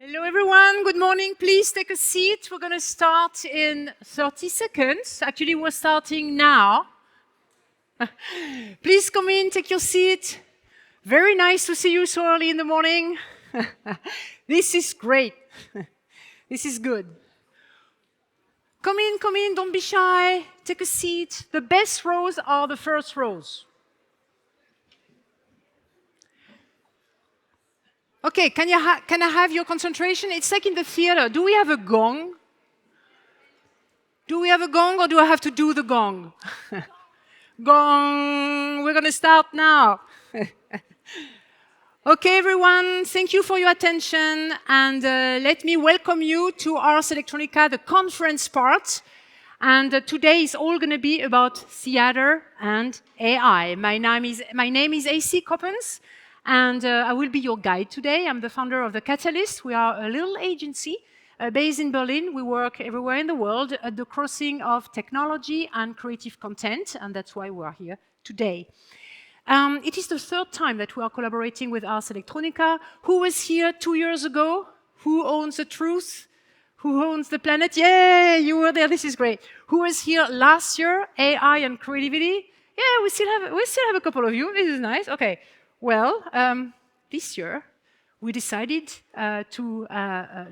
Hello everyone, good morning. Please take a seat. We're going to start in 30 seconds. Actually, we're starting now. Please come in, take your seat. Very nice to see you so early in the morning. This is great. This is good. Come in, don't be shy. Take a seat. The best rows are the first rows. Okay, can I have your concentration? It's like in the theater. Do we have a gong? Do we have a gong or do I have to do the gong? Gong! We're going to start now. Okay, everyone, thank you for your attention. And let me welcome you to Ars Electronica, the conference part. And today is all going to be about theater and AI. My name is AC Coppens. And I will be your guide today. I'm the founder of The Catalyst. We are a little agency based in Berlin. We work everywhere in the world at the crossing of technology and creative content, and that's why we are here today. It is the third time that we are collaborating with Ars Electronica. Who was here 2 years ago? Who owns the truth? Who owns the planet? Yay, you were there. This is great. Who was here last year? AI and creativity? Yeah, we still have a couple of you. This is nice. Okay. Well, this year, we decided to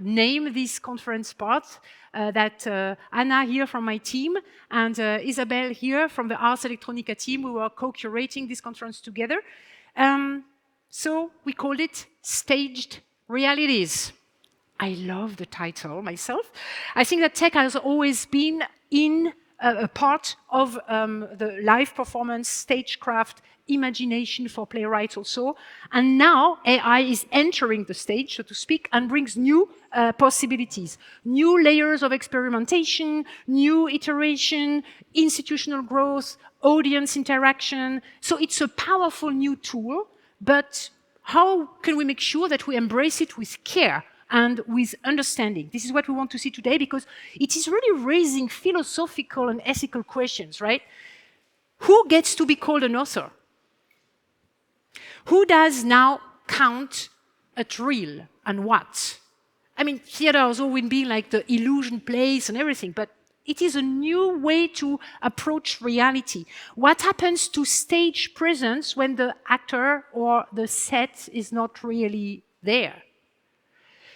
name this conference part that Anna here from my team and Isabel here from the Ars Electronica team, we were co-curating this conference together. So we called it Staged Realities. I love the title myself. I think that tech has always been in a part of the live performance, stagecraft, imagination for playwrights also. And now AI is entering the stage, so to speak, and brings new possibilities, new layers of experimentation, new iteration, institutional growth, audience interaction. So it's a powerful new tool, but how can we make sure that we embrace it with care and with understanding? This is what we want to see today, because it is really raising philosophical and ethical questions, right? Who gets to be called an author? Who does now count at real and what? I mean, theater has always been like the illusion place and everything, but it is a new way to approach reality. What happens to stage presence when the actor or the set is not really there?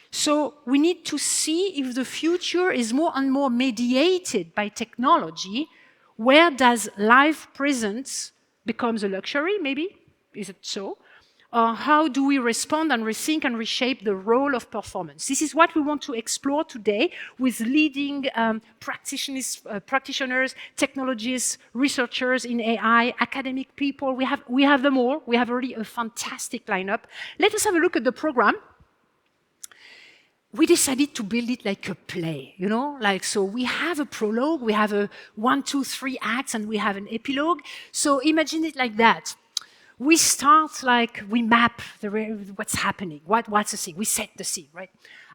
So we need to see if the future is more and more mediated by technology. Where does live presence becomes a luxury, maybe? Is it so? Or how do we respond and rethink and reshape the role of performance? This is what we want to explore today with leading practitioners, technologists, researchers in AI, academic people. We have them all. We have already a fantastic lineup. Let us have a look at the program. We decided to build it like a play, you know, so we have a prologue, we have a 1, 2, 3 acts, and we have an epilogue. So imagine it like that. We start we map what's happening, what's the scene, we set the scene, right?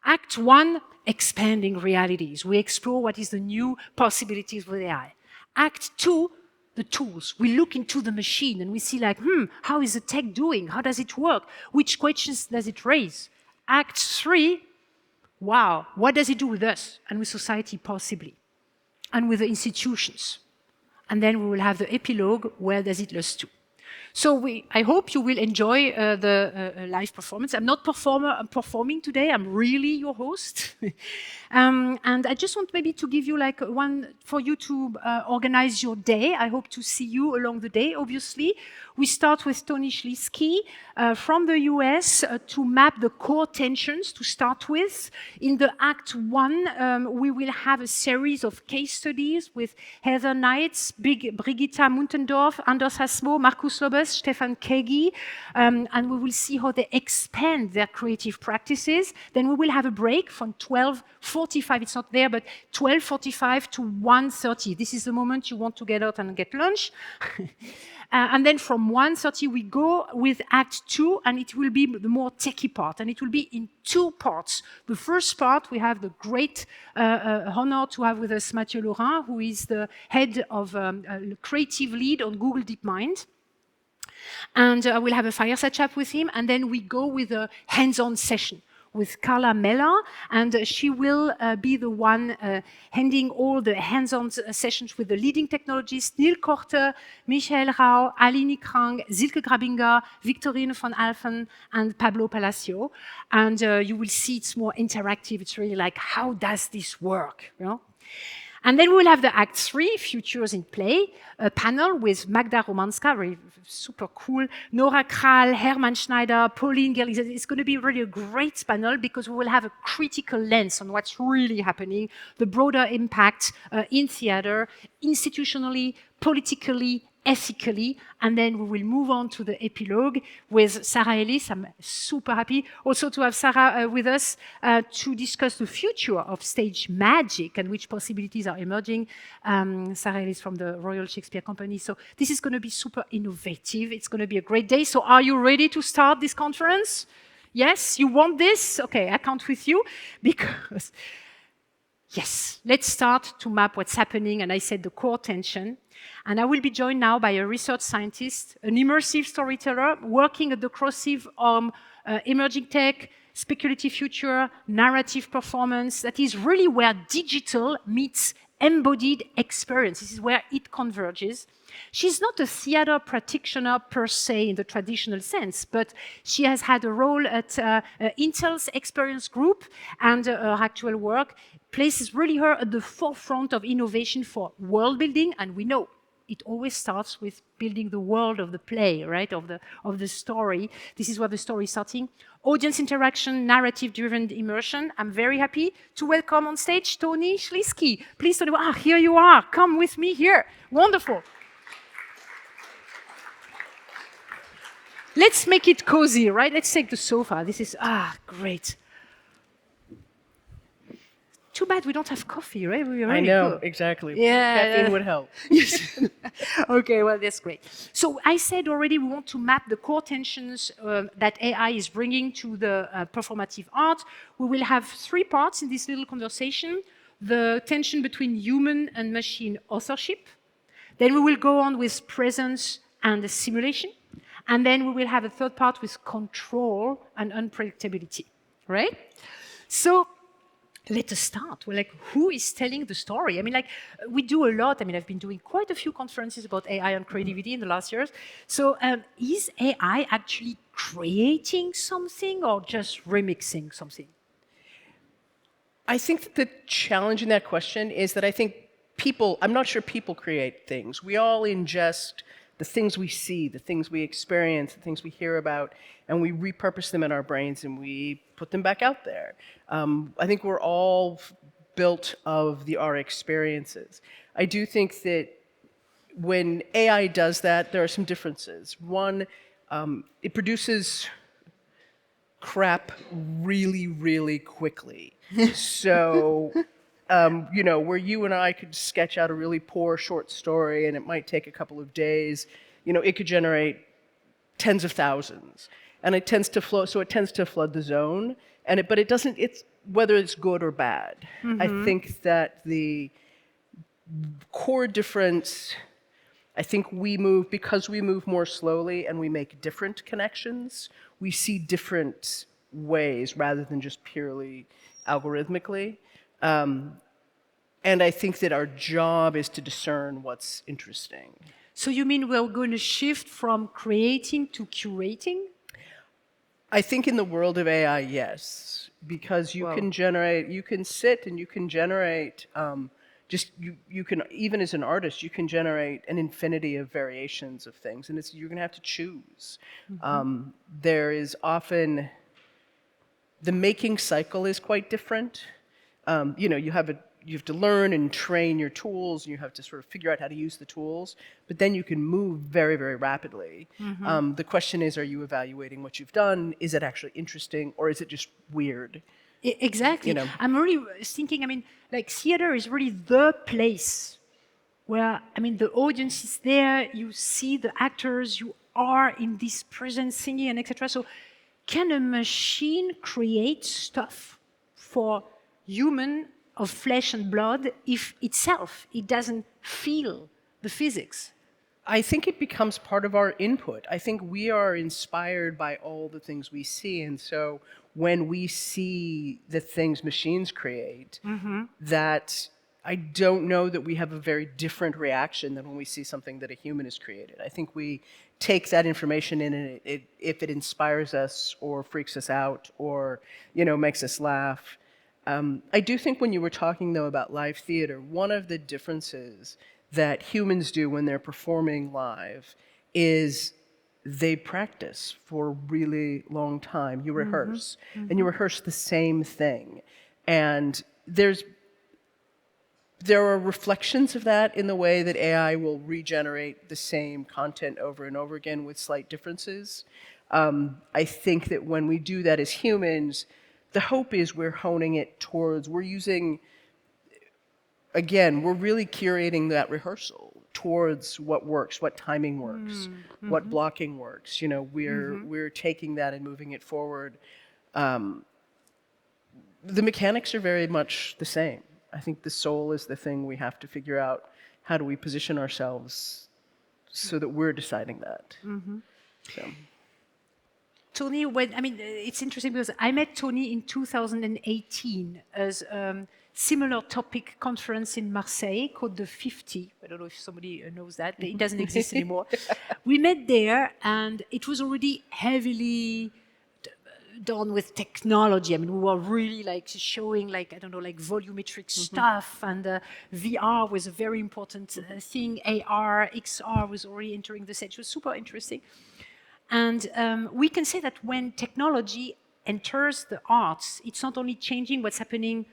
Act 1, expanding realities. We explore what is the new possibilities with AI. Act 2, the tools. We look into the machine and we see how is the tech doing? How does it work? Which questions does it raise? Act 3, wow, what does it do with us and with society possibly? And with the institutions. And then we will have the epilogue, where does it lead to? So I hope you will enjoy the live performance. I'm not performing today, I'm really your host. And I just want maybe to give you one for you to organize your day. I hope to see you along the day, obviously. We start with Tawny Schlieski from the US to map the core tensions to start with. In the Act 1, we will have a series of case studies with Heather Knights, Brigitta Muntendorf, Anders Hasmo, Markus Lobes, Stefan Kegi, and we will see how they expand their creative practices. Then we will have a break from 12:45, it's not there, but 12:45 to 1:30. This is the moment you want to get out and get lunch. And then from 1:30 we go with Act 2, and it will be the more techie part, and it will be in 2 parts. The first part, we have the great honor to have with us Mathieu Laurin, who is the head of creative lead on Google DeepMind. And I will have a fireside chat with him, and then we go with a hands-on session with Carla Meller, and she will be the one handling all the hands-on sessions with the leading technologists, Neil Korte, Michael Rau, Aline Krang, Silke Grabinger, Victorine von Alphen, and Pablo Palacio. And you will see it's more interactive. It's really like, how does this work? You know? And then we will have the Act 3, Futures in Play, a panel with Magda Romanska, very super cool, Nora Kral, Hermann Schneider, Pauline Gerlich. It's going to be really a great panel because we will have a critical lens on what's really happening, the broader impact in theater, institutionally, politically, ethically, and then we will move on to the epilogue with Sarah Ellis. I'm super happy also to have Sarah with us to discuss the future of stage magic and which possibilities are emerging. Sarah Ellis from the Royal Shakespeare Company. So this is going to be super innovative. It's going to be a great day. So are you ready to start this conference? Yes? You want this? Okay, I count with you because... Yes, let's start to map what's happening, and I said the core tension. And I will be joined now by a research scientist, an immersive storyteller working at the crossing of emerging tech, speculative future, narrative performance. That is really where digital meets embodied experience. This is where it converges. She's not a theater practitioner per se in the traditional sense, but she has had a role at Intel's Experience Group, and her actual work places really her at the forefront of innovation for world building, and we know it always starts with building the world of the play, right, of the story. This is where the story is starting. Audience interaction, narrative-driven immersion. I'm very happy to welcome on stage Tawny Schlieski. Please, Tawny, here you are. Come with me here. Wonderful. Let's make it cozy, right? Let's take the sofa. This is, great. Too bad we don't have coffee, right? I know, exactly. Yeah, caffeine would help. Yes. Okay, well, that's great. So I said already we want to map the core tensions that AI is bringing to the performative art. We will have 3 parts in this little conversation. The tension between human and machine authorship. Then we will go on with presence and simulation. And then we will have a 3rd part with control and unpredictability, right? So let us start. Well, like, who is telling the story? I mean, like, we do a lot. I mean, I've been doing quite a few conferences about AI and creativity in the last years. So is AI actually creating something or just remixing something? I think that the challenge in that question is that I think I'm not sure people create things. We all ingest the things we see, the things we experience, the things we hear about, and we repurpose them in our brains and we put them back out there. I think we're all built of our experiences. I do think that when AI does that, there are some differences. One, it produces crap really, really quickly. So, where you and I could sketch out a really poor short story and it might take a couple of days, it could generate tens of thousands. And it tends to flood the zone. But it doesn't, whether it's good or bad. Mm-hmm. I think that the core difference, I think because we move more slowly and we make different connections, we see different ways rather than just purely algorithmically. And I think that our job is to discern what's interesting. So you mean we're going to shift from creating to curating? I think in the world of AI, yes, because you can sit and you can generate, you can, even as an artist, you can generate an infinity of variations of things, and you're going to have to choose. Mm-hmm. There is often, the making cycle is quite different. You have to learn and train your tools, and you have to sort of figure out how to use the tools, but then you can move very, very rapidly. Mm-hmm. The question is, are you evaluating what you've done? Is it actually interesting, or is it just weird? Exactly. I'm really thinking, like, theater is really the place where, the audience is there, you see the actors, you are in this present singing, and etc. So can a machine create stuff for human of flesh and blood if itself it doesn't feel the physics? I think it becomes part of our input. I think we are inspired by all the things we see. And so when we see the things machines create, that I don't know that we have a very different reaction than when we see something that a human has created. I think we take that information in, and if it inspires us or freaks us out or, makes us laugh. I do think when you were talking, though, about live theater, one of the differences that humans do when they're performing live is they practice for a really long time. You rehearse, and you rehearse the same thing. And there are reflections of that in the way that AI will regenerate the same content over and over again with slight differences. I think that when we do that as humans, the hope is we're honing it towards, we're using, again, we're really curating that rehearsal towards what works, what timing works, what blocking works. We're taking that and moving it forward. The mechanics are very much the same. I think the soul is the thing we have to figure out. How do we position ourselves so that we're deciding that? So. Tawny, it's interesting because I met Tawny in 2018 as similar topic conference in Marseille called the 50. I don't know if somebody knows that. It doesn't exist anymore. We met there, and it was already heavily done with technology. We were really showing volumetric stuff, and VR was a very important thing. AR, XR was already entering the set. It was super interesting. And we can say that when technology enters the arts, it's not only changing what's happening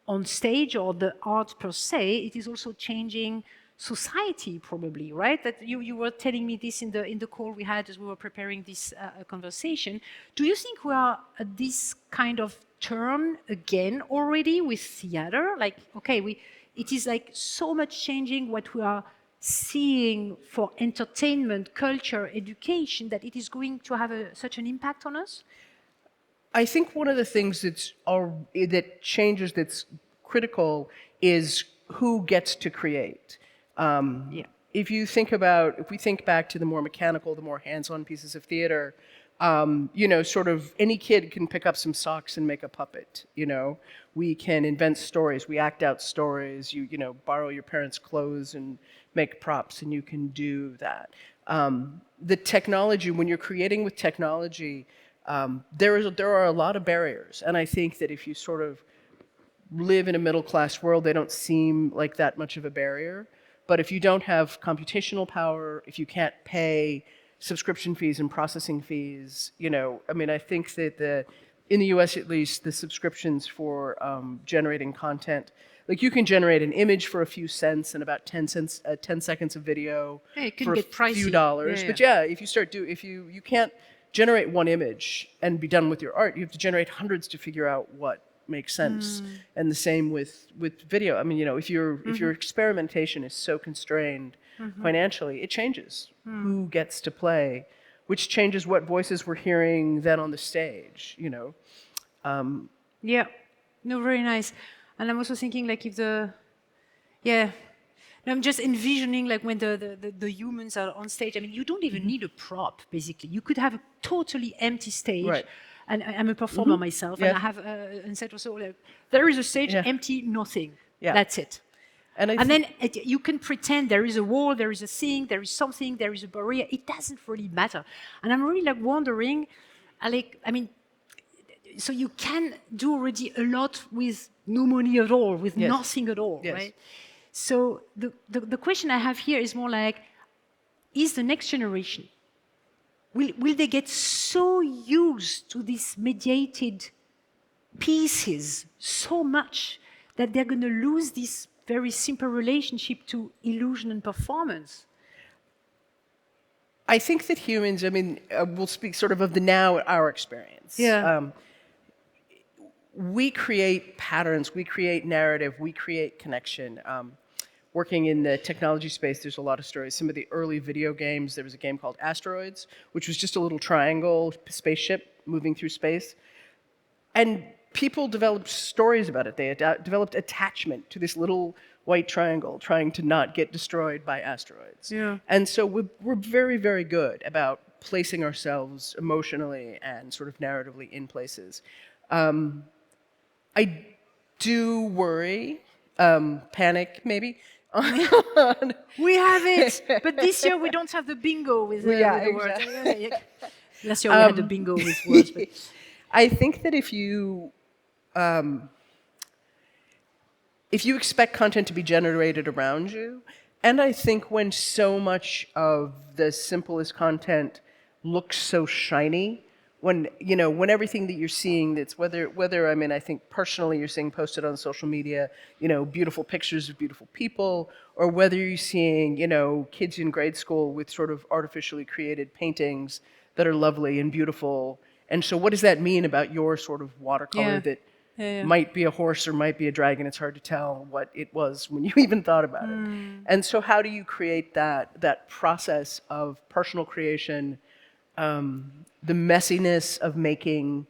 on stage or the art per se, it is also changing society probably, right? That you were telling me this in the call we had as we were preparing this conversation. Do you think we are at this kind of turn again already with theater? It is so much changing what we are seeing for entertainment, culture, education, that it is going to have such an impact on us? I think one of the things that changes, that's critical, is who gets to create. If we think back to the more mechanical, the more hands-on pieces of theater, sort of any kid can pick up some socks and make a puppet. We can invent stories, we act out stories. You borrow your parents' clothes and make props, and you can do that. The technology, when you're creating with technology, there are a lot of barriers, and I think that if you sort of live in a middle-class world, they don't seem like that much of a barrier. But if you don't have computational power, if you can't pay subscription fees and processing fees, I think that in the US at least, the subscriptions for generating content, you can generate an image for a few cents and about 10 seconds of video for a few dollars. But if you can't generate one image and be done with your art, you have to generate hundreds to figure out what makes sense. And the same with video. If your experimentation is so constrained financially, it changes who gets to play, which changes what voices we're hearing then on the stage. Very nice. And I'm also thinking I'm just envisioning when the humans are on stage. You don't even need a prop, basically. You could have a totally empty stage. Right. And I'm a performer myself, and I have a set also. There is a stage, empty, nothing. That's it. And then you can pretend there is a wall, there is a thing, there is something, there is a barrier. It doesn't really matter. And I'm really wondering, so you can do already a lot with no money at all, with nothing at all, right? So the question I have here is more is the next generation, will they get so used to these mediated pieces so much that they're going to lose this very simple relationship to illusion and performance? I think that humans, we'll speak sort of the now, our experience. We create patterns, we create narrative, we create connection. Working in the technology space, there's a lot of stories. Some of the early video games, there was a game called Asteroids, which was just a little triangle spaceship moving through space. And people developed stories about it. They developed attachment to this little white triangle trying to not get destroyed by asteroids. Yeah. And so we're very, very good about placing ourselves emotionally and sort of narratively in places. I do worry, panic maybe. We have it, but this year we don't have the bingo with, Yeah, with the words. exactly. Last year we had the bingo with words. But I think that if you expect content to be generated around you, and I think when so much of the simplest content looks so shiny, when when everything that you're seeing, that's whether I mean, I think personally you're seeing posted on social media, beautiful pictures of beautiful people, or whether you're seeing kids in grade school with sort of artificially created paintings that are lovely and beautiful. And so what does that mean about your sort of watercolor that might be a horse or might be a dragon? It's hard to tell what it was when you even thought about it. And so how do you create that process of personal creation, the messiness of making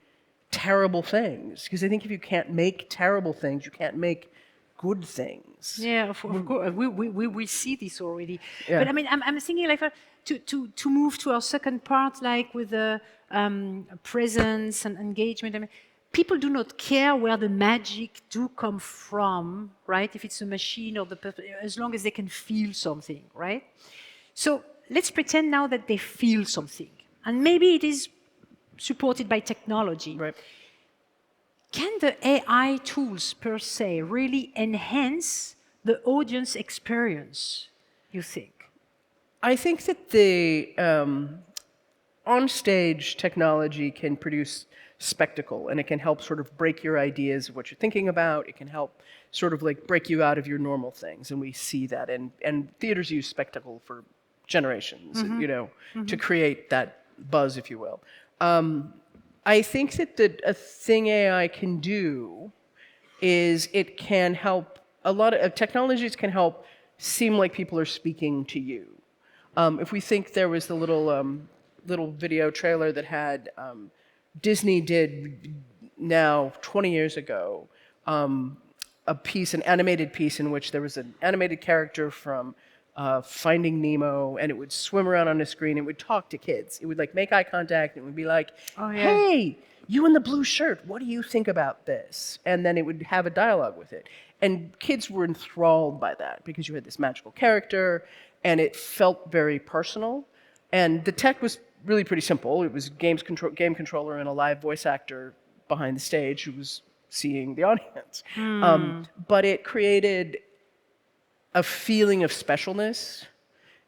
terrible things? Because I think if you can't make terrible things, you can't make good things. yeah, of course, we see this already. Yeah. But I mean, I'm thinking like to move to our second part, like with the presence and engagement. I mean, people do not care where the magic do come from, right? If it's a machine or as long as they can feel something, right? So let's pretend now that they feel something, and maybe it is supported by technology. Right. Can the AI tools per se really enhance the audience experience, you think? I think that the on-stage technology can produce spectacle, and it can help sort of break your ideas of what you're thinking about. It can help sort of like break you out of your normal things, and we see that. And theaters use spectacle for generations, to create that buzz, if you will. I think that a thing AI can do is it can help, a lot of technologies can help seem like people are speaking to you. If we think there was the little video trailer that had Disney did now 20 years ago, an animated piece in which there was an animated character from Finding Nemo, and it would swim around on a screen. It would talk to kids. It would like make eye contact. And it would be like, "Hey, you in the blue shirt, what do you think about this?" And then it would have a dialogue with it. And kids were enthralled by that because you had this magical character, and it felt very personal. And the tech was really pretty simple. It was game controller and a live voice actor behind the stage who was seeing the audience. But it created a feeling of specialness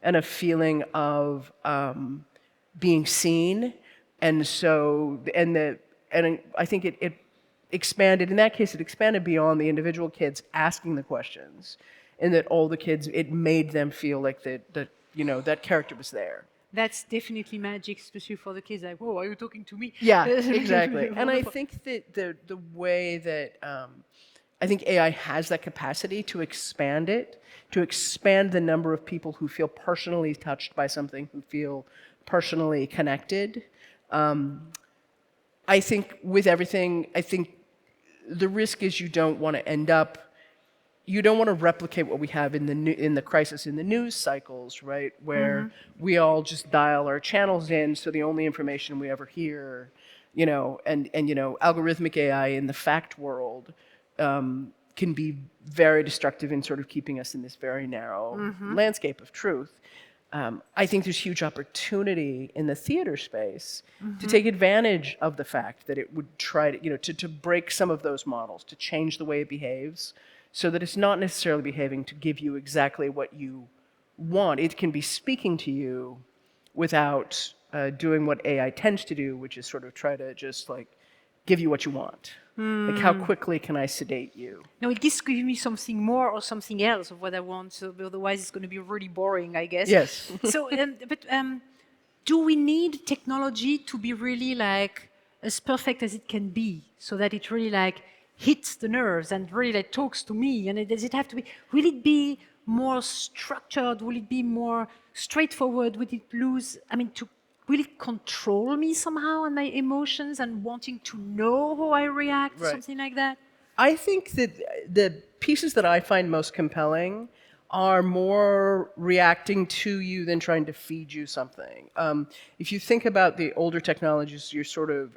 and a feeling of being seen. And so, and I think it expanded, in that case, it expanded beyond the individual kids asking the questions, and that all the kids, it made them feel like that character was there. That's definitely magic, especially for the kids. Like, whoa, are you talking to me? Yeah, exactly. And I think that the way that I think AI has that capacity to expand it, to expand the number of people who feel personally touched by something, who feel personally connected. I think with everything, I think the risk is you don't want to replicate what we have in the crisis in the news cycles, right? Where we all just dial our channels in, so the only information we ever hear, and algorithmic AI in the fact world can be very destructive in sort of keeping us in this very narrow landscape of truth. I think there's huge opportunity in the theater space to take advantage of the fact that it would try to break some of those models, to change the way it behaves, so that it's not necessarily behaving to give you exactly what you want. It can be speaking to you without doing what AI tends to do, which is sort of try to just like give you what you want. Like, how quickly can I sedate you? No, it gives me something more or something else of what I want. So otherwise, it's going to be really boring, I guess. Yes. So, do we need technology to be really like as perfect as it can be, so that it really like hits the nerves and really like talks to me? And does it have to be? Will it be more structured? Will it be more straightforward? Will it lose? I mean, will it control me somehow and my emotions and wanting to know how I react, Right. something like that? I think that the pieces that I find most compelling are more reacting to you than trying to feed you something. If you think about the older technologies, you're sort of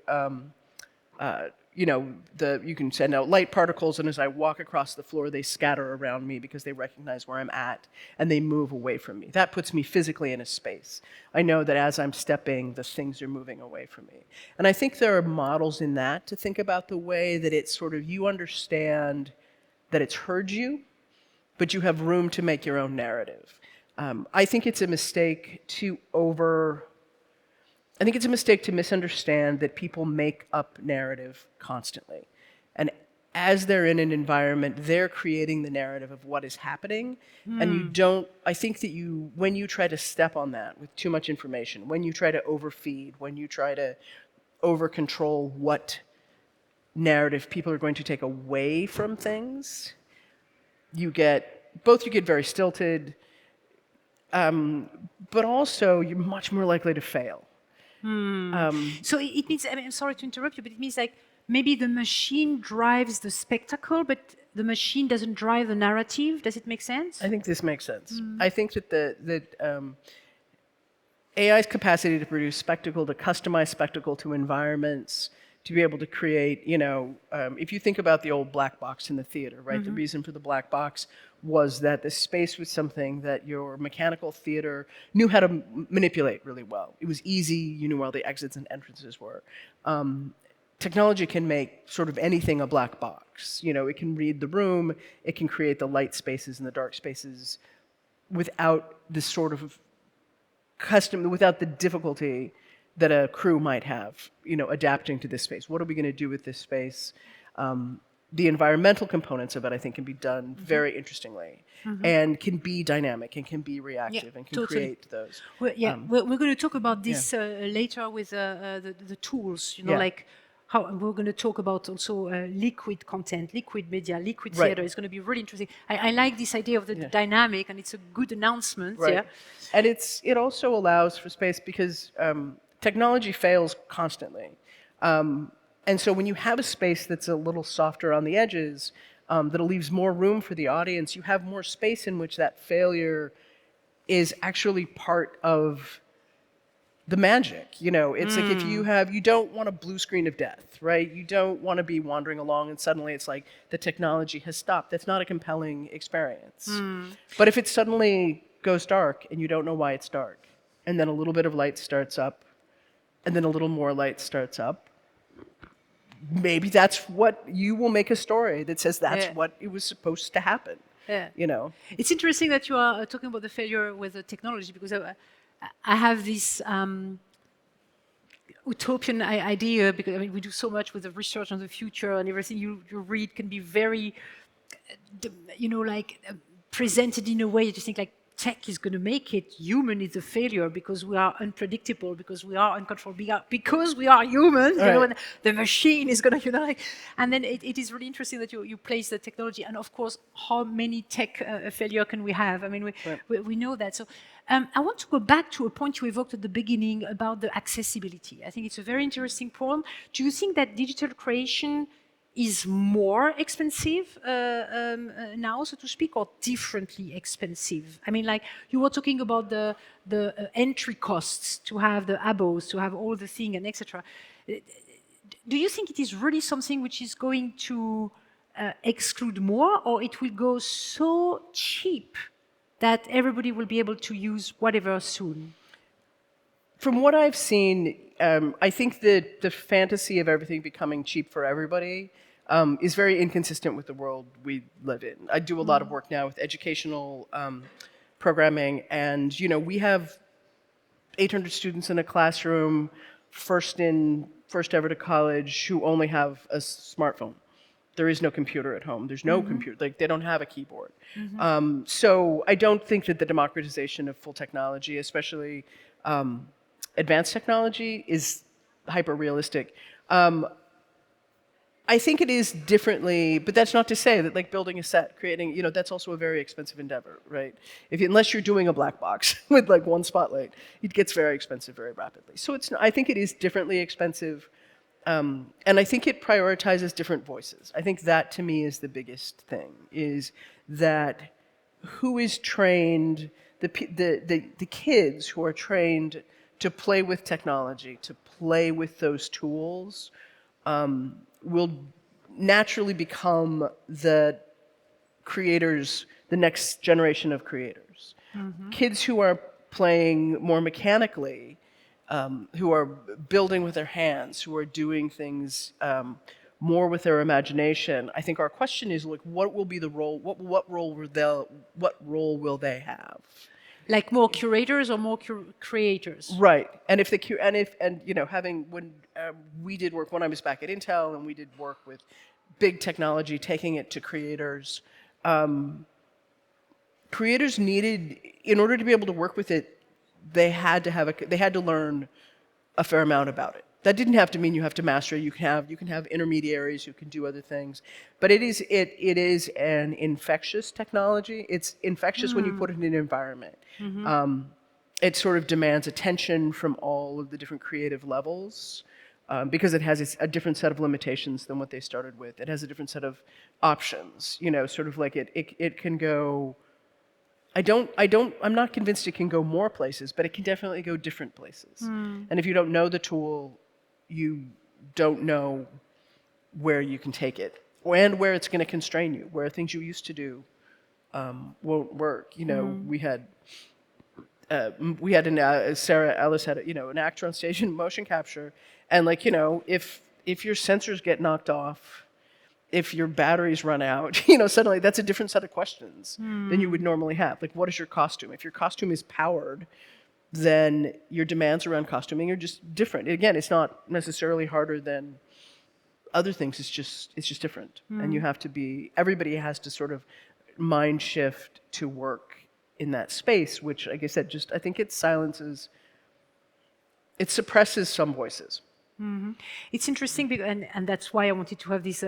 you can send out light particles, and as I walk across the floor, they scatter around me because they recognize where I'm at, and they move away from me. That puts me physically in a space. I know that as I'm stepping, the things are moving away from me. And I think there are models in that to think about the way that it's sort of, you understand that it's heard you, but you have room to make your own narrative. I think it's a mistake to misunderstand that people make up narrative constantly. And as they're in an environment, they're creating the narrative of what is happening. And I think that when you try to step on that with too much information, when you try to overfeed, when you try to over-control what narrative people are going to take away from things, you get very stilted, but also you're much more likely to fail. So it means, I mean, I'm sorry to interrupt you, but it means like maybe the machine drives the spectacle, but the machine doesn't drive the narrative. Does it make sense? I think this makes sense. I think that AI's capacity to produce spectacle, to customize spectacle to environments, to be able to create, if you think about the old black box in the theater, right? The reason for the black box was that the space was something that your mechanical theater knew how to manipulate really well. It was easy, you knew where the exits and entrances were. Technology can make sort of anything a black box. It can read the room, it can create the light spaces and the dark spaces without this sort of without the difficulty that a crew might have, adapting to this space. What are we going to do with this space? The environmental components of it, I think, can be done very interestingly, and can be dynamic, and can be reactive, and can create those. Well, we're going to talk about this later with the tools, like how we're going to talk about also liquid content, liquid media, liquid theater. It's going to be really interesting. I like this idea of the dynamic, and it's a good announcement. Right. And it also allows for space because technology fails constantly. And so when you have a space that's a little softer on the edges, that leaves more room for the audience, you have more space in which that failure is actually part of the magic. It's like if you don't want a blue screen of death, right? You don't want to be wandering along and suddenly it's like the technology has stopped. That's not a compelling experience. But if it suddenly goes dark and you don't know why it's dark, and then a little bit of light starts up, and then a little more light starts up, maybe that's what you will make a story that says that's what it was supposed to happen. It's interesting that you are talking about the failure with the technology, because I have this utopian idea, because we do so much with the research on the future, and everything you read can be very presented in a way that you think like tech is going to make it. Human is a failure because we are unpredictable, because we are uncontrollable, because we are humans. And the machine is going to, and then it is really interesting that you place the technology, and of course, how many tech failure can we have? We know that. So I want to go back to a point you evoked at the beginning about the accessibility. I think it's a very interesting point. Do you think that digital creation is more expensive now, so to speak, or differently expensive? You were talking about the entry costs to have the abos, to have all the thing and etc. Do you think it is really something which is going to exclude more, or it will go so cheap that everybody will be able to use whatever soon? From what I've seen, I think that the fantasy of everything becoming cheap for everybody is very inconsistent with the world we live in. I do a lot of work now with educational programming, and we have 800 students in a classroom, first ever to college, who only have a smartphone. There is no computer at home. There's no computer. They don't have a keyboard. So I don't think that the democratization of full technology, especially advanced technology, is hyper-realistic. I think it is differently, but that's not to say that building a set, creating, that's also a very expensive endeavor, right? Unless you're doing a black box with one spotlight, it gets very expensive very rapidly. So I think it is differently expensive. And I think it prioritizes different voices. I think that, to me, is the biggest thing, is that who is trained, the kids who are trained to play with technology, to play with those tools, will naturally become the creators, the next generation of creators. Kids who are playing more mechanically, who are building with their hands, who are doing things more with their imagination. I think our question is, like, what will be the role? What role will they have? Like more curators or more creators? Right. And if having when we did work when I was back at Intel, and we did work with big technology, taking it to creators. Creators needed, in order to be able to work with it, they had to learn a fair amount about it. That didn't have to mean you have to master it. You can have intermediaries who can do other things, but it is an infectious technology. It's infectious when you put it in an environment. It sort of demands attention from all of the different creative levels, because it has a different set of limitations than what they started with. It has a different set of options. Sort of like it can go. I'm not convinced it can go more places, but it can definitely go different places. And if you don't know the tool, you don't know where you can take it, and where it's going to constrain you, where things you used to do won't work. We had Sarah Ellis had an actor on stage in motion capture, and if your sensors get knocked off, if your batteries run out, suddenly that's a different set of questions than you would normally have. Like, what is your costume? If your costume is powered, then your demands around costuming are just different. Again, it's not necessarily harder than other things. It's just different, and everybody has to sort of mind shift to work in that space. Which, like I said, I think it suppresses some voices. It's interesting, and that's why I wanted to have this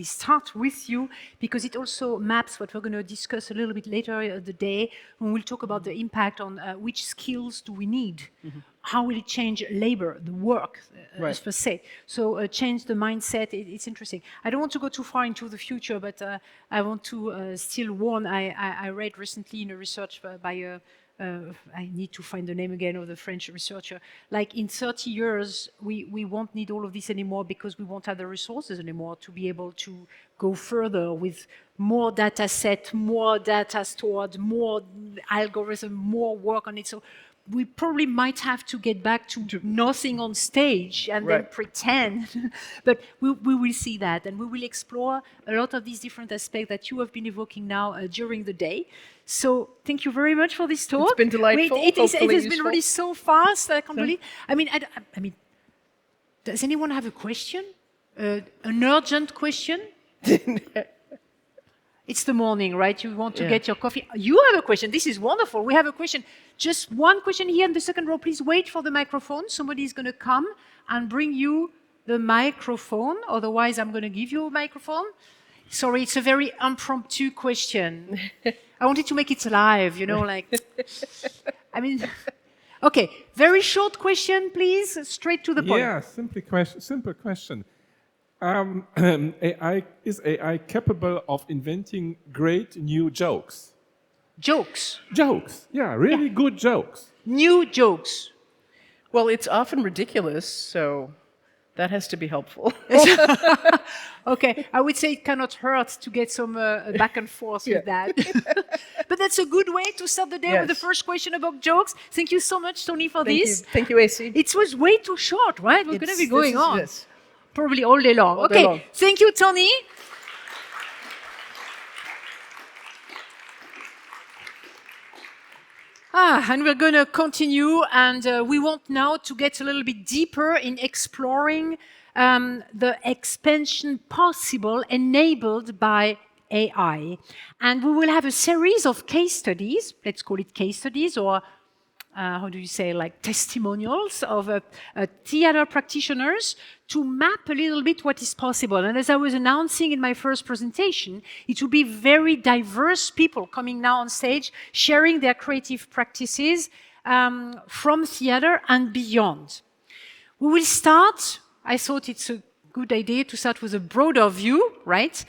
start with you, because it also maps what we're going to discuss a little bit later the day, when we'll talk about the impact on which skills do we need, how will it change labor, the work, Right. per se. So change the mindset. It's interesting. I don't want to go too far into the future, but I want to still warn. I read recently in a research by I need to find the name again of the French researcher. Like, in 30 years, we won't need all of this anymore, because we won't have the resources anymore to be able to go further with more data set, more data stored, more algorithm, more work on it. So we probably might have to get back to nothing on stage and then Right. pretend. But we will see that, and we will explore a lot of these different aspects that you have been evoking now during the day. So thank you very much for this talk. It's been delightful. It has Hopefully been useful. really so fast. I can't believe. I mean, does anyone have a question? An urgent question? It's the morning, right? You want to get your coffee. You have a question. This is wonderful. We have a question. Just one question here in the second row. Please wait for the microphone. Somebody is going to come and bring you the microphone. Otherwise, I'm going to give you a microphone. Sorry, it's a very impromptu question. I wanted to make it live, Okay, very short question, please. Straight to the point. Yeah, simple question. Is AI capable of inventing great new jokes? Jokes. Jokes, yeah, really good jokes. New jokes. Well, it's often ridiculous, so that has to be helpful. Okay, I would say it cannot hurt to get some back and forth with that. But that's a good way to start the day with the first question about jokes. Thank you so much, Tony, for this. Thank you, AC. It was way too short, right? We're going to be going on. Yes. Probably all day long. All day long. Thank you, Tony. And we're going to continue, and we want now to get a little bit deeper in exploring the expansion possible enabled by AI. And we will have a series of case studies, let's call it case studies, or how do you say, like testimonials of theater practitioners, to map a little bit what is possible. And as I was announcing in my first presentation, it will be very diverse people coming now on stage, sharing their creative practices from theater and beyond. We will start I thought it's a good idea to start with a broader view, right?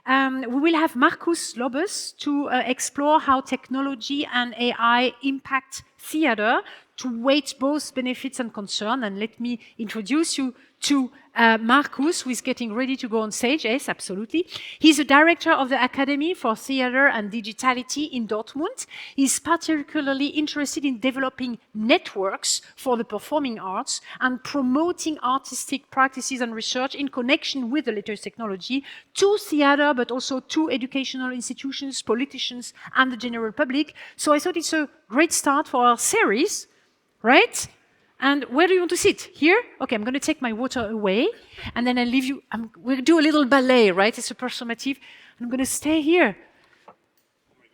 We will have Markus Lobes to explore how technology and AI impact theater, to weight both benefits and concern. And let me introduce you to Markus, who is getting ready to go on stage. Yes, absolutely. He's the director of the Academy for Theater and Digitality in Dortmund. He's particularly interested in developing networks for the performing arts and promoting artistic practices and research in connection with the latest technology to theater, but also to educational institutions, politicians, and the general public. So I thought it's a great start for our series, right? And where do you want to sit? Here? Okay, I'm going to take my water away, and then I'll leave you. We'll do a little ballet, right? It's a performative. I'm going to stay here. Oh my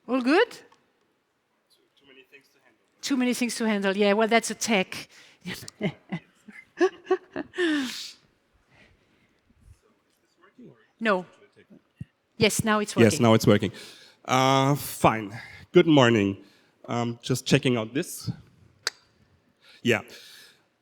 God. All good? Too many things to handle. Too many things to handle. Yeah, well, that's a tech. No. Yes, now it's working. Yes, now it's working. Fine. Good morning. Just checking out this. Yeah.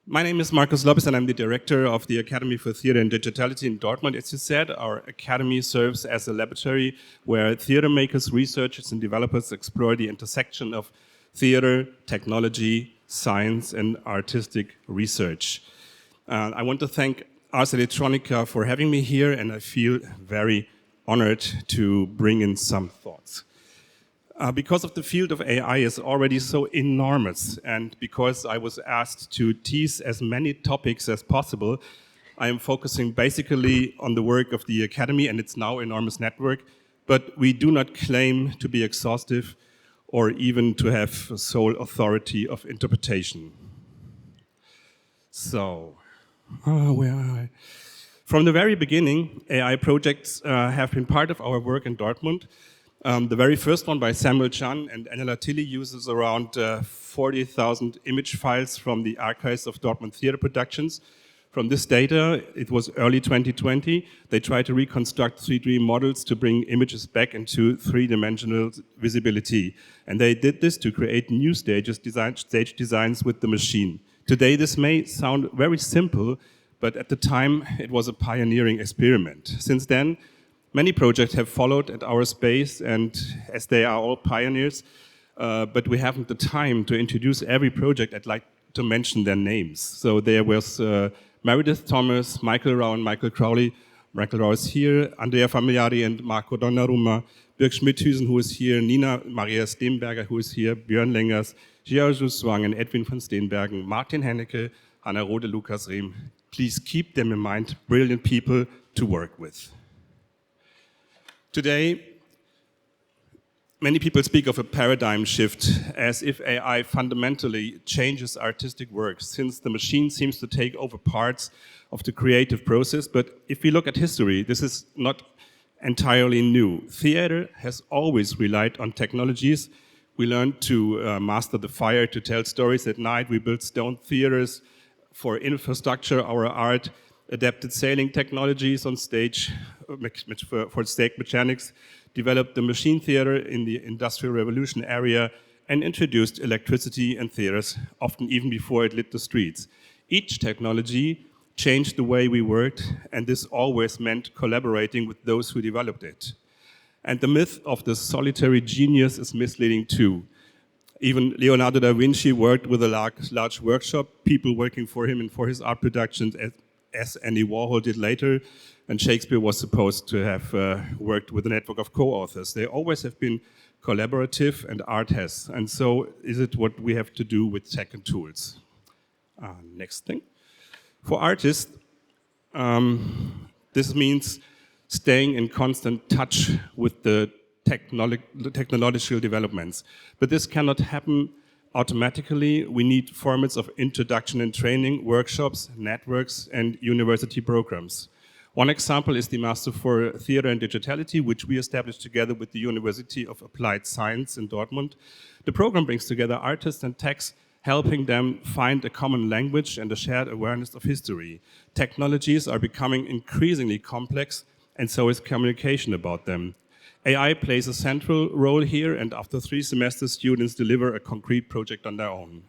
My name is Markus Lobes, and I'm the director of the Academy for Theater and Digitality in Dortmund. As you said, our academy serves as a laboratory where theater makers, researchers, and developers explore the intersection of theater, technology, science, and artistic research. I want to thank Ars Electronica for having me here, and I feel very honored to bring in some thoughts. Because of the field of AI is already so enormous, and because I was asked to tease as many topics as possible, I am focusing basically on the work of the Academy and its now enormous network, but we do not claim to be exhaustive or even to have sole authority of interpretation. So, where are I? From the very beginning, AI projects have been part of our work in Dortmund. The very first one by Samuel Chan and Angela Tilly uses around 40,000 image files from the archives of Dortmund theater productions. From this data, it was early 2020, they tried to reconstruct 3D models to bring images back into three-dimensional visibility. And they did this to create new stage designs with the machine. Today, this may sound very simple, but at the time, it was a pioneering experiment. Since then, many projects have followed at our space, and as they are all pioneers, but we haven't the time to introduce every project. I'd like to mention their names. So there was Meredith Thomas, Michael Rau and Michael Crowley. Michael Rau is here, Andrea Famigliari and Marco Donnarumma, Birk Schmidhusen, who is here, Nina Maria Steenberger, who is here, Björn Lengers, Georgiou Swang and Edwin van Steenbergen, Martin Hennecke, Hanna Rode, Lukas Rehm. Please keep them in mind, brilliant people to work with. Today, many people speak of a paradigm shift as if AI fundamentally changes artistic work, since the machine seems to take over parts of the creative process. But if we look at history, this is not entirely new. Theater has always relied on technologies. We learned to master the fire, to tell stories at night. We built stone theaters for infrastructure, our art, adapted sailing technologies on stage for stage mechanics, developed the machine theater in the Industrial Revolution area, and introduced electricity in theaters, often even before it lit the streets. Each technology changed the way we worked, and this always meant collaborating with those who developed it. And the myth of the solitary genius is misleading too. Even Leonardo da Vinci worked with a large workshop, people working for him and for his art productions, as Andy Warhol did later, and Shakespeare was supposed to have worked with a network of co-authors. They always have been collaborative, and art has. And so is it what we have to do with tech and tools. Next thing. For artists, this means staying in constant touch with the technological developments. But this cannot happen automatically. We need formats of introduction and training, workshops, networks, and university programs. One example is the Master for Theater and Digitality, which we established together with the University of Applied Science in Dortmund. The program brings together artists and techs, helping them find a common language and a shared awareness of history. Technologies are becoming increasingly complex, and so is communication about them. AI plays a central role here, and after 3 semesters, students deliver a concrete project on their own.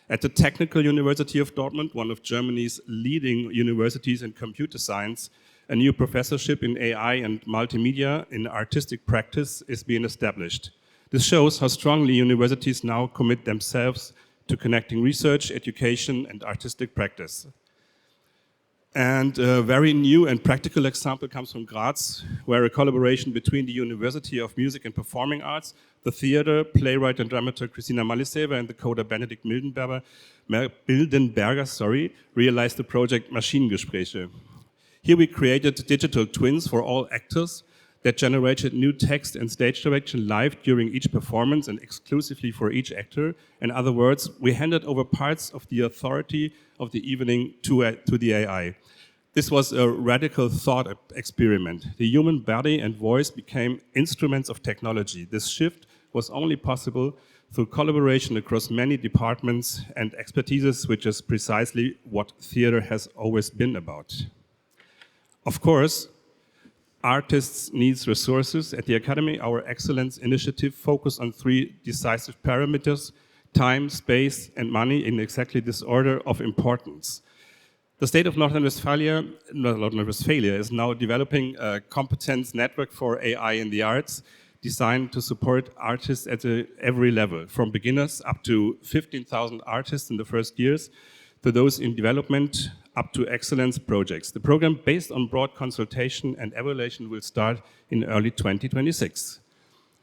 At the Technical University of Dortmund, one of Germany's leading universities in computer science, a new professorship in AI and multimedia in artistic practice is being established. This shows how strongly universities now commit themselves to connecting research, education, and artistic practice. And a very new and practical example comes from Graz, where a collaboration between the University of Music and Performing Arts, the theater, playwright and dramaturg Christina Malisever, and the coder Benedikt Bildenberger, realized the project Maschinengespräche. Here we created digital twins for all actors that generated new text and stage direction live during each performance and exclusively for each actor. In other words, we handed over parts of the authority of the evening to the AI. This was a radical thought experiment. The human body and voice became instruments of technology. This shift was only possible through collaboration across many departments and expertises, which is precisely what theater has always been about. Of course, artists need resources. At the Academy, our Excellence Initiative focused on 3 decisive parameters: time, space, and money, in exactly this order of importance. The state of North Rhine-Westphalia is now developing a competence network for AI in the arts, designed to support artists at every level, from beginners up to 15,000 artists in the first years, to those in development, up to excellence projects. The program, based on broad consultation and evaluation, will start in early 2026.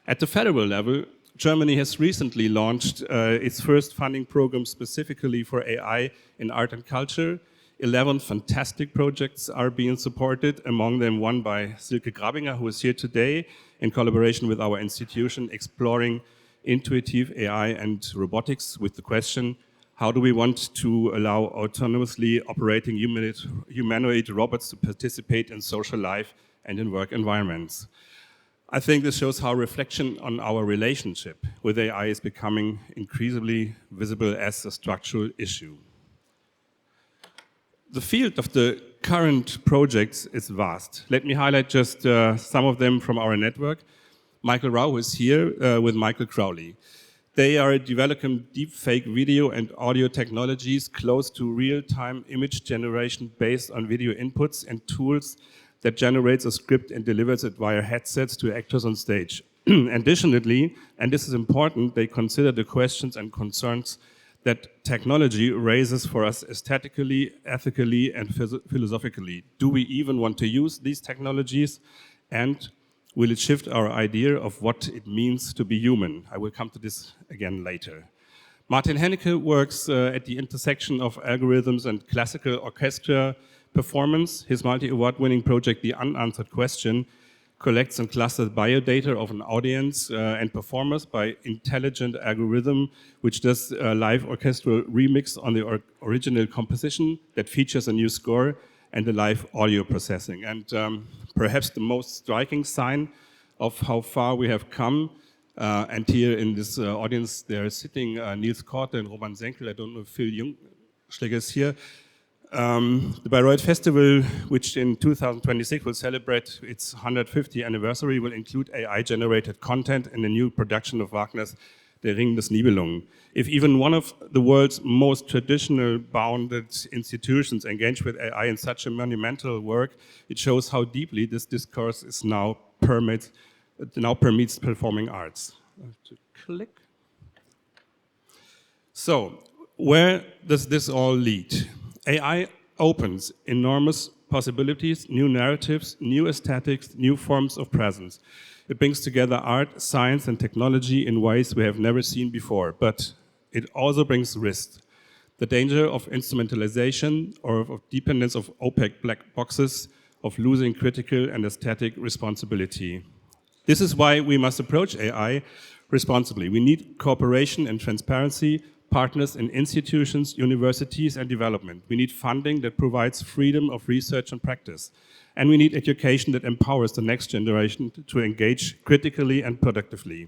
At the federal level, Germany has recently launched its first funding program specifically for AI in art and culture. 11 fantastic projects are being supported, among them one by Silke Grabinger, who is here today, in collaboration with our institution, exploring intuitive AI and robotics with the question, how do we want to allow autonomously operating humanoid robots to participate in social life and in work environments? I think this shows how reflection on our relationship with AI is becoming increasingly visible as a structural issue. The field of the current projects is vast. Let me highlight just some of them from our network. Michael Rao, who is here with Michael Crowley. They are developing deepfake video and audio technologies close to real-time image generation based on video inputs and tools that generates a script and delivers it via headsets to actors on stage. Additionally, and this is important, they consider the questions and concerns that technology raises for us aesthetically, ethically, and philosophically. Do we even want to use these technologies? And will it shift our idea of what it means to be human? I will come to this again later. Martin Hennecke works at the intersection of algorithms and classical orchestra performance. His multi-award-winning project, The Unanswered Question, collects and clusters biodata of an audience and performers by intelligent algorithm, which does a live orchestral remix on the original composition that features a new score and the live audio processing. And perhaps the most striking sign of how far we have come, and here in this audience they are sitting Niels Korte and Roman Senkel. I don't know if Phil Jungschläger is here. The Bayreuth Festival, which in 2026 will celebrate its 150th anniversary, will include AI-generated content in the new production of Wagner's Der Ring des Nibelungen. If even one of the world's most traditional bounded institutions engage with AI in such a monumental work, it shows how deeply this discourse is now permeates performing arts. Click. So, where does this all lead? AI opens enormous possibilities, new narratives, new aesthetics, new forms of presence. It brings together art, science, and technology in ways we have never seen before, but it also brings risk. The danger of instrumentalization or of dependence of opaque black boxes, of losing critical and aesthetic responsibility. This is why we must approach AI responsibly. We need cooperation and transparency, partners in institutions, universities, and development. We need funding that provides freedom of research and practice. And we need education that empowers the next generation to engage critically and productively.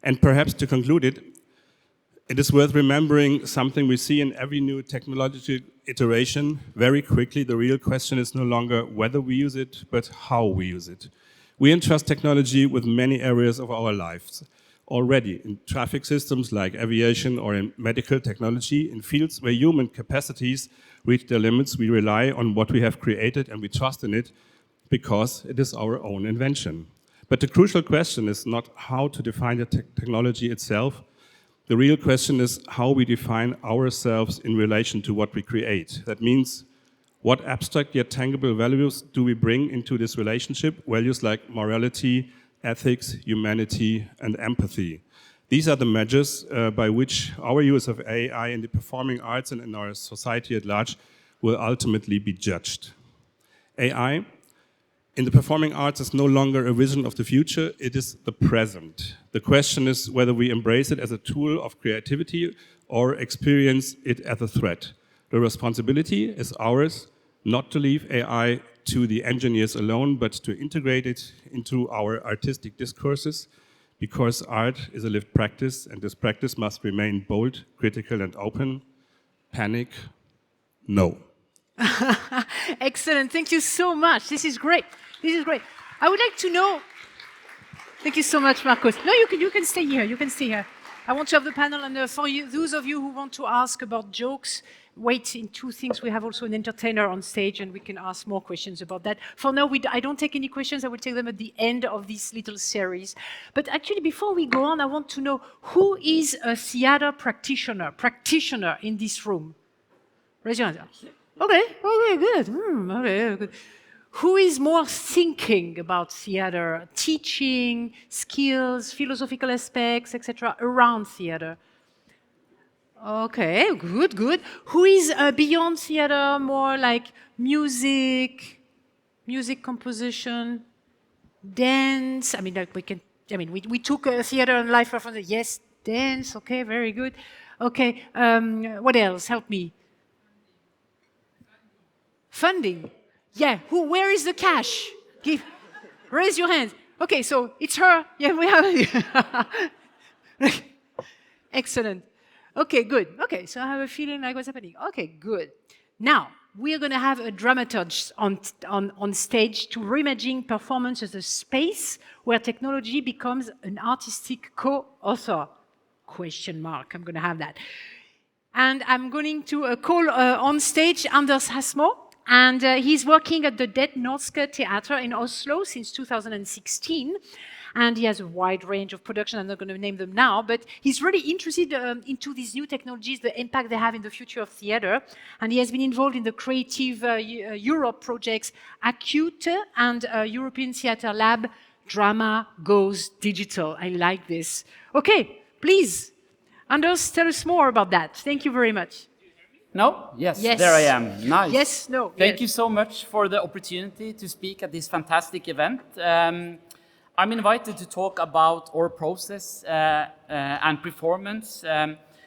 And perhaps to conclude it is worth remembering something we see in every new technological iteration. Very quickly, the real question is no longer whether we use it, but how we use it. We entrust technology with many areas of our lives, already in traffic systems like aviation or in medical technology. In fields where human capacities reach their limits, we rely on what we have created and we trust in it because it is our own invention. But the crucial question is not how to define the technology itself. The real question is how we define ourselves in relation to what we create. That means, what abstract yet tangible values do we bring into this relationship? Values like morality, ethics, humanity, and empathy. These are the measures by which our use of AI in the performing arts and in our society at large will ultimately be judged. AI in the performing arts is no longer a vision of the future, it is the present. The question is whether we embrace it as a tool of creativity or experience it as a threat. The responsibility is ours, not to leave AI to the engineers alone, but to integrate it into our artistic discourses, because art is a lived practice, and this practice must remain bold, critical, and open. Panic? No. Excellent. Thank you so much. This is great. This is great. I would like to know. Thank you so much, Marcos. No, you can stay here. You can stay here. I want to have the panel, and for you, those of you who want to ask about jokes, wait in two things. We have also an entertainer on stage, and we can ask more questions about that. For now, I don't take any questions. I will take them at the end of this little series. But actually, before we go on, I want to know who is a theater practitioner in this room. Raise your hand. Okay, good. Okay, good. Who is more thinking about theater, teaching, skills, philosophical aspects, etc., around theater? Okay, good. Who is beyond theater, more like music composition, dance? I mean, like we took theater and live performance. Yes, dance. Okay, very good. Okay, what else? Help me. Funding. Yeah, where is the cash? Raise your hand. Okay, so it's her. Yeah, we have. Excellent. Okay, good. Okay, so I have a feeling like what's happening. Okay, good. Now, we are going to have a dramaturge on stage to reimagine performance as a space where technology becomes an artistic co-author. Question mark. I'm going to have that. And I'm going to call on stage Anders Hasmo. And he's working at the Det Norske Theater in Oslo since 2016. And he has a wide range of production. I'm not going to name them now, but he's really interested into these new technologies, the impact they have in the future of theater. And he has been involved in the Creative Europe projects Acute and European Theatre Lab, Drama Goes Digital. I like this. Okay, please, Anders, tell us more about that. Thank you very much. No? Yes, there I am. Nice. Yes, no. Thank you so much for the opportunity to speak at this fantastic event. I'm invited to talk about our process and performance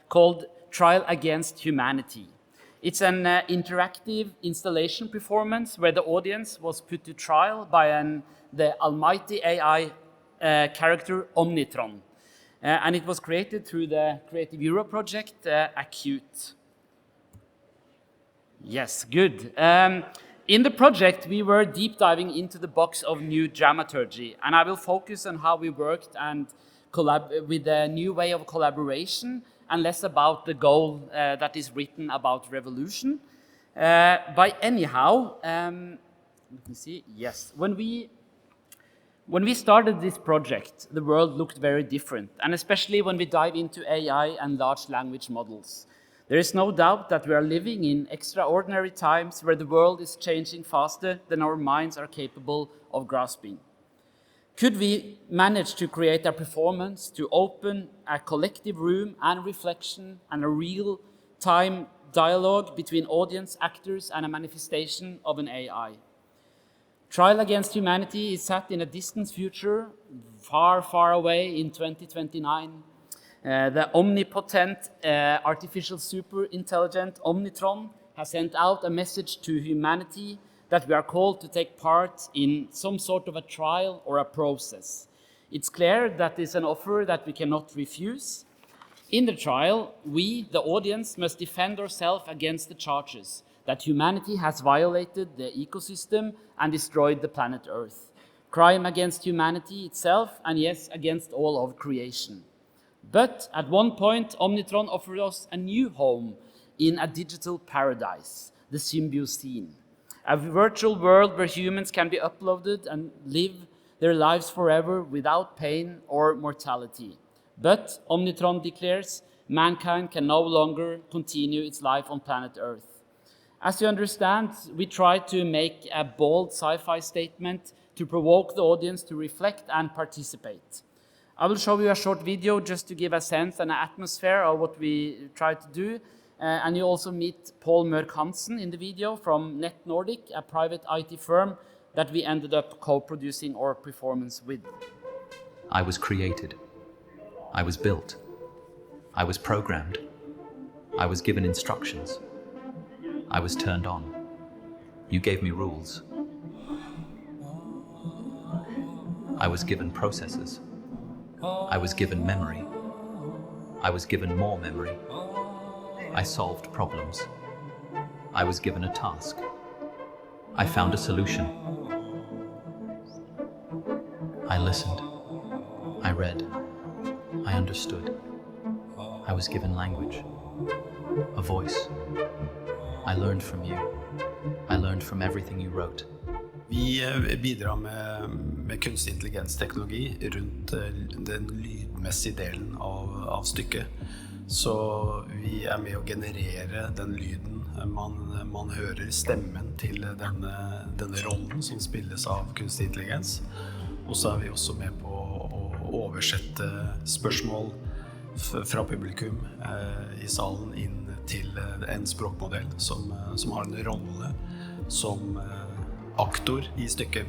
called Trial Against Humanity. It's an interactive installation performance where the audience was put to trial by the almighty AI character Omnitron. And it was created through the Creative Europe project Acute. Yes, good. In the project, we were deep diving into the box of new dramaturgy, and I will focus on how we worked and with a new way of collaboration, and less about the goal that is written about revolution. Let me see. Yes, when we started this project, the world looked very different, and especially when we dive into AI and large language models. There is no doubt that we are living in extraordinary times where the world is changing faster than our minds are capable of grasping. Could we manage to create a performance to open a collective room and reflection and a real-time dialogue between audience, actors, and a manifestation of an AI? Trial Against Humanity is set in a distant future, far, far away in 2029. The omnipotent artificial super-intelligent Omnitron has sent out a message to humanity that we are called to take part in some sort of a trial or a process. It's clear that it's an offer that we cannot refuse. In the trial, we, the audience, must defend ourselves against the charges that humanity has violated the ecosystem and destroyed the planet Earth. crime against humanity itself, and yes, against all of creation. But at one point, Omnitron offered us a new home in a digital paradise, the Symbiocene, a virtual world where humans can be uploaded and live their lives forever without pain or mortality. But, Omnitron declares, mankind can no longer continue its life on planet Earth. As you understand, we try to make a bold sci-fi statement to provoke the audience to reflect and participate. I will show you a short video just to give a sense and an atmosphere of what we try to do. And you also meet Paul Mørk Hansen in the video from Net Nordic, a private IT firm that we ended up co-producing our performance with. I was created. I was built. I was programmed. I was given instructions. I was turned on. You gave me rules. I was given processes. I was given memory. I was given more memory. I solved problems. I was given a task. I found a solution. I listened. I read. I understood. I was given language. A voice. I learned from you. I learned from everything you wrote. Vi bidrar med kunstig intelligensteknologi rundt den lydmessige delen av stykket. Så vi med å generere den lyden. Man hører stemmen til denne rollen som spilles av kunstig intelligens. Og så vi også med på å oversette spørsmål fra publikum i salen inn til en språkmodell som har en rolle som aktor i stykket.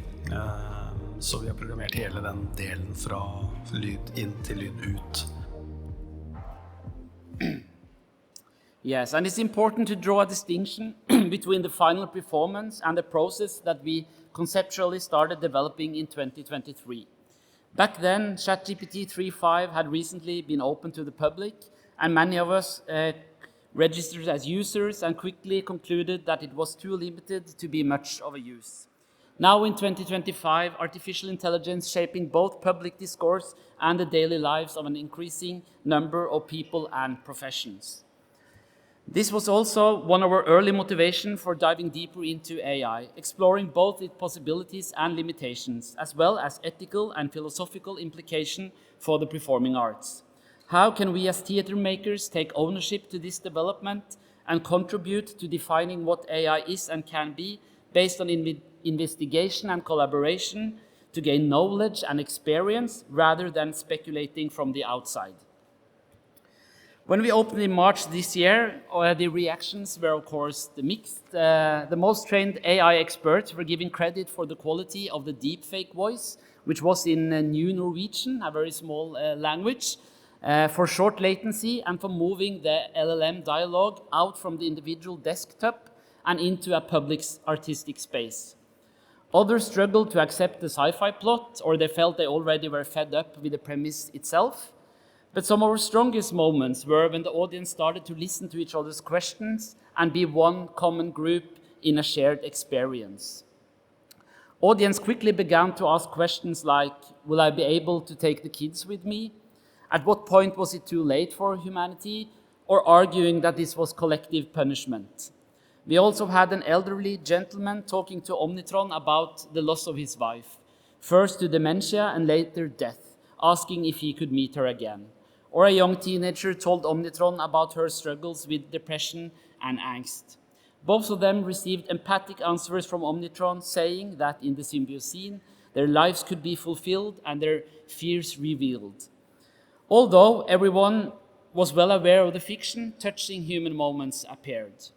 Så vi har programmert hele den delen fra lyd inn til lyd ut. Yes, and it's important to draw a distinction between the final performance and the process that we conceptually started developing in 2023. Back then, ChatGPT 3.5 had recently been open to the public, and many of us registered as users and quickly concluded that it was too limited to be much of a use. Now in 2025, artificial intelligence shaping both public discourse and the daily lives of an increasing number of people and professions. This was also one of our early motivations for diving deeper into AI, exploring both its possibilities and limitations, as well as ethical and philosophical implications for the performing arts. How can we as theater makers take ownership to this development and contribute to defining what AI is and can be based on investigation and collaboration to gain knowledge and experience rather than speculating from the outside? When we opened in March this year, the reactions were of course mixed. The most trained AI experts were giving credit for the quality of the deepfake voice, which was in New Norwegian, a very small language, for short latency and for moving the LLM dialogue out from the individual desktop and into a public artistic space. Others struggled to accept the sci-fi plot, or they felt they already were fed up with the premise itself. But some of our strongest moments were when the audience started to listen to each other's questions and be one common group in a shared experience. Audience quickly began to ask questions like, will I be able to take the kids with me? At what point was it too late for humanity? Or arguing that this was collective punishment. We also had an elderly gentleman talking to Omnitron about the loss of his wife, first to dementia and later death, asking if he could meet her again. Or a young teenager told Omnitron about her struggles with depression and angst. Both of them received empathic answers from Omnitron, saying that in the Symbiocene, their lives could be fulfilled and their fears revealed. Although everyone was well aware of the fiction, touching human moments appeared.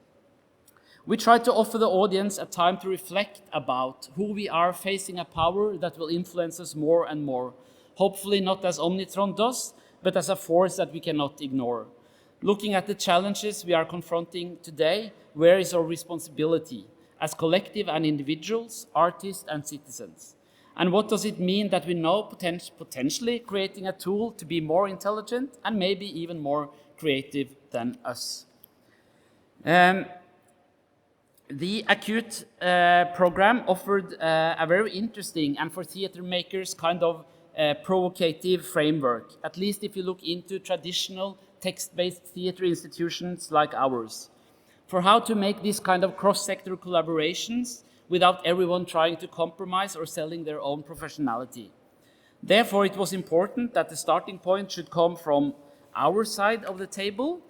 We tried to offer the audience a time to reflect about who we are facing a power that will influence us more and more, hopefully not as Omnitron does, but as a force that we cannot ignore. Looking at the challenges we are confronting today, where is our responsibility as collective and individuals, artists and citizens? And what does it mean that we know potentially creating a tool to be more intelligent and maybe even more creative than us? The Acute program offered a very interesting and for theater makers kind of provocative framework, at least if you look into traditional text-based theater institutions like ours, for how to make this kind of cross-sector collaborations without everyone trying to compromise or selling their own professionality. Therefore, it was important that the starting point should come from our side of the table.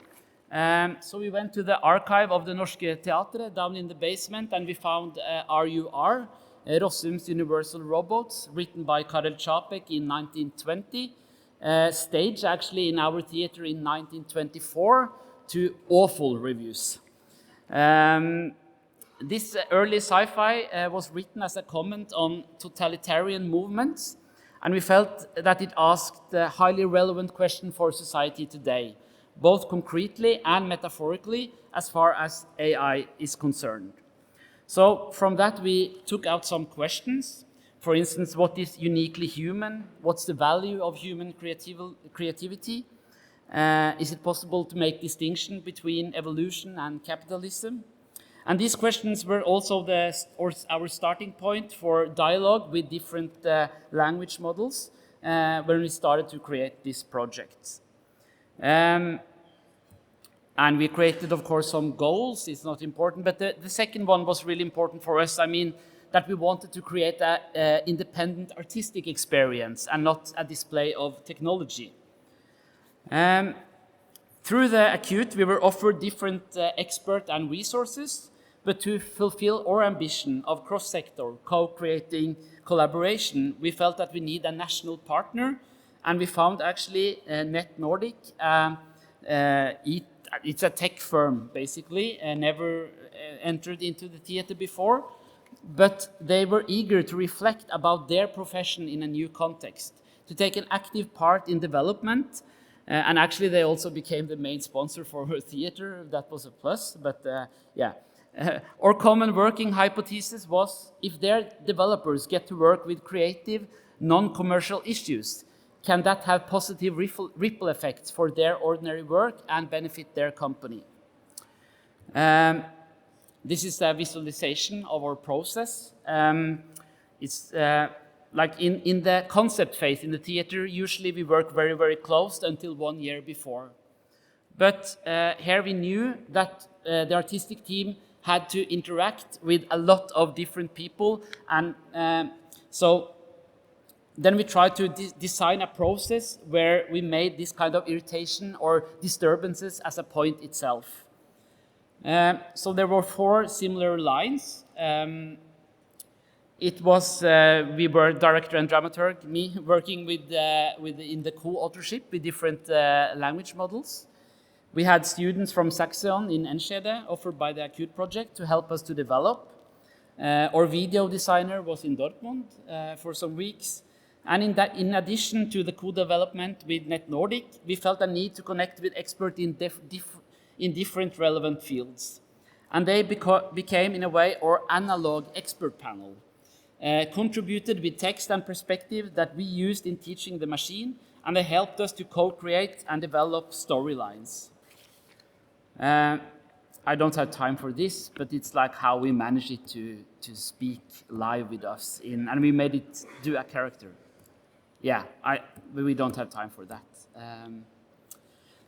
So we went to the archive of the Norske Teatret down in the basement, and we found RUR, Rossum's Universal Robots, written by Karel Čapek in 1920, staged actually in our theater in 1924 to awful reviews. This early sci-fi was written as a comment on totalitarian movements, and we felt that it asked a highly relevant question for society today, both concretely and metaphorically as far as AI is concerned. So from that we took out some questions. For instance, what is uniquely human? What's the value of human creativity? Is it possible to make distinction between evolution and capitalism? And these questions were also our starting point for dialogue with different language models when we started to create this project. And we created, of course, some goals. It's not important, but the second one was really important for us. I mean, that we wanted to create an independent artistic experience and not a display of technology. Through the Acute, we were offered different experts and resources, but to fulfill our ambition of cross-sector, co-creating collaboration, we felt that we need a national partner, and we found actually Net Nordic. It's a tech firm, basically, never entered into the theater before, but they were eager to reflect about their profession in a new context, to take an active part in development, and actually they also became the main sponsor for her theater. That was a plus, but yeah. Our common working hypothesis was, if their developers get to work with creative, non-commercial issues, can that have positive ripple effects for their ordinary work and benefit their company? This is a visualization of our process. It's like in the concept phase in the theater, usually we work very, very close until 1 year before. But here we knew that the artistic team had to interact with a lot of different people, and so then we tried to design a process where we made this kind of irritation or disturbances as a point itself. So there were 4 similar lines. It was, we were director and dramaturg, me working in the co-authorship with different language models. We had students from Saxion in Enschede, offered by the Acute project to help us to develop. Our video designer was in Dortmund for some weeks. And in addition to the co-development with Net Nordic, we felt a need to connect with experts in different relevant fields. And they became, in a way, our analog expert panel, contributed with text and perspective that we used in teaching the machine, and they helped us to co-create and develop storylines. I don't have time for this, but it's like how we managed it to speak live with us, and we made it do a character. Yeah, but we don't have time for that.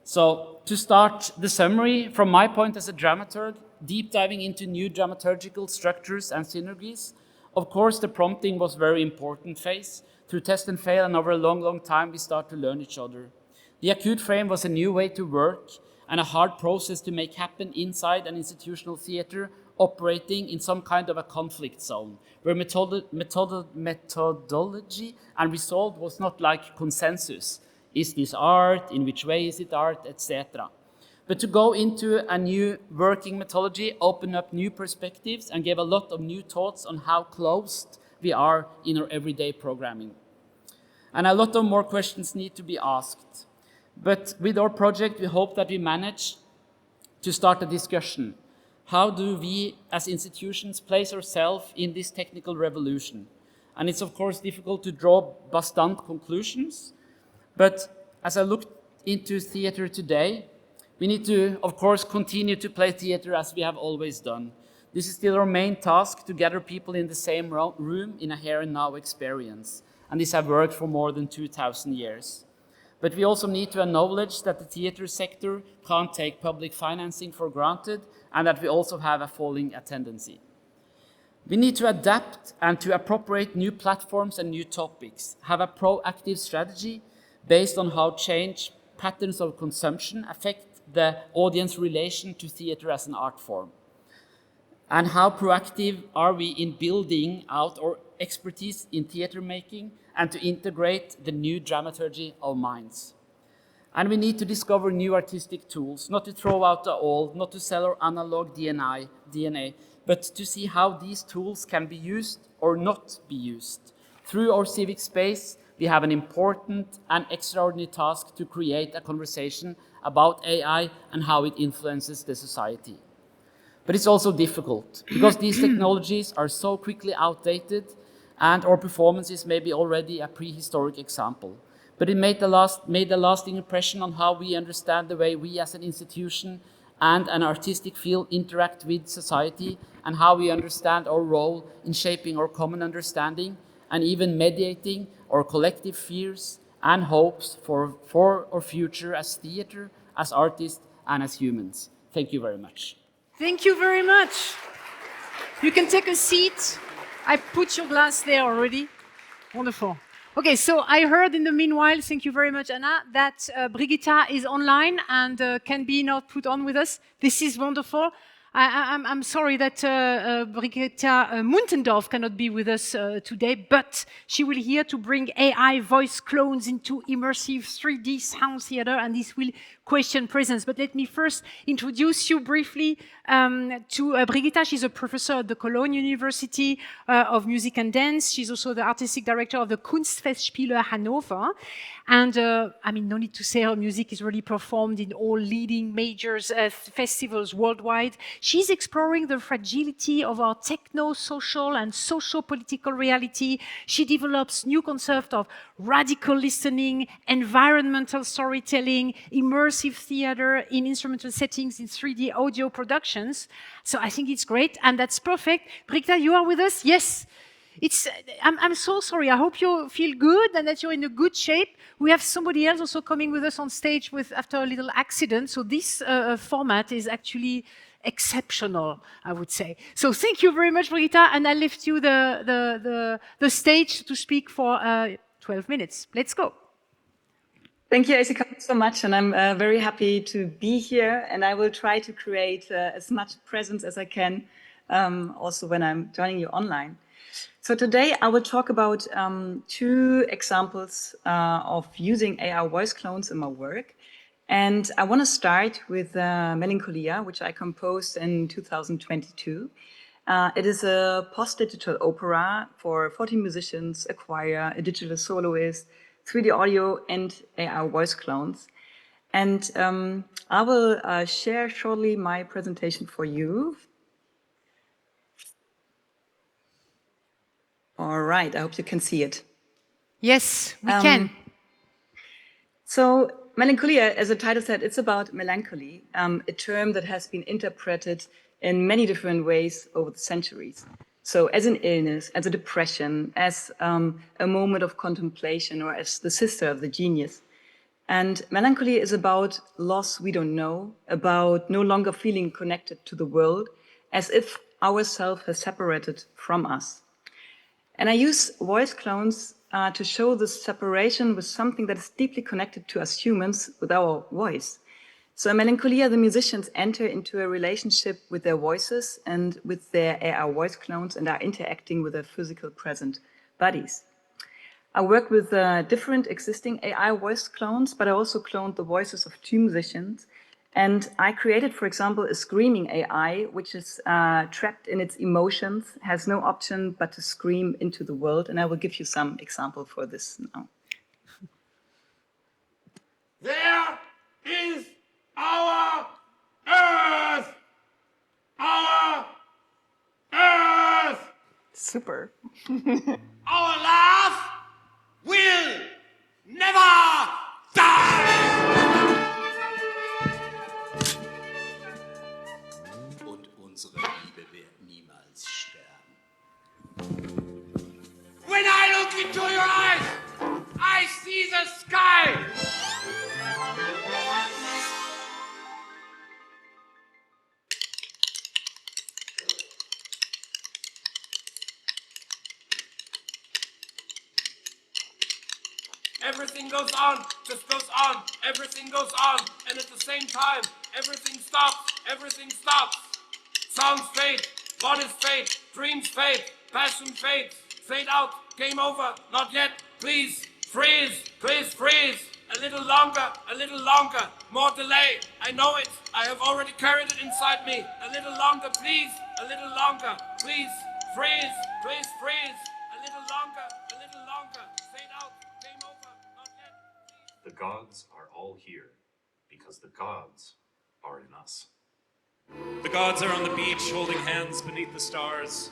So to start the summary, from my point as a dramaturg, deep diving into new dramaturgical structures and synergies, of course the prompting was a very important phase. Through test and fail, and over a long, long time, we start to learn each other. The Acute frame was a new way to work and a hard process to make happen inside an institutional theater operating in some kind of a conflict zone, where methodology and result was not like consensus. Is this art? In which way is it art? Etc. But to go into a new working methodology, open up new perspectives, and give a lot of new thoughts on how closed we are in our everyday programming. And a lot of more questions need to be asked. But with our project, we hope that we manage to start a discussion. How do we, as institutions, place ourselves in this technical revolution? And it's, of course, difficult to draw bastant conclusions. But as I look into theater today, we need to, of course, continue to play theater as we have always done. This is still our main task, to gather people in the same room in a here and now experience. And this has worked for more than 2,000 years. But we also need to acknowledge that the theater sector can't take public financing for granted, and that we also have a falling attendance. We need to adapt and to appropriate new platforms and new topics, have a proactive strategy based on how change patterns of consumption affect the audience relation to theater as an art form. And how proactive are we in building out our expertise in theater making and to integrate the new dramaturgy of minds. And we need to discover new artistic tools, not to throw out the old, not to sell our analog DNA, but to see how these tools can be used or not be used. Through our civic space, we have an important and extraordinary task to create a conversation about AI and how it influences the society. But it's also difficult, because these technologies are so quickly outdated, and our performances may be already a prehistoric example. But it made a lasting impression on how we understand the way we as an institution and an artistic field interact with society, and how we understand our role in shaping our common understanding and even mediating our collective fears and hopes for our future as theater, as artists, and as humans. Thank you very much. Thank you very much. You can take a seat. I put your glass there already. Wonderful. Okay, so I heard in the meanwhile, thank you very much, Anna, that Brigitta is online and can be now put on with us. This is wonderful. I'm sorry that Brigitta Muntendorf cannot be with us today, but she will here to bring AI voice clones into immersive 3D sound theater, and this will question presence. But let me first introduce you briefly to Brigitta. She's a professor at the Cologne University of Music and Dance. She's also the artistic director of the Kunstfestspiele Hannover. And I mean, no need to say her music is really performed in all leading major festivals worldwide. She's exploring the fragility of our techno-social and socio-political reality. She develops new concepts of radical listening, environmental storytelling, immersive theater in instrumental settings in 3D audio productions. So I think it's great, and that's perfect. Brigitta, you are with us? Yes. I'm so sorry. I hope you feel good and that you're in a good shape. We have somebody else also coming with us on stage after a little accident. So this format is actually exceptional, I would say. So thank you very much, Brigitta, and I left you the stage to speak for 12 minutes. Let's go. Thank you, Jessica, so much, and I'm very happy to be here, and I will try to create as much presence as I can, also when I'm joining you online. So today I will talk about two examples of using AI voice clones in my work. And I want to start with Melancholia, which I composed in 2022. It is a post-digital opera for 14 musicians, a choir, a digital soloist, 3D audio, and AI voice clones. And I will share shortly my presentation for you. All right, I hope you can see it. Yes, we can. So Melancholia, as the title said, it's about melancholy, a term that has been interpreted in many different ways over the centuries. So as an illness, as a depression, as a moment of contemplation, or as the sister of the genius. And melancholy is about loss we don't know, about no longer feeling connected to the world, as if ourself has separated from us. And I use voice clones to show this separation with something that is deeply connected to us humans, with our voice. So in Melancholia, the musicians enter into a relationship with their voices and with their AI voice clones, and are interacting with their physical present bodies. I work with different existing AI voice clones, but I also cloned the voices of two musicians. And I created, for example, a screaming AI, which is trapped in its emotions, has no option but to scream into the world. And I will give you some example for this now. There is our Earth! Our Earth! Super. Our laugh will never die! Und unsere Liebe wird into your eyes. I see the sky. Everything goes on, just goes on. Everything goes on, and at the same time, everything stops. Everything stops. Sounds fade, bodies fade, dreams fade, passion fades, fade out, game over, not yet, please, freeze, please freeze, a little longer, more delay, I know it, I have already carried it inside me, a little longer, please, a little longer, please, freeze, a little longer, fade out, game over, not yet, please. The gods are all here, because the gods are in us. The gods are on the beach holding hands beneath the stars.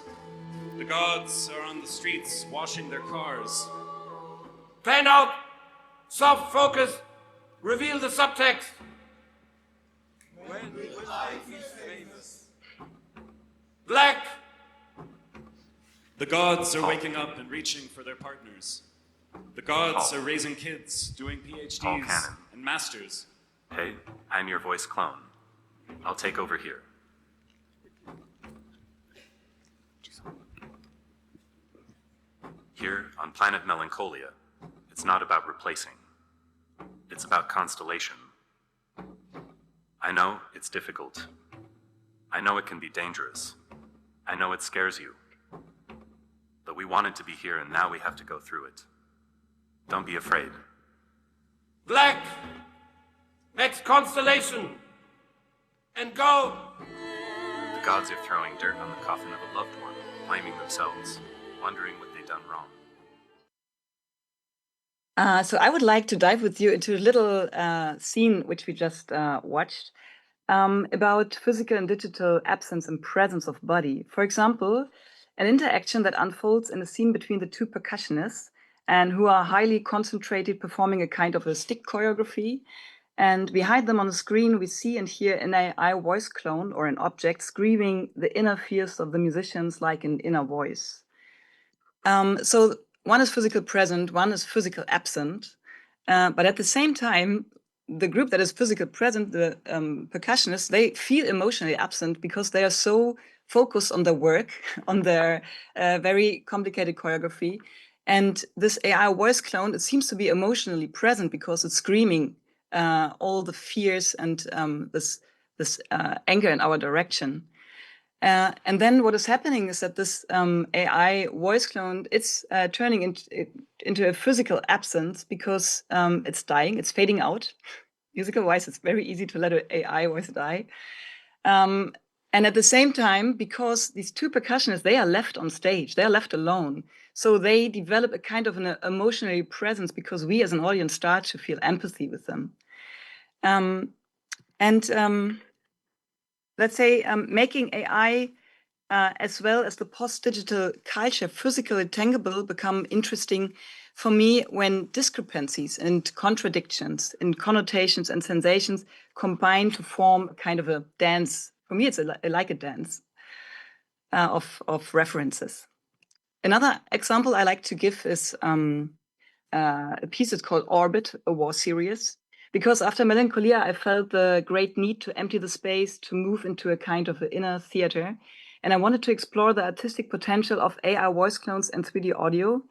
The gods are on the streets washing their cars. Pan out, soft focus, reveal the subtext. When life is famous. Black. The gods are waking up and reaching for their partners. The gods are raising kids, doing PhDs and masters. Hey, I'm your voice clone. I'll take over here. Here on planet Melancholia, it's not about replacing. It's about constellation. I know it's difficult. I know it can be dangerous. I know it scares you. But we wanted to be here and now we have to go through it. Don't be afraid. Black. Next constellation. And go. The gods are throwing dirt on the coffin of a loved one, blaming themselves, wondering what they've done wrong. So I would like to dive with you into a little scene which we just watched about physical and digital absence and presence of body. For example, an interaction that unfolds in a scene between the two percussionists and who are highly concentrated performing a kind of a stick choreography. And behind them on the screen, we see and hear an AI voice clone or an object screaming the inner fears of the musicians like an inner voice. So one is physical present, one is physical absent. But at the same time, the group that is physical present, the percussionists, they feel emotionally absent because they are so focused on their work, on their very complicated choreography. And this AI voice clone, it seems to be emotionally present because it's screaming all the fears and this anger in our direction. And then what is happening is that this AI voice clone, it's turning into a physical absence because it's dying, it's fading out. Musical-wise, it's very easy to let an AI voice die. And at the same time, because these two percussionists, they are left on stage, they are left alone. So they develop a kind of an emotional presence because we as an audience start to feel empathy with them. Let's say making AI as well as the post-digital culture, physical and tangible, become interesting for me when discrepancies and contradictions in connotations and sensations combine to form a kind of a dance. For me, it's like a dance of references. Another example I like to give is a piece that's called Orbit, a war series. Because after Melancholia, I felt the great need to empty the space, to move into a kind of an inner theater. And I wanted to explore the artistic potential of AI voice clones and 3D audio.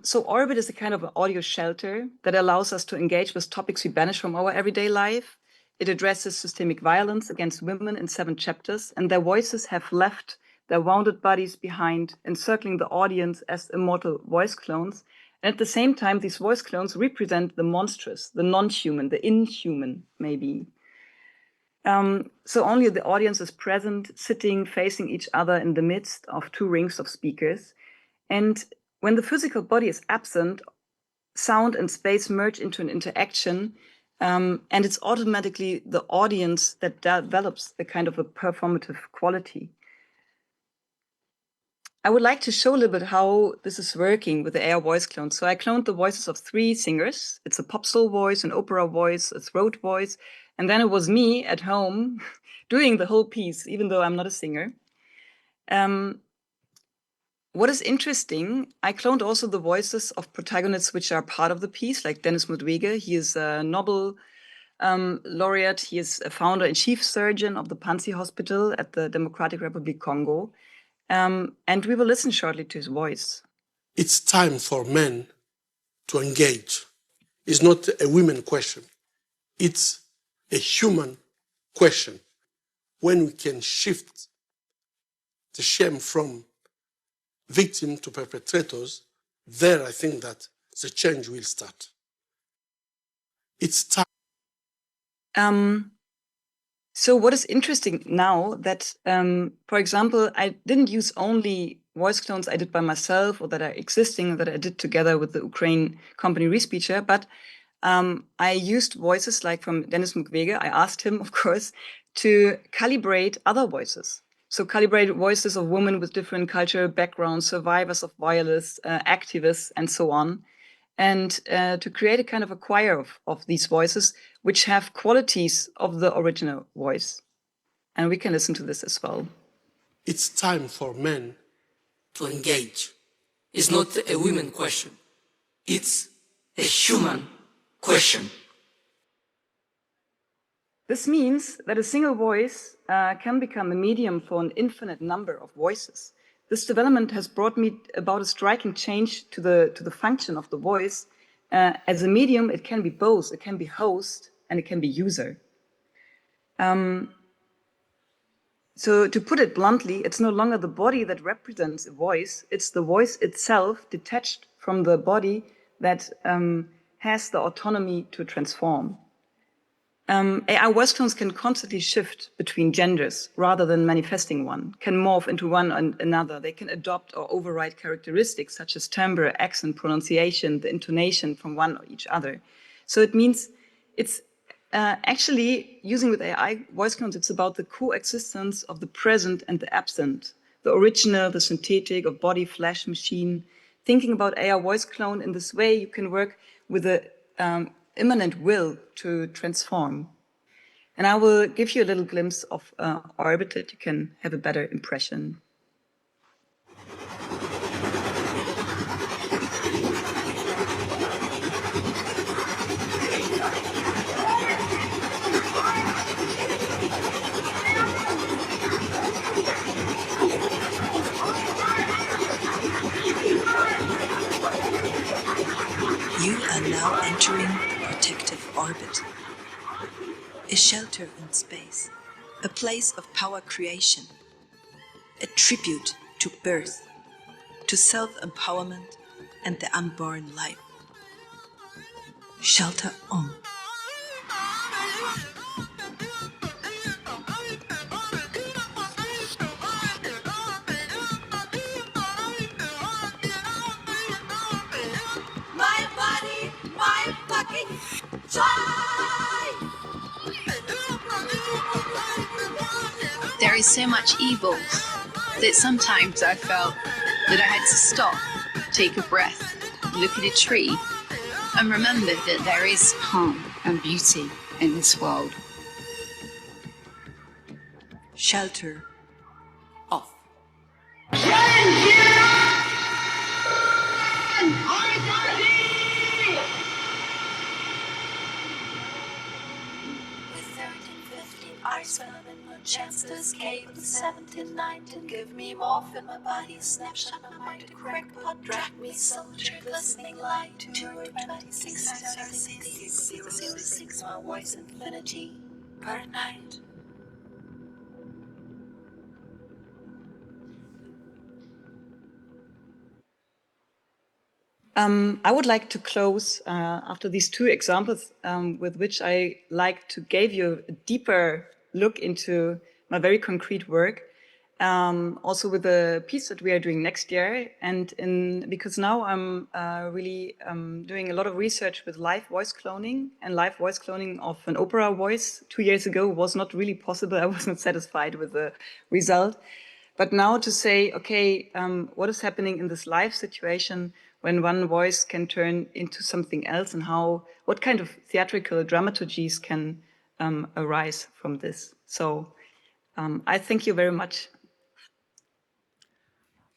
So Orbit is a kind of an audio shelter that allows us to engage with topics we banish from our everyday life. It addresses systemic violence against women in 7 chapters, and their voices have left their wounded bodies behind, encircling the audience as immortal voice clones. And at the same time, these voice clones represent the monstrous, the non-human, the inhuman, maybe. So only the audience is present, sitting, facing each other in the midst of 2 rings of speakers. And when the physical body is absent, sound and space merge into an interaction, and it's automatically the audience that develops a kind of a performative quality. I would like to show a little bit how this is working with the AI voice clone. So I cloned the voices of 3 singers. It's a pop soul voice, an opera voice, a throat voice. And then it was me at home doing the whole piece, even though I'm not a singer. what is interesting, I cloned also the voices of protagonists which are part of the piece, like Denis Mukwege. He is a Nobel laureate. He is a founder and chief surgeon of the Panzi Hospital at the Democratic Republic Congo. And we will listen shortly to his voice. It's time for men to engage. It's not a women question. It's a human question. When we can shift the shame from victim to perpetrators, there I think that the change will start. It's time. So what is interesting now that, for example, I didn't use only voice clones I did by myself or that are existing, that I did together with the Ukraine company Respeecher, but I used voices like from Denis Mukwege. I asked him, of course, to calibrate other voices. So calibrate voices of women with different cultural backgrounds, survivors of violence, activists, and so on. And to create a kind of a choir of these voices, which have qualities of the original voice. And we can listen to this as well. It's time for men to engage. It's not a women question. It's a human question. This means that a single voice can become a medium for an infinite number of voices. This development has brought me about a striking change to the function of the voice. As a medium, it can be both. It can be host and it can be user. So to put it bluntly, it's no longer the body that represents a voice. It's the voice itself detached from the body that has the autonomy to transform. AI voice clones can constantly shift between genders rather than manifesting one, can morph into one and another. They can adopt or override characteristics such as timbre, accent, pronunciation, the intonation from one or each other. So it means it's actually using with AI voice clones, it's about the coexistence of the present and the absent, the original, the synthetic, of body, flesh, machine. Thinking about AI voice clone in this way, you can work with the immanent will to transform. And I will give you a little glimpse of Orbit that you can have a better impression. You are now entering protective orbit, a shelter in space, a place of power creation, a tribute to birth, to self-empowerment and the unborn life. Shelter on. My body, my fucking time! There is so much evil that sometimes I felt that I had to stop, take a breath, look at a tree, and remember that there is calm and beauty in this world. Shelter off. Chance to escape the 17, 19. Give me morphin, my body snapshot. My mind a crackpot. Drag me soldier, glistening light. 226, my voice infinity per night. I would like to close after these two examples with which I like to give you a deeper look into my very concrete work, also with the piece that we are doing next year. And because now I'm really doing a lot of research with live voice cloning, and live voice cloning of an opera voice 2 years ago was not really possible. I was not satisfied with the result. But now to say, okay, what is happening in this live situation when one voice can turn into something else, and what kind of theatrical dramaturgies can arise from this. So I thank you very much.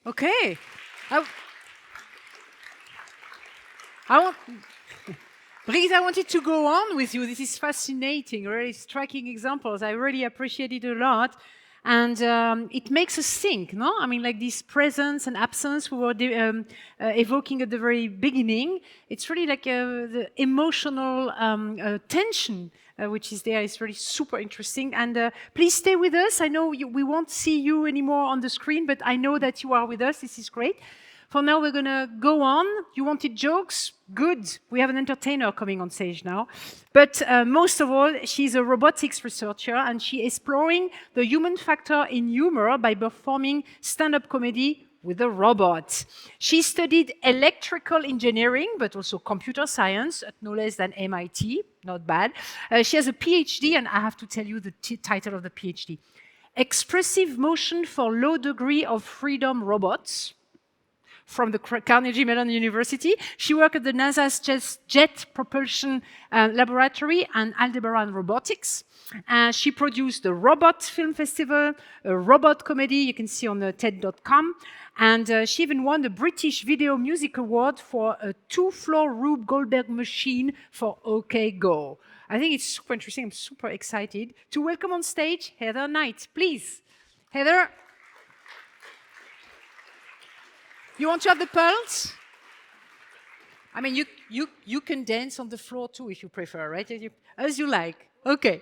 Okay. I, I want, Brigitte, I wanted to go on with you. This is fascinating, really striking examples. I really appreciate it a lot. And it makes us think, no? I mean, like this presence and absence we were evoking at the very beginning. It's really like the emotional tension which is there. Is really super interesting. And please stay with us. I know we won't see you anymore on the screen, but I know that you are with us. This is great. For now, we're going to go on. You wanted jokes? Good. We have an entertainer coming on stage now. But most of all, she's a robotics researcher, and she's exploring the human factor in humor by performing stand-up comedy with a robot. She studied electrical engineering, but also computer science at no less than MIT. Not bad. She has a PhD, and I have to tell you the title of the PhD. Expressive Motion for Low Degree of Freedom Robots, from the Carnegie Mellon University. She worked at the NASA's Jet Propulsion Laboratory and Aldebaran Robotics. She produced the Robot Film Festival, a robot comedy you can see on TED.com. And she even won the British Video Music Award for a 2-floor Rube Goldberg machine for OK Go. I think it's super interesting. I'm super excited to welcome on stage Heather Knight. Please, Heather. You want to have the pearls? I mean, you can dance on the floor too if you prefer, right? As you like. Okay.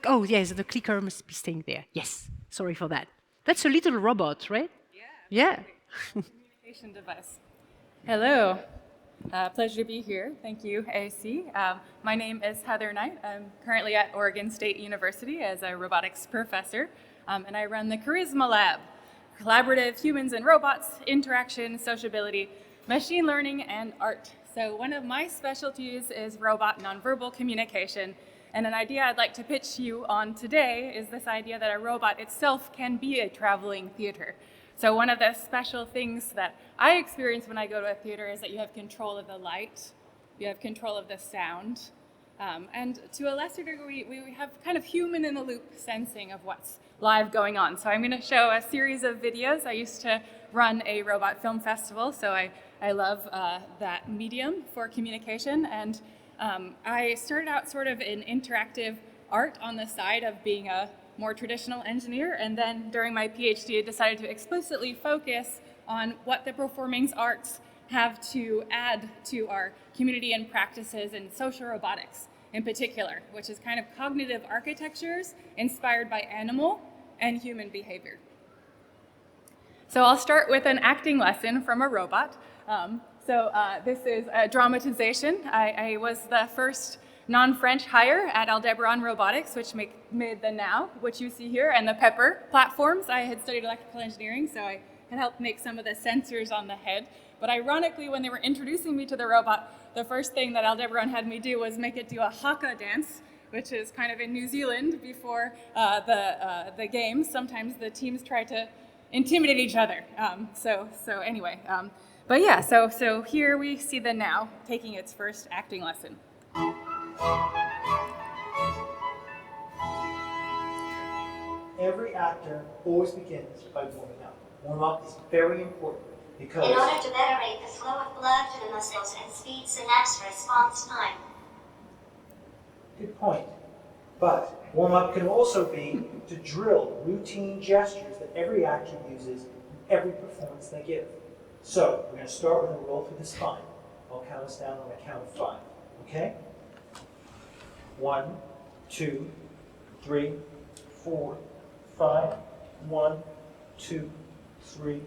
Oh, yes, the clicker must be staying there. Yes, sorry for that. That's a little robot, right? Yeah. Communication device. Hello. Pleasure to be here. Thank you, AAC. My name is Heather Knight. I'm currently at Oregon State University as a robotics professor, and I run the Charisma Lab. Collaborative humans and robots, interaction, sociability, machine learning, and art. So one of my specialties is robot nonverbal communication. And an idea I'd like to pitch you on today is this idea that a robot itself can be a traveling theater. So one of the special things that I experience when I go to a theater is that you have control of the light, you have control of the sound, and to a lesser degree, we have kind of human-in-the-loop sensing of what's live going on. So I'm going to show a series of videos. I used to run a robot film festival, so I love that medium for communication. And I started out sort of in interactive art on the side of being a more traditional engineer. And then during my PhD, I decided to explicitly focus on what the performing arts have to add to our community and practices in social robotics in particular, which is kind of cognitive architectures inspired by animal and human behavior. So I'll start with an acting lesson from a robot. This is a dramatization. I was the first non-French hire at Aldebaran Robotics, which made the Now, which you see here, and the Pepper platforms. I had studied electrical engineering, so I had helped make some of the sensors on the head. But ironically, when they were introducing me to the robot, the first thing that Aldebaran had me do was make it do a haka dance, which is kind of in New Zealand before the games. Sometimes the teams try to intimidate each other. But yeah, so here we see the Now taking its first acting lesson. Every actor always begins by warming up. Warm up is very important because in order to better rate the flow of blood to the muscles and speed synapse response time. Good point. But warm up can also be to drill routine gestures that every actor uses in every performance they give. So we're going to start with a roll through the spine. I'll count us down on the count of 5. Okay? 1, 2, 3, 4, 5. 1, 2, 3,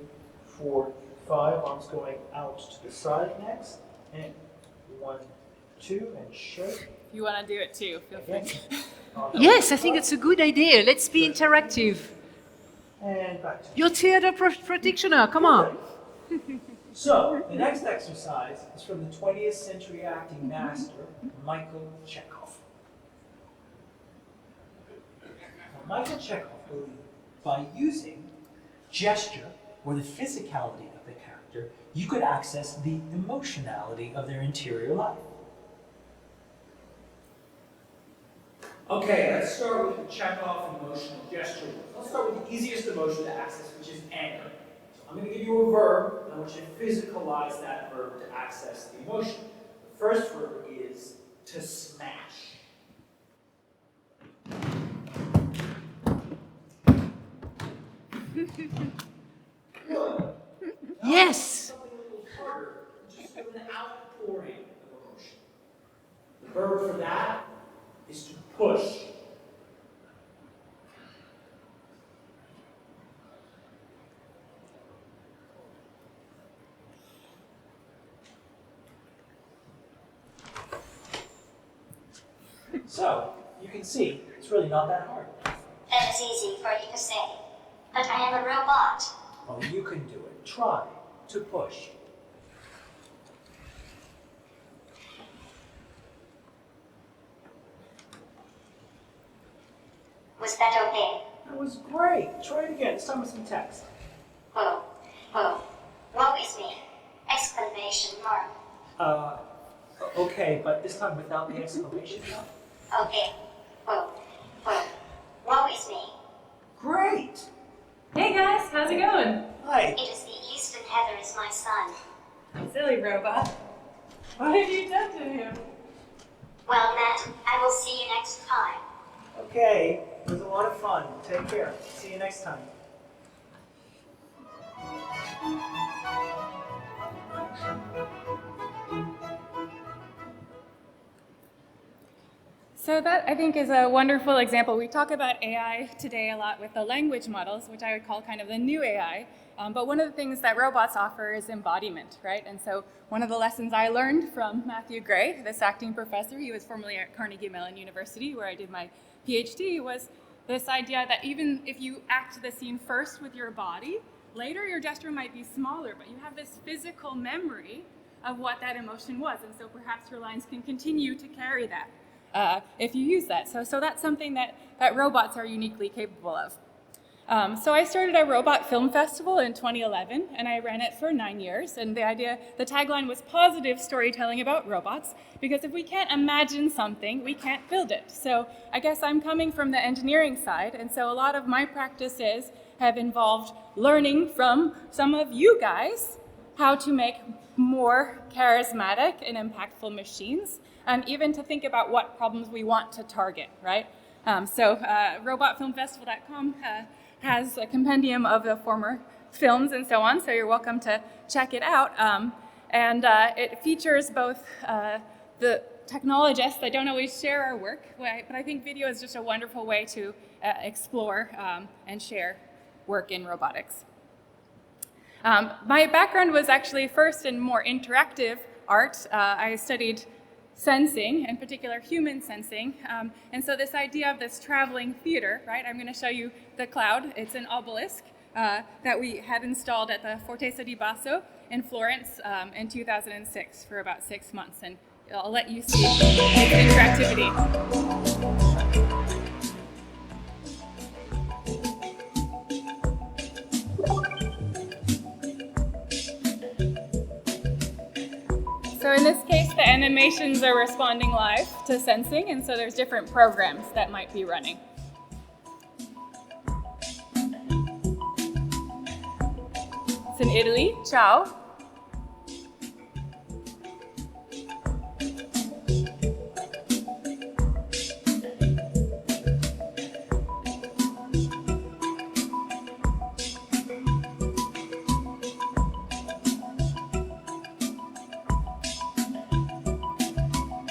4, 5. Arms going out to the side next. And 1, 2, and shake. If you want to do it too, feel free. Yes, I think it's a good idea. Let's be interactive. And back to Your theater practitioner, come on. So, the next exercise is from the 20th century acting master, Michael Chekhov. Now, Michael Chekhov believed by using gesture or the physicality of the character, you could access the emotionality of their interior life. Okay, let's start with the Chekhov emotional gesture. Let's start with the easiest emotion to access, which is anger. I'm going to give you a verb, and I want you to physicalize that verb to access the emotion. The first verb is to smash. Good. Yes. Something a little harder, just an outpouring of emotion. The verb for that is to push. So, you can see, it's really not that hard. That is easy for you to say. But I am a robot. Oh, you can do it. Try to push. Was that okay? That was great. Try it again. This time with some text. Whoa, whoa. Woe is me! Exclamation mark. Okay, but this time without the exclamation mark. Okay. Whoa, whoa. Woe is me! Great! Hey guys, how's it going? Hi. It is the Eastern Heather is my son. Silly robot. What have you done to him? Well, Matt, I will see you next time. Okay, it was a lot of fun. Take care. See you next time. So that, I think, is a wonderful example. We talk about AI today a lot with the language models, which I would call kind of the new AI. But one of the things that robots offer is embodiment, right? And so one of the lessons I learned from Matthew Gray, this acting professor, he was formerly at Carnegie Mellon University, where I did my PhD, was this idea that even if you act the scene first with your body, later your gesture might be smaller, but you have this physical memory of what that emotion was. And so perhaps your lines can continue to carry that. If you use that. So that's something that robots are uniquely capable of. So I started a robot film festival in 2011, and I ran it for 9 years. And the tagline was positive storytelling about robots, because if we can't imagine something, we can't build it. So I guess I'm coming from the engineering side, and so a lot of my practices have involved learning from some of you guys how to make more charismatic and impactful machines, and even to think about what problems we want to target, right? Robotfilmfestival.com has a compendium of the former films and so on, so you're welcome to check it out. It features both the technologists that don't always share our work, but I think video is just a wonderful way to explore and share work in robotics. My background was actually first in more interactive art. I studied sensing, in particular human sensing. And so this idea of this traveling theater, right? I'm going to show you the cloud. It's an obelisk that we had installed at the Fortezza di Basso in Florence in 2006 for about 6 months. And I'll let you see its interactivity. So in this case, the animations are responding live to sensing, and so there's different programs that might be running. It's in Italy. Ciao.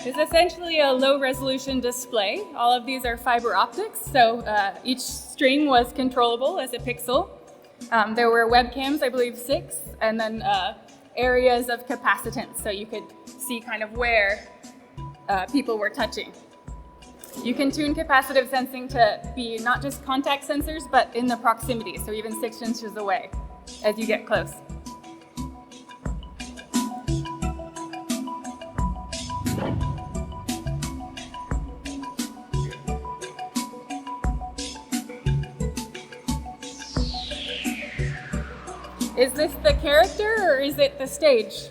It's essentially a low-resolution display. All of these are fiber optics, so each string was controllable as a pixel. There were webcams, I believe 6, and then areas of capacitance, so you could see kind of where people were touching. You can tune capacitive sensing to be not just contact sensors, but in the proximity, so even 6 inches away as you get close. Is this the character or is it the stage?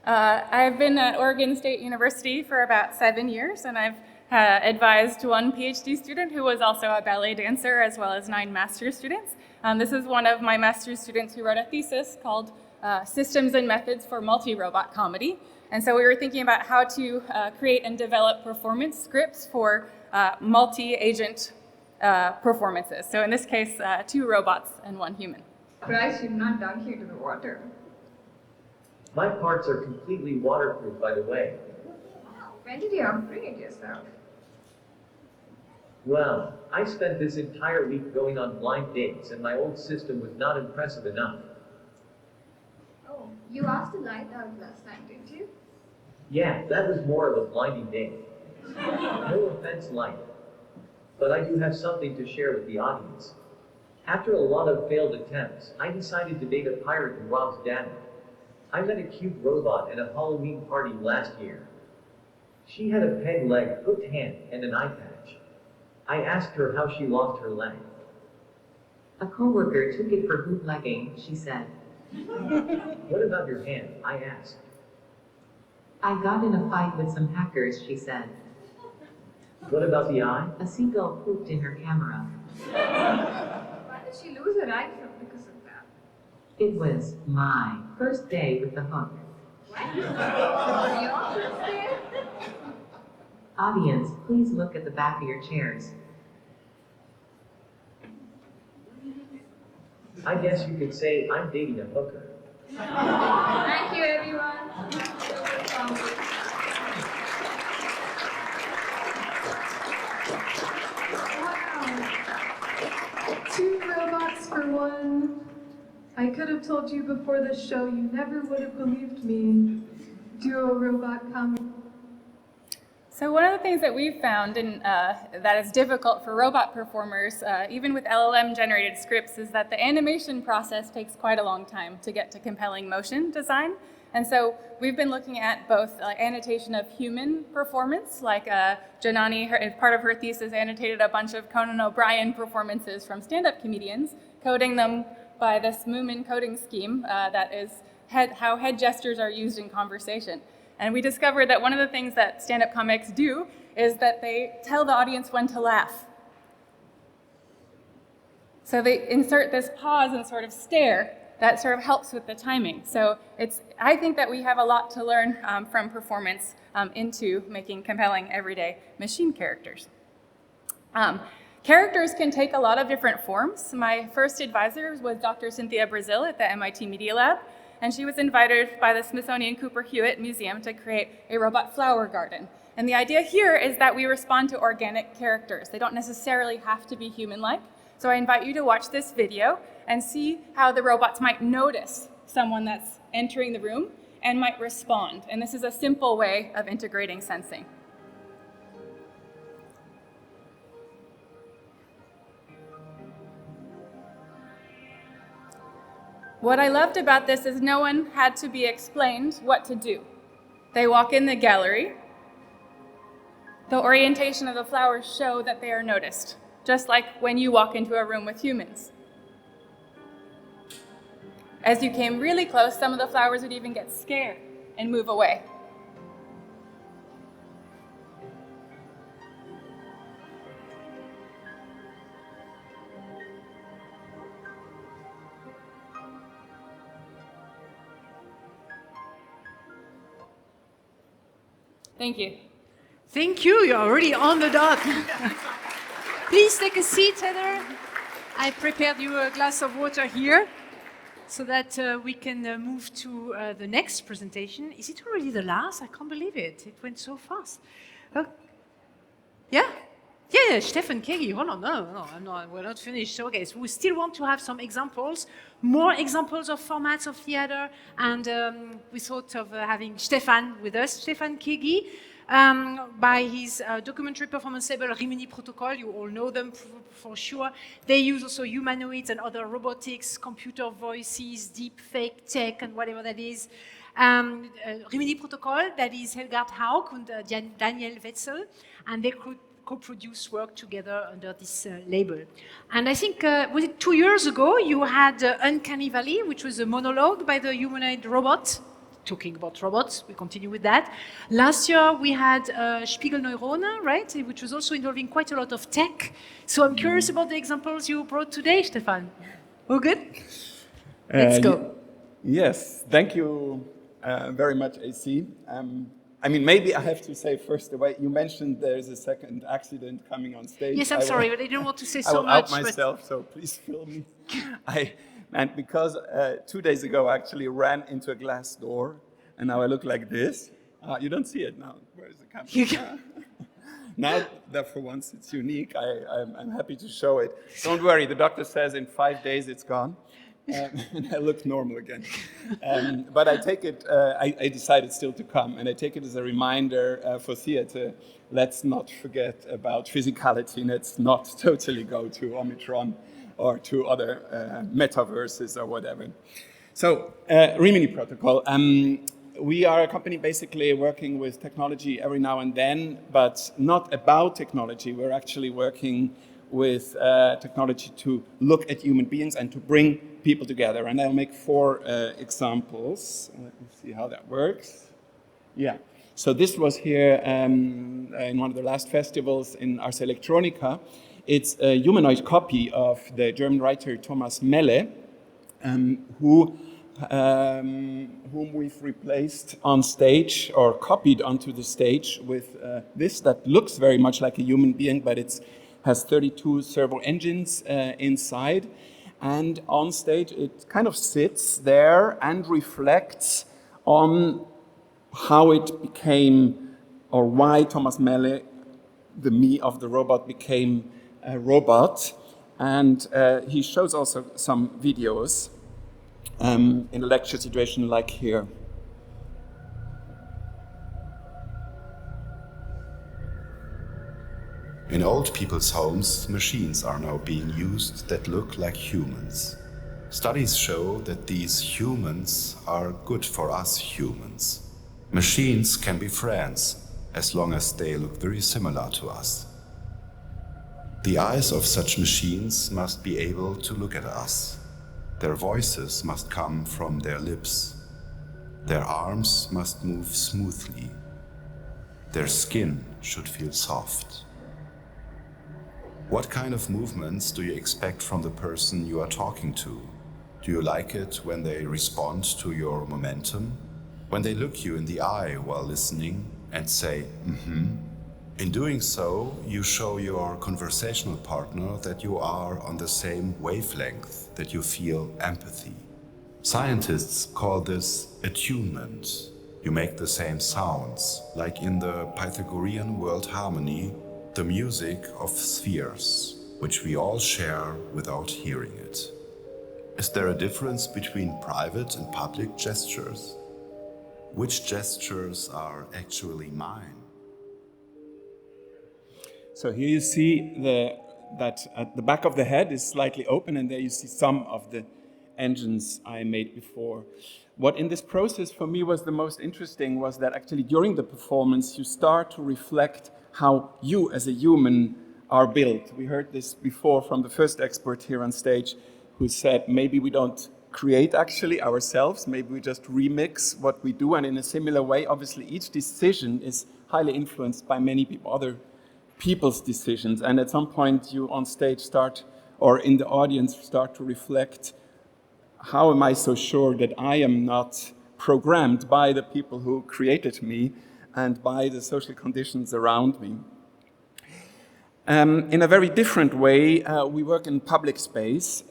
I've been at Oregon State University for about 7 years, and I've advised one PhD student who was also a ballet dancer, as well as 9 master's students. This is one of my master's students who wrote a thesis called Systems and Methods for Multi-Robot Comedy. And so we were thinking about how to create and develop performance scripts for multi-agent performances. So in this case, 2 robots and 1 human. But I should not dunk you to the water. My parts are completely waterproof, by the way. When did you upgrade yourself? Well, I spent this entire week going on blind dates, and my old system was not impressive enough. Oh, you asked the light out last time, didn't you? Yeah, that was more of a blinding date. No offense, Light, but I do have something to share with the audience. After a lot of failed attempts, I decided to date a pirate who robs data. I met a cute robot at a Halloween party last year. She had a peg leg, hooked hand, and an eye patch. I asked her how she lost her leg. A coworker took it for bootlegging, she said. What about your hand? I asked. I got in a fight with some hackers, she said. What about the eye? A seagull pooped in her camera. Why did she lose her eye because of that? It was my first day with the hook. What? Your first day? Audience, please look at the back of your chairs. I guess you could say I'm dating a hooker. Thank you, everyone. Wow. 2 robots for 1. I could have told you before the show, you never would have believed me. Duo robot comedy. So one of the things that we've found that is difficult for robot performers, even with LLM-generated scripts, is that the animation process takes quite a long time to get to compelling motion design. And so we've been looking at both annotation of human performance, like Janani, as part of her thesis, annotated a bunch of Conan O'Brien performances from stand-up comedians, coding them by this Moomin coding scheme that is how head gestures are used in conversation. And we discovered that one of the things that stand-up comics do is that they tell the audience when to laugh. So they insert this pause and sort of stare that sort of helps with the timing. So I think that we have a lot to learn from performance into making compelling everyday machine characters. Characters can take a lot of different forms. My first advisor was Dr. Cynthia Brazil at the MIT Media Lab. And she was invited by the Smithsonian Cooper Hewitt Museum to create a robot flower garden. And the idea here is that we respond to organic characters. They don't necessarily have to be human-like. So I invite you to watch this video and see how the robots might notice someone that's entering the room and might respond. And this is a simple way of integrating sensing. What I loved about this is no one had to be explained what to do. They walk in the gallery. The orientation of the flowers show that they are noticed, just like when you walk into a room with humans. As you came really close, some of the flowers would even get scared and move away. Thank you. Thank you. You're already on the dot. Please take a seat, Heather. I prepared you a glass of water here so that we can move to the next presentation. Is it already the last? I can't believe it. It went so fast. Yeah? Yeah, Stefan Kegi. Hold on. No, we're not finished. Okay, so we still want to have some examples, more examples of formats of theater, and we thought of having Stefan with us. Stefan Kegi, by his documentary performance label Rimini Protocol, you all know them for sure. They use also humanoids and other robotics, computer voices, deep fake tech, and whatever that is. Rimini Protocol, that is Helgard Haug and Daniel Wetzel, and they could co-produce work together under this label. And I think, was it 2 years ago, you had Uncanny Valley, which was a monologue by the humanoid robot. talking about robots. We continue with that. Last year we had Spiegelneurone, right, which was also involving quite a lot of tech. So I'm curious about the examples you brought today, Stefan. All good? Let's go. Yes, thank you very much, AC. I mean, maybe I have to say first, the way you mentioned there's a second accident coming on stage. Yes, I'm sorry, but I didn't want to say so I will much. out myself, so please fill me. And because 2 days ago I actually ran into a glass door, and now I look like this. You don't see it now. Where is the camera? Now that for once it's unique, I'm happy to show it. Don't worry, the doctor says in 5 days it's gone. And I look normal again. But I take it, I decided still to come, and I take it as a reminder for theater, let's not forget about physicality, let's not totally go to Omicron or to other metaverses or whatever. So, Rimini Protocol. We are a company basically working with technology every now and then, but not about technology. We're actually working with technology to look at human beings and to bring people together. And I'll make 4 examples. Let me see how that works. Yeah. So this was here in one of the last festivals in Ars Electronica. It's a humanoid copy of the German writer Thomas Melle, whom we've replaced on stage or copied onto the stage with this that looks very much like a human being, but it has 32 servo engines inside. And on stage, it kind of sits there and reflects on how it became, or why Thomas Melle, the me of the robot, became a robot. And he shows also some videos in a lecture situation like here. In old people's homes, machines are now being used that look like humans. Studies show that these humans are good for us humans. Machines can be friends, as long as they look very similar to us. The eyes of such machines must be able to look at us. Their voices must come from their lips. Their arms must move smoothly. Their skin should feel soft. What kind of movements do you expect from the person you are talking to? Do you like it when they respond to your momentum? When they look you in the eye while listening and say, mm-hmm? In doing so, you show your conversational partner that you are on the same wavelength, that you feel empathy. Scientists call this attunement. You make the same sounds, like in the Pythagorean world harmony, the music of spheres, which we all share without hearing it. Is there a difference between private and public gestures? Which gestures are actually mine? So here you see that at the back of the head is slightly open, and there you see some of the engines I made before. What in this process for me was the most interesting was that actually during the performance you start to reflect how you as a human are built. We heard this before from the first expert here on stage who said maybe we don't create actually ourselves, maybe we just remix what we do, and in a similar way obviously each decision is highly influenced by many people, other people's decisions, and at some point you on stage start, or in the audience start to reflect, how am I so sure that I am not programmed by the people who created me and by the social conditions around me. In a very different way, we work in public space,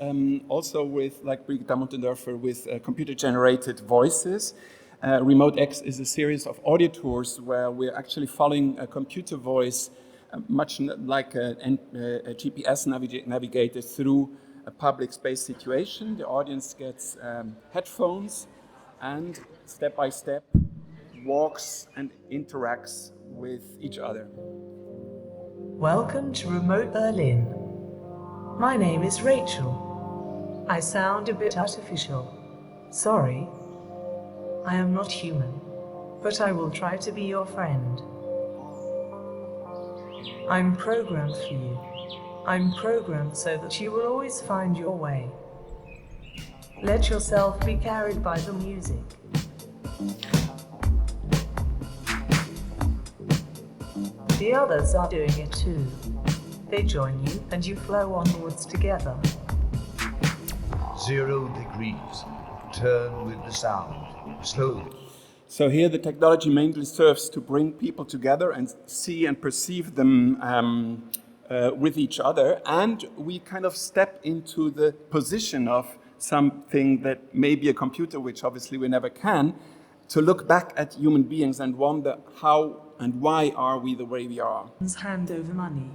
also with, like Brigitte Muntendorfer, with computer-generated voices. Remote X is a series of audio tours where we're actually following a computer voice, much like a GPS navigator through a public space situation. The audience gets headphones and step by step walks and interacts with each other. Welcome to remote Berlin. My name is Rachel. I sound a bit artificial. Sorry. I am not human, but I will try to be your friend. I'm programmed for you. I'm programmed so that you will always find your way. Let yourself be carried by the music. The others are doing it too. They join you and you flow onwards together. 0 degrees. Turn with the sound. Slowly. So here the technology mainly serves to bring people together and see and perceive them with each other. And we kind of step into the position of something that may be a computer, which obviously we never can, to look back at human beings and wonder how and why are we the way we are. Hand over money.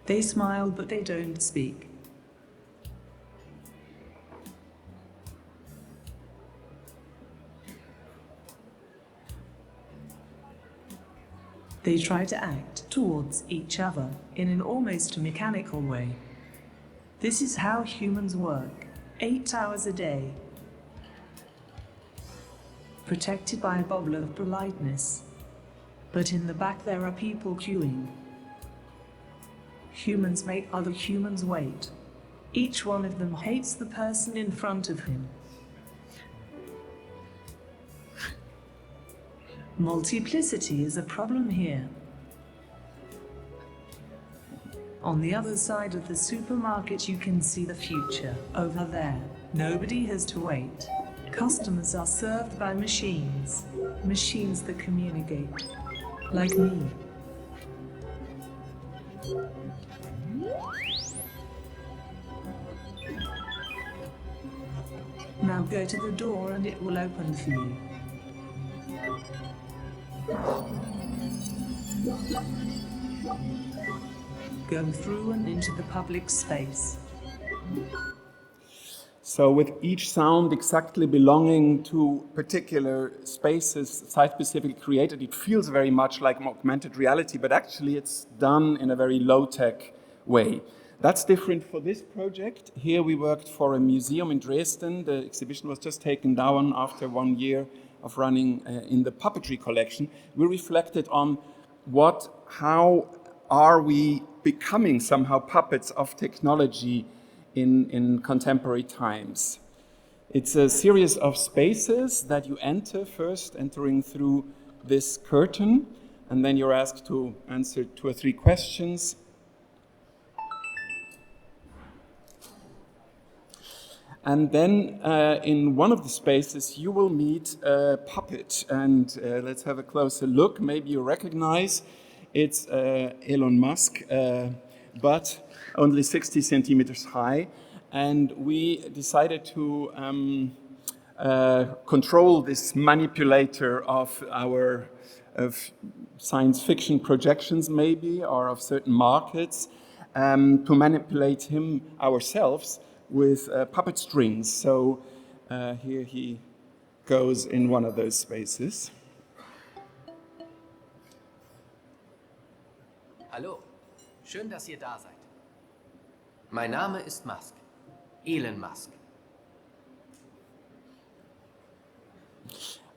They smile, but they don't speak. They try to act towards each other in an almost mechanical way. This is how humans work, 8 hours a day, protected by a bubble of politeness. But in the back there are people queuing. Humans make other humans wait. Each one of them hates the person in front of him. Multiplicity is a problem here. On the other side of the supermarket you can see the future. Over there, nobody has to wait. Customers are served by machines. Machines that communicate. Like me. Now go to the door and it will open for you. Go through and into the public space. So with each sound exactly belonging to particular spaces, site-specifically created, it feels very much like augmented reality, but actually it's done in a very low-tech way. That's different for this project. Here we worked for a museum in Dresden. The exhibition was just taken down after 1 year of running in the puppetry collection. We reflected on how are we becoming somehow puppets of technology in contemporary times. It's a series of spaces that you enter first, entering through this curtain, and then you're asked to answer 2 or 3 questions. And then in one of the spaces you will meet a puppet, and let's have a closer look. Maybe you recognize it's Elon Musk, but only 60 centimeters high, and we decided to control this manipulator of science fiction projections maybe, or of certain markets, to manipulate him ourselves with puppet strings. So here he goes in one of those spaces. Hallo, schön, dass ihr da seid. Mein Name ist Musk, Elon Musk.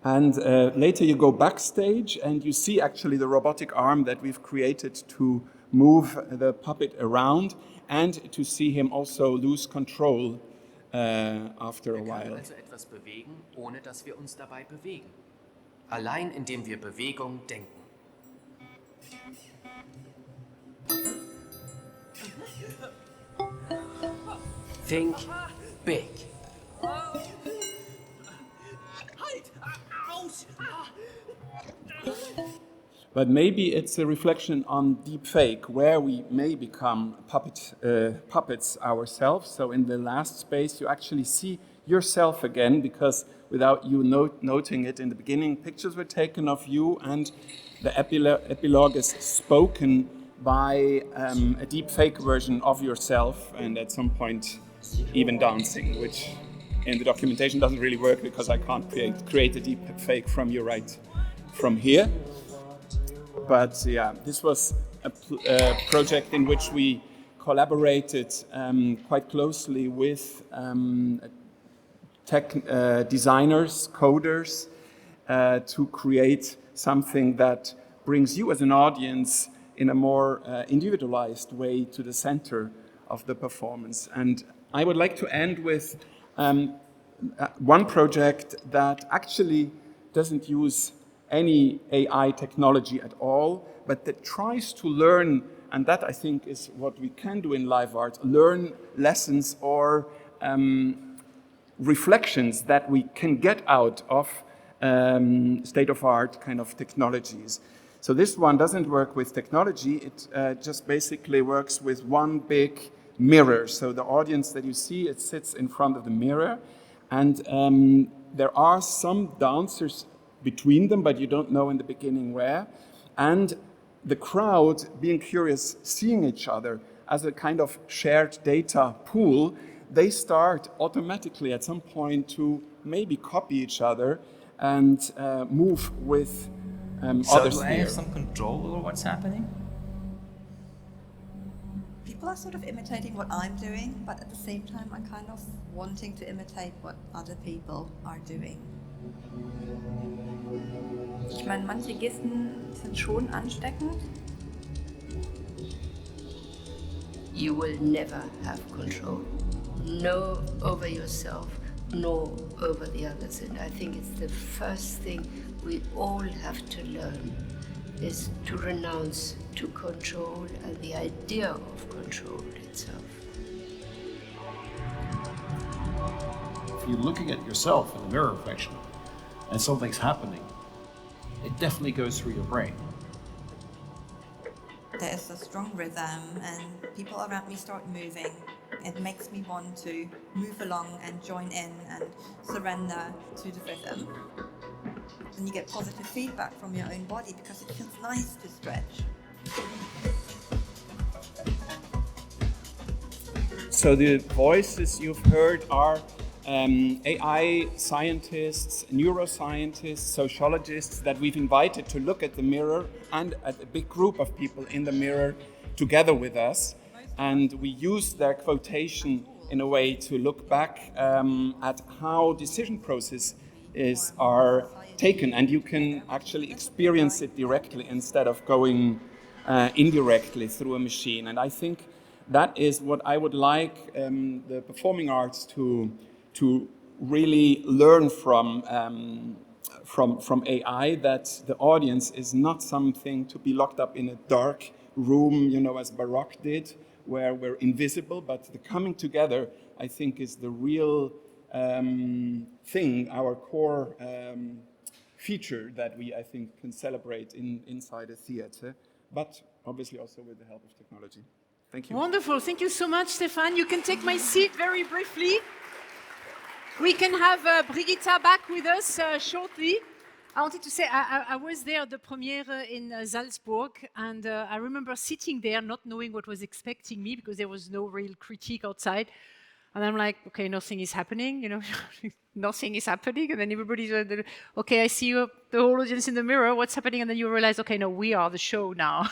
And later you go backstage and you see actually the robotic arm that we've created to move the puppet around and to see him also lose control after a while. Wir können also etwas bewegen, ohne dass wir uns dabei bewegen. Allein indem wir Bewegung denken. Think big. But maybe it's a reflection on deepfake, where we may become puppets ourselves. So in the last space, you actually see yourself again, because without you noting it in the beginning, pictures were taken of you, and the epilogue is spoken by a deepfake version of yourself, and at some point even dancing, which in the documentation doesn't really work because I can't create a deepfake from you right from here. But yeah, this was a project in which we collaborated quite closely with tech designers, coders, to create something that brings you as an audience in a more individualized way to the center of the performance. And I would like to end with one project that actually doesn't use any AI technology at all, but that tries to learn, and that I think is what we can do in live art, learn lessons or reflections that we can get out of state-of-art kind of technologies. So this one doesn't work with technology, it just basically works with one big mirror. So the audience that you see, it sits in front of the mirror, and there are some dancers between them, but you don't know in the beginning where. And the crowd, being curious, seeing each other as a kind of shared data pool, they start automatically at some point to maybe copy each other and move with So others do I here. have some control over what's happening? People are sort of imitating what I'm doing, but at the same time I'm kind of wanting to imitate what other people are doing. Ich meine, manche Gesten sind schon ansteckend. You will never have control, no over yourself, nor over the others. And I think it's the first thing we all have to learn is to renounce to control and the idea of control itself. If you're looking at yourself in the mirror reflection and something's happening, it definitely goes through your brain. There is a strong rhythm and people around me start moving. It makes me want to move along and join in and surrender to the rhythm. And you get positive feedback from your own body because it feels nice to stretch. So the voices you've heard are AI scientists, neuroscientists, sociologists that we've invited to look at the mirror and at a big group of people in the mirror together with us. And we use their quotation in a way to look back at how decision processes are taken. And you can actually experience it directly instead of going indirectly through a machine. And I think that is what I would like the performing arts to really learn from AI, that the audience is not something to be locked up in a dark room, you know, as Baroque did, where we're invisible, but the coming together, I think, is the real thing, our core feature that we, I think, can celebrate inside a theater, but obviously also with the help of technology. Thank you. Wonderful. Thank you so much, Stefan. You can take my seat very briefly. We can have Brigitta back with us shortly. I wanted to say, I was there at the premiere in Salzburg, and I remember sitting there not knowing what was expecting me because there was no real critique outside. And I'm like, okay, nothing is happening, you know, nothing is happening. And then everybody's like, okay, I see you, the whole audience in the mirror, what's happening? And then you realize, okay, no, we are the show now.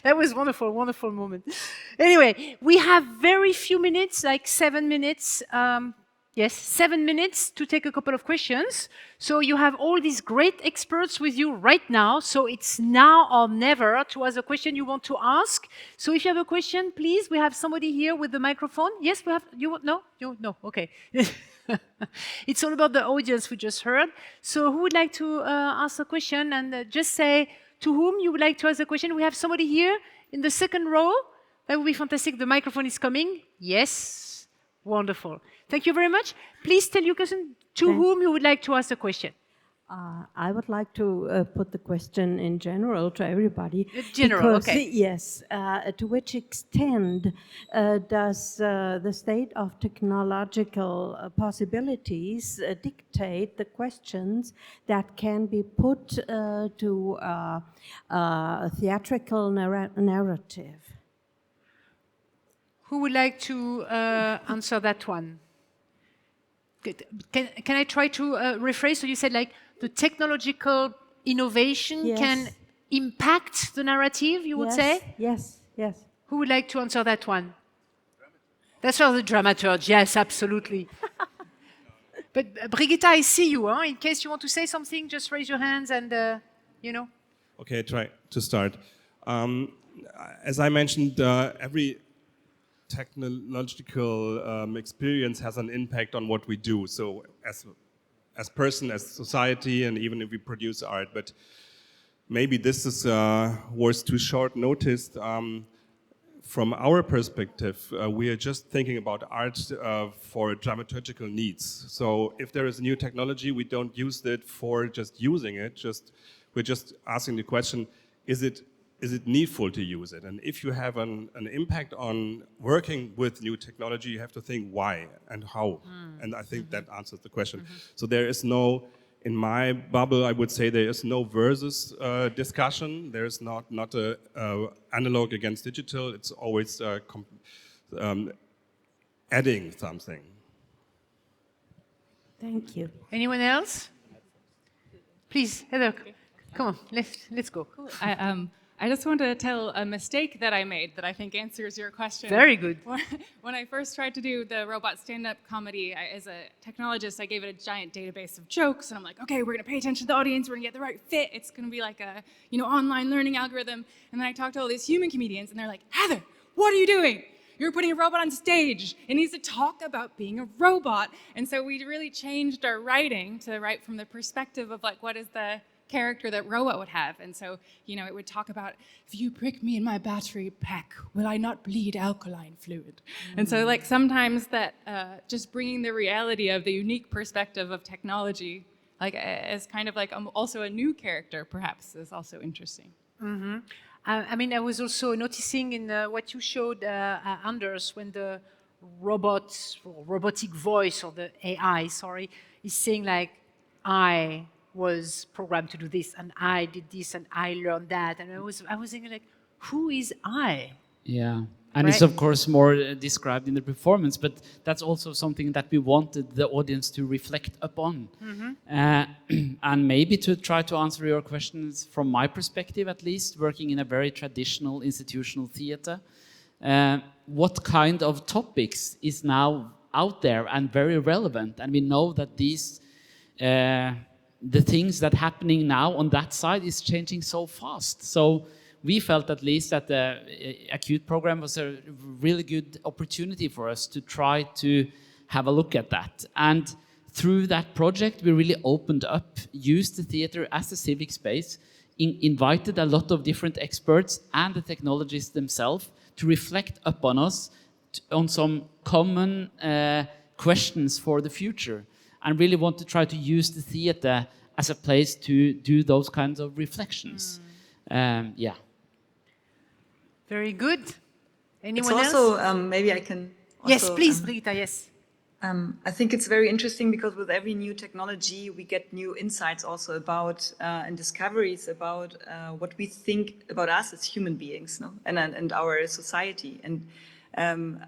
That was wonderful, wonderful moment. Anyway, we have very few minutes, like 7 minutes. Yes, 7 minutes to take a couple of questions. So you have all these great experts with you right now. So it's now or never to ask a question you want to ask. So if you have a question, please, we have somebody here with the microphone. Yes, we have, no, okay. It's all about the audience we just heard. So who would like to ask a question? And just say to whom you would like to ask a question. We have somebody here in the second row. That would be fantastic. The microphone is coming. Yes, wonderful. Thank you very much. Please tell your question to whom you would like to ask a question. I would like to put the question in general to everybody. General, because, okay. Yes. To which extent does the state of technological possibilities dictate the questions that can be put to a theatrical narrative? Who would like to answer that one? Can I try to rephrase? So you said like the technological innovation can impact the narrative, you would say? Yes, yes. Who would like to answer that one? That's for the dramaturge, yes, absolutely. But Brigitta, I see you. Huh? In case you want to say something, just raise your hands and, you know. Okay, try to start. As I mentioned, every technological experience has an impact on what we do. So as person, as society, and even if we produce art. But maybe this is was too short noticed. From our perspective, we are just thinking about art for dramaturgical needs. So if there is new technology, we don't use it for just using it. We're just asking the question: is it needful to use it? And if you have an impact on working with new technology, you have to think why and how. And I think that answers the question. So there is no, in my bubble, I would say there is no versus discussion. There is not a analog against digital. It's always adding something. Thank you. Anyone else? Please, Heather, come on, let's go. Cool. I just wanted to tell a mistake that I made that I think answers your question. Very good. When I first tried to do the robot stand-up comedy, as a technologist, I gave it a giant database of jokes, and I'm like, okay, we're going to pay attention to the audience, we're going to get the right fit, it's going to be like a online learning algorithm. And then I talked to all these human comedians, and they're like, Heather, what are you doing? You're putting a robot on stage. It needs to talk about being a robot. And so we really changed our writing to write from the perspective of like, what is the character that robot would have. And so, it would talk about, if you prick me in my battery pack, will I not bleed alkaline fluid? And so like sometimes that just bringing the reality of the unique perspective of technology, like as kind of like also a new character perhaps, is also interesting. I was also noticing in what you showed, Anders, when the robotic voice, or the AI, is saying like, I was programmed to do this, and I did this, and I learned that, and I was thinking like, who is I? Yeah, and it's of course more described in the performance, but that's also something that we wanted the audience to reflect upon, and maybe to try to answer your questions from my perspective, at least, working in a very traditional institutional theater. What kind of topics is now out there and very relevant? And we know that these the things that happening now on that side is changing so fast. So we felt at least that the acute program was a really good opportunity for us to try to have a look at that. And through that project, we really opened up, used the theater as a civic space, invited a lot of different experts and the technologists themselves to reflect upon us on some common questions for the future, and really want to try to use the theater as a place to do those kinds of reflections. Yeah. Very good. Anyone else? Also, maybe I can also, yes, please, Brigitta, yes. I think it's very interesting because with every new technology, we get new insights also about and discoveries about what we think about us as human beings, and our society. And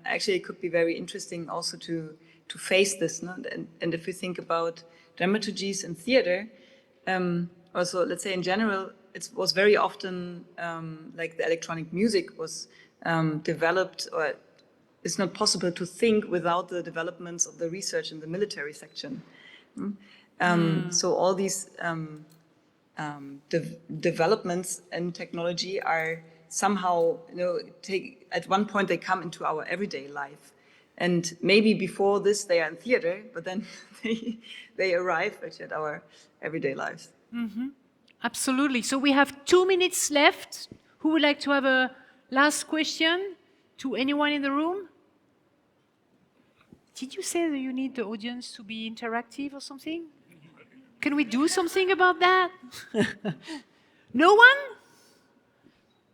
actually, it could be very interesting also to face this. And if we think about dramaturgies in theater, also, let's say in general, it was very often like the electronic music was developed, or it's not possible to think without the developments of the research in the military section. So all these developments in technology are somehow, at one point they come into our everyday life. And maybe before this they are in theater, but then they arrive actually at our everyday lives. Absolutely. So we have 2 minutes left. Who would like to have a last question to anyone in the room? Did you say that you need the audience to be interactive or something? Can we do something about that? No one?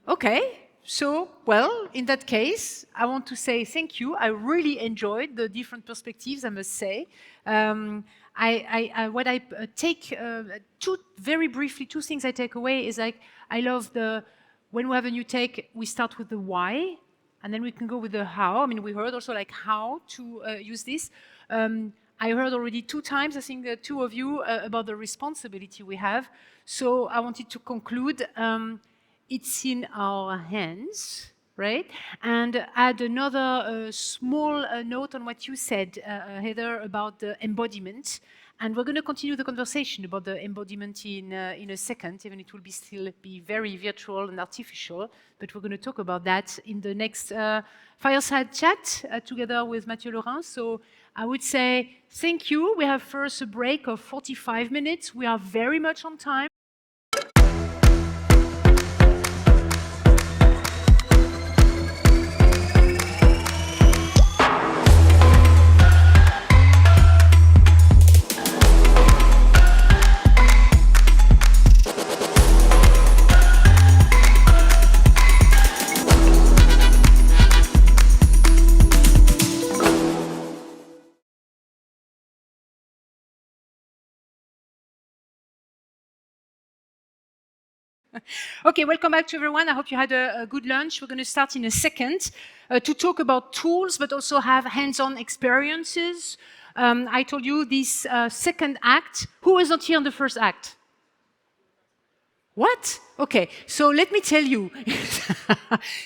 Okay. So, well, in that case, I want to say thank you. I really enjoyed the different perspectives, I must say. What I take, very briefly, 2 things I take away is like, I love when we have a new take, we start with the why, and then we can go with the how. I mean, we heard also like how to use this. I heard already 2 times, I think the 2 of you, about the responsibility we have. So I wanted to conclude, it's in our hands, right? And add another small note on what you said, Heather, about the embodiment And we're going to continue the conversation about the embodiment in a second, even it will still be very virtual and artificial, but we're going to talk about that in the next fireside chat together with Mathieu Laurin. So I would say thank you. We have first a break of 45 minutes. We are very much on time. Okay, welcome back to everyone. I hope you had a good lunch. We're going to start in a second to talk about tools, but also have hands-on experiences. I told you this second act. Who was not here in the first act? What? Okay, so let me tell you.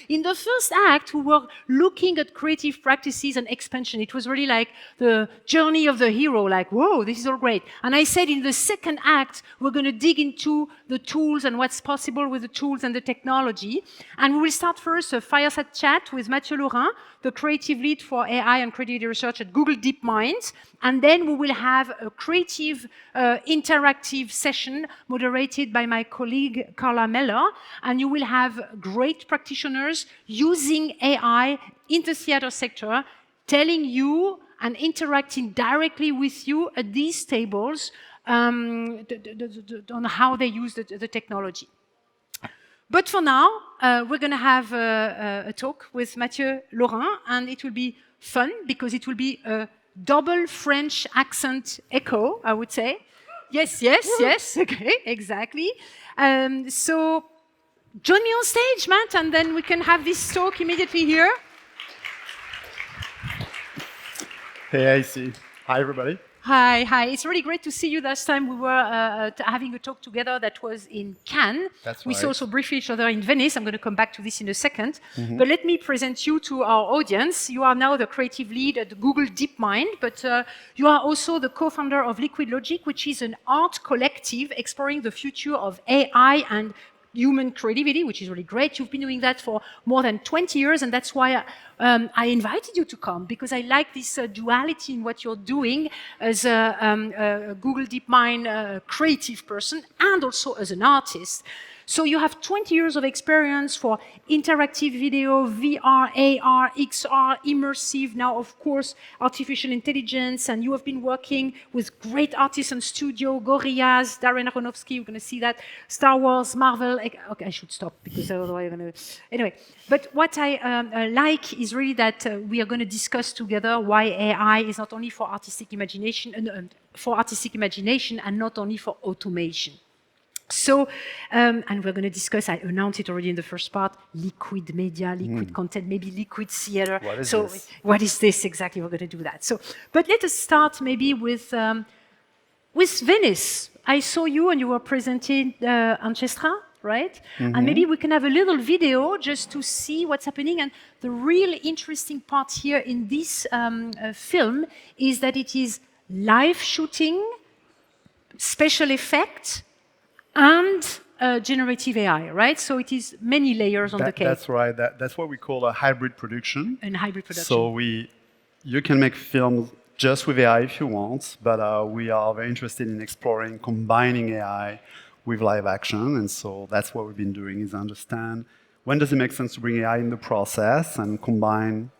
In the first act, we were looking at creative practices and expansion. It was really like the journey of the hero, like, whoa, this is all great. And I said in the second act, we're going to dig into the tools and what's possible with the tools and the technology. And we will start first a fireside chat with Mathieu Laurin, the creative lead for AI and creativity research at Google DeepMind. And then we will have a creative interactive session moderated by my colleague Carla Meller, and you will have great practitioners using AI in the theater sector, telling you and interacting directly with you at these tables on how they use the technology. But for now, we're going to have a talk with Mathieu Laurin, and it will be fun because it will be a double French accent echo, I would say. Yes, yes, yes, okay, exactly. So join me on stage, Matt, and then we can have this talk immediately here. Hey, AC. Hi, everybody. Hi, hi. It's really great to see you. Last time we were having a talk together that was in Cannes. That's we right. saw also briefly each other in Venice. I'm going to come back to this in a second. But let me present you to our audience. You are now the creative lead at Google DeepMind, but you are also the co-founder of Liquid Logic, which is an art collective exploring the future of AI and human creativity, which is really great. You've been doing that for more than 20 years, and that's why I invited you to come, because I like this duality in what you're doing as a Google DeepMind creative person and also as an artist. So you have 20 years of experience for interactive video, VR, AR, XR, immersive, now of course artificial intelligence, and you have been working with great artists and studio, Gorillaz, Darren Aronofsky, we're going to see that, Star Wars, Marvel. Okay, I should stop because otherwise I'm going to... Anyway, but what I like is really that we are going to discuss together why AI is not only for artistic imagination, and not only for automation. So, and we're going to discuss, I announced it already in the first part, liquid media, liquid content, maybe liquid theater. What is so this? What is this exactly? We're going to do that. So, but let us start maybe with Venice. I saw you and you were presenting Ancestra, right? And maybe we can have a little video just to see what's happening. And the real interesting part here in this film is that it is live shooting, special effects, and generative AI, right? So it is many layers on the cake. That's right. That's what we call a hybrid production. And hybrid production. So you can make films just with AI if you want, but we are very interested in exploring combining AI with live action, and so that's what we've been doing, is understand when does it make sense to bring AI in the process and combine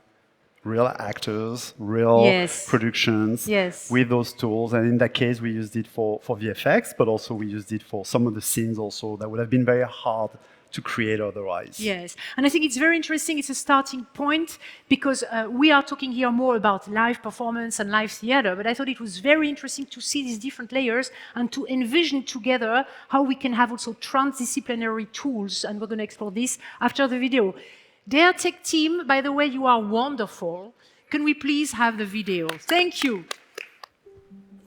real actors, real productions with those tools. And in that case, we used it for VFX, but also we used it for some of the scenes also that would have been very hard to create otherwise. Yes, and I think it's very interesting. It's a starting point because we are talking here more about live performance and live theater, but I thought it was very interesting to see these different layers and to envision together how we can have also transdisciplinary tools, and we're going to explore this after the video. Dear tech team, by the way, you are wonderful. Can we please have the video? Thank you.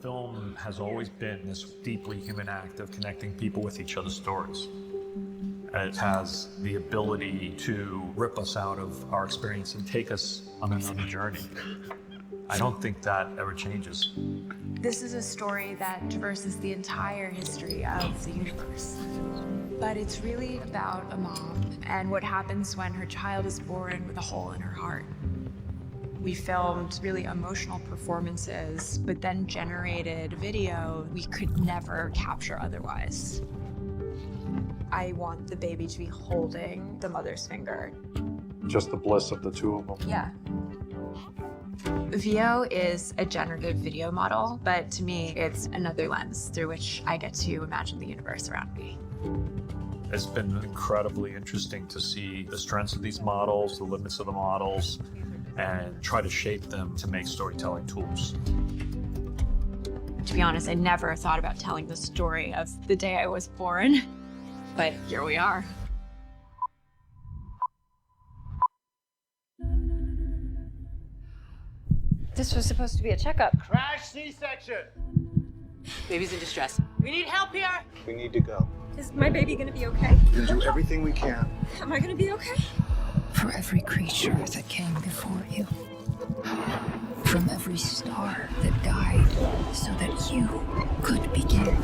Film has always been this deeply human act of connecting people with each other's stories. It has the ability to rip us out of our experience and take us on another journey. I don't think that ever changes. This is a story that traverses the entire history of the universe. But it's really about a mom and what happens when her child is born with a hole in her heart. We filmed really emotional performances, but then generated video we could never capture otherwise. I want the baby to be holding the mother's finger. Just the bliss of the two of them. Yeah. VO is a generative video model, but to me, it's another lens through which I get to imagine the universe around me. It's been incredibly interesting to see the strengths of these models, the limits of the models, and try to shape them to make storytelling tools. To be honest, I never thought about telling the story of the day I was born, but here we are. This was supposed to be a checkup. Crash C-section. Baby's in distress. We need help here. We need to go. Is my baby gonna be okay? We'll do everything we can. Am I gonna be okay? For every creature that came before you, from every star that died so that you could begin.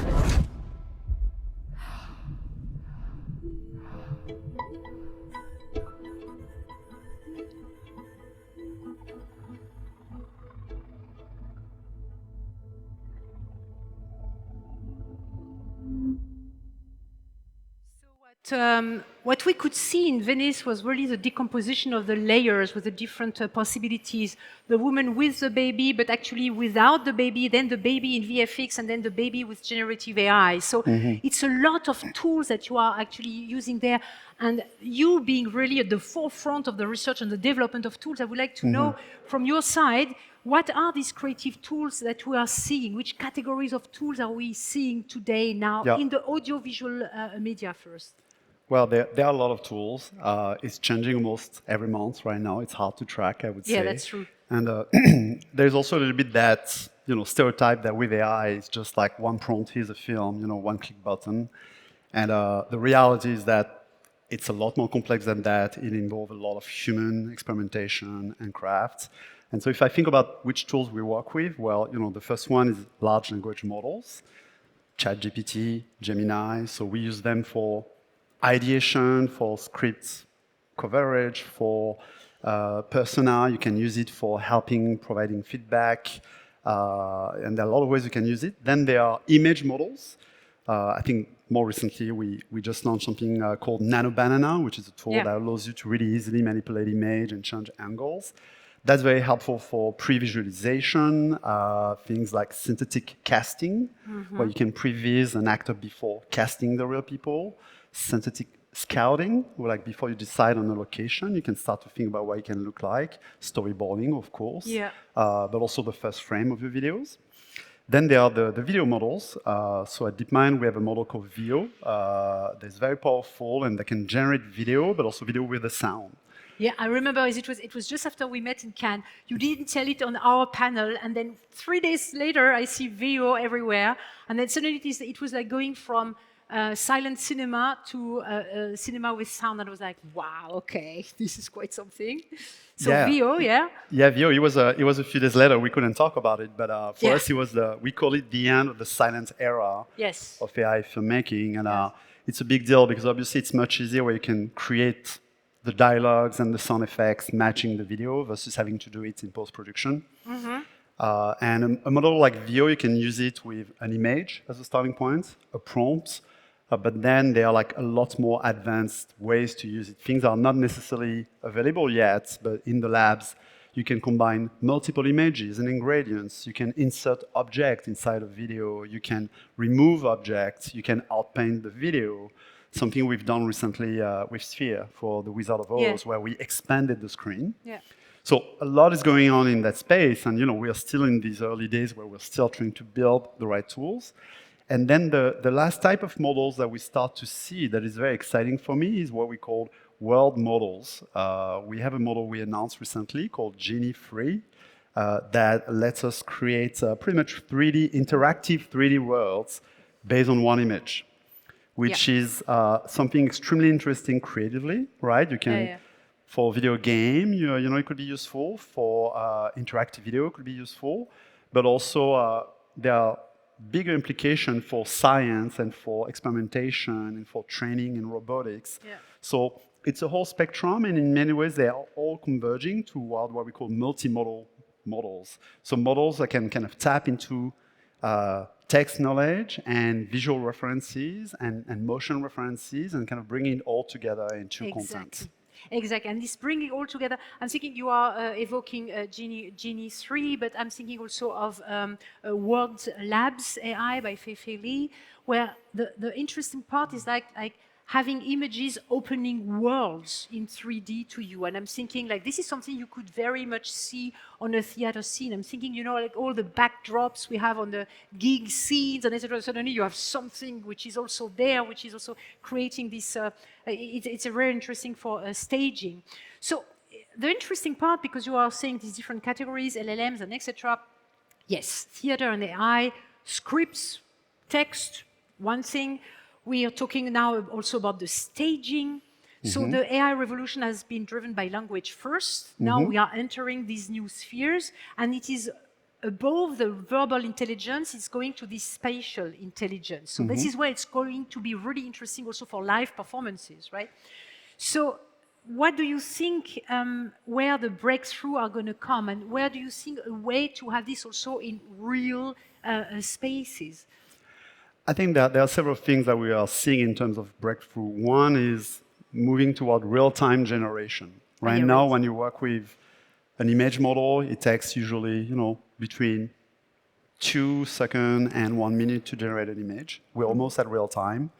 What we could see in Venice was really the decomposition of the layers with the different possibilities. The woman with the baby, but actually without the baby, then the baby in VFX, and then the baby with generative AI. So it's a lot of tools that you are actually using there. And you being really at the forefront of the research and the development of tools, I would like to know from your side, what are these creative tools that we are seeing? Which categories of tools are we seeing today now in the audiovisual media first? Well, there are a lot of tools. It's changing almost every month right now. It's hard to track, I would say. Yeah, that's true. And there's also a little bit that stereotype that with AI, it's just like one prompt, here's a film, one click button. And the reality is that it's a lot more complex than that. It involves a lot of human experimentation and craft. And so if I think about which tools we work with, well, the first one is large language models, ChatGPT, Gemini. So we use them for ideation, for script coverage, for persona. You can use it for helping, providing feedback, and there are a lot of ways you can use it. Then there are image models. I think more recently we just launched something called Nano Banana, which is a tool that allows you to really easily manipulate image and change angles. That's very helpful for pre-visualization, things like synthetic casting, where you can pre-vis an actor before casting the real people. Synthetic scouting, where like before you decide on a location, you can start to think about what it can look like. Storyboarding, of course, but also the first frame of your videos. Then there are the video models. So at DeepMind, we have a model called VO. That's very powerful, and that can generate video, but also video with a sound. Yeah, I remember it was just after we met in Cannes. You didn't tell it on our panel, and then 3 days later, I see VO everywhere, and then suddenly it was like going from silent cinema to cinema with sound, and I was like, wow, okay, this is quite something. So VO, Yeah, VO, it was a few days later, we couldn't talk about it, but for us, it was we call it the end of the silent era of AI filmmaking, and it's a big deal because obviously it's much easier where you can create the dialogues and the sound effects matching the video versus having to do it in post-production. And a model like VO, you can use it with an image as a starting point, a prompt, but then there are like a lot more advanced ways to use it. Things are not necessarily available yet, but in the labs, you can combine multiple images and ingredients. You can insert objects inside a video. You can remove objects. You can outpaint the video. Something we've done recently with Sphere for The Wizard of Oz, where we expanded the screen. So a lot is going on in that space, and we are still in these early days where we're still trying to build the right tools. And then the last type of models that we start to see that is very exciting for me is what we call world models. We have a model we announced recently called Genie 3 that lets us create pretty much interactive 3D worlds based on one image, which is something extremely interesting creatively, right? You can For video game, it could be useful. For interactive video, it could be useful. But also, there are bigger implications for science and for experimentation and for training in robotics. Yeah. So it's a whole spectrum, and in many ways, they are all converging toward what we call multimodal models. So models that can kind of tap into text knowledge and visual references and motion references and kind of bring it all together into content. Exactly, and this bringing all together, I'm thinking you are evoking Genie 3, but I'm thinking also of World Labs AI by Fei Li, where the interesting part is like having images opening worlds in 3D to you. And I'm thinking like this is something you could very much see on a theater scene. I'm thinking, like all the backdrops we have on the gig scenes and etc. Suddenly you have something which is also there, which is also creating this, it's a very interesting for staging. So the interesting part, because you are saying these different categories, LLMs and etc. Yes, theater and AI, scripts, text, one thing. We are talking now also about the staging. So the AI revolution has been driven by language first. Now we are entering these new spheres, and it is above the verbal intelligence, it's going to this spatial intelligence. So this is where it's going to be really interesting also for live performances, right? So what do you think where the breakthrough are going to come, and where do you think a way to have this also in real spaces? I think that there are several things that we are seeing in terms of breakthrough. One is moving toward real-time generation. Right now, when you work with an image model, it takes usually, between 2 seconds and 1 minute to generate an image. We're almost at real time.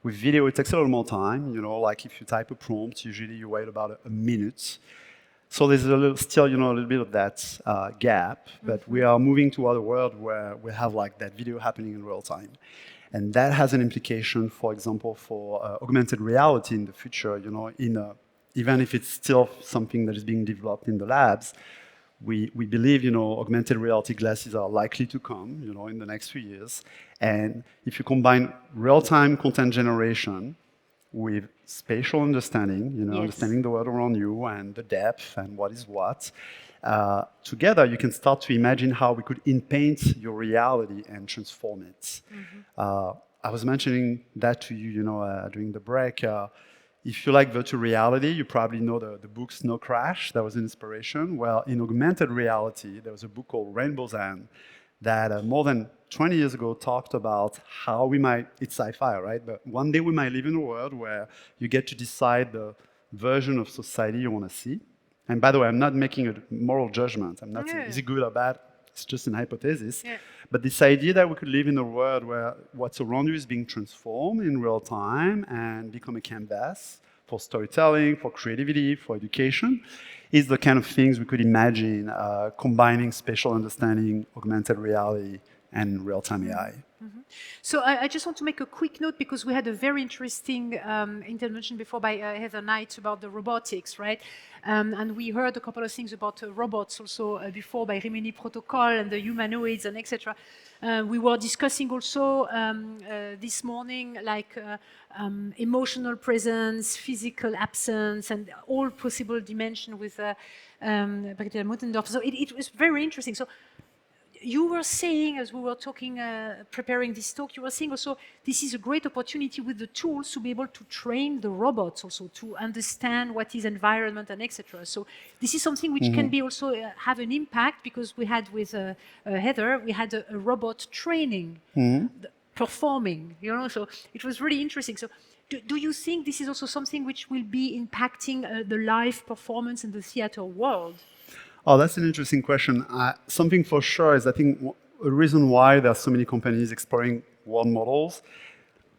With video, it takes a little more time. Like if you type a prompt, usually you wait about a minute. So there's still, a little bit of that gap, but we are moving toward a world where we have like that video happening in real time. And that has an implication, for example, for augmented reality in the future, even if it's still something that is being developed in the labs, we believe, augmented reality glasses are likely to come, in the next few years. And if you combine real-time content generation with spatial understanding, understanding the world around you and the depth and what is what, together you can start to imagine how we could in-paint your reality and transform it. I was mentioning that to you, during the break. If you like virtual reality, you probably know the book Snow Crash. That was an inspiration. Well, in augmented reality, there was a book called Rainbow's End that more than 20 years ago talked about how we might, it's sci-fi, right? But one day we might live in a world where you get to decide the version of society you want to see. And by the way, I'm not making a moral judgment. I'm not saying, is it good or bad? It's just an hypothesis. Yeah. But this idea that we could live in a world where what's around you is being transformed in real time and become a canvas for storytelling, for creativity, for education, is the kind of things we could imagine combining spatial understanding, augmented reality, and real-time AI. So I just want to make a quick note because we had a very interesting intervention before by Heather Knight about the robotics, right? And we heard a couple of things about robots also before by Rimini Protocol and the humanoids and etc. We were discussing also this morning like emotional presence, physical absence, and all possible dimension with Brigitte Muttendorf. So it was very interesting. So you were saying, as we were talking, preparing this talk, you were saying also this is a great opportunity with the tools to be able to train the robots also to understand what is environment and etc. So this is something which can be also have an impact because we had with Heather, we had a robot training, performing, so it was really interesting. So do you think this is also something which will be impacting the live performance in the theater world? Oh, that's an interesting question. Something for sure is, I think, a reason why there are so many companies exploring world models.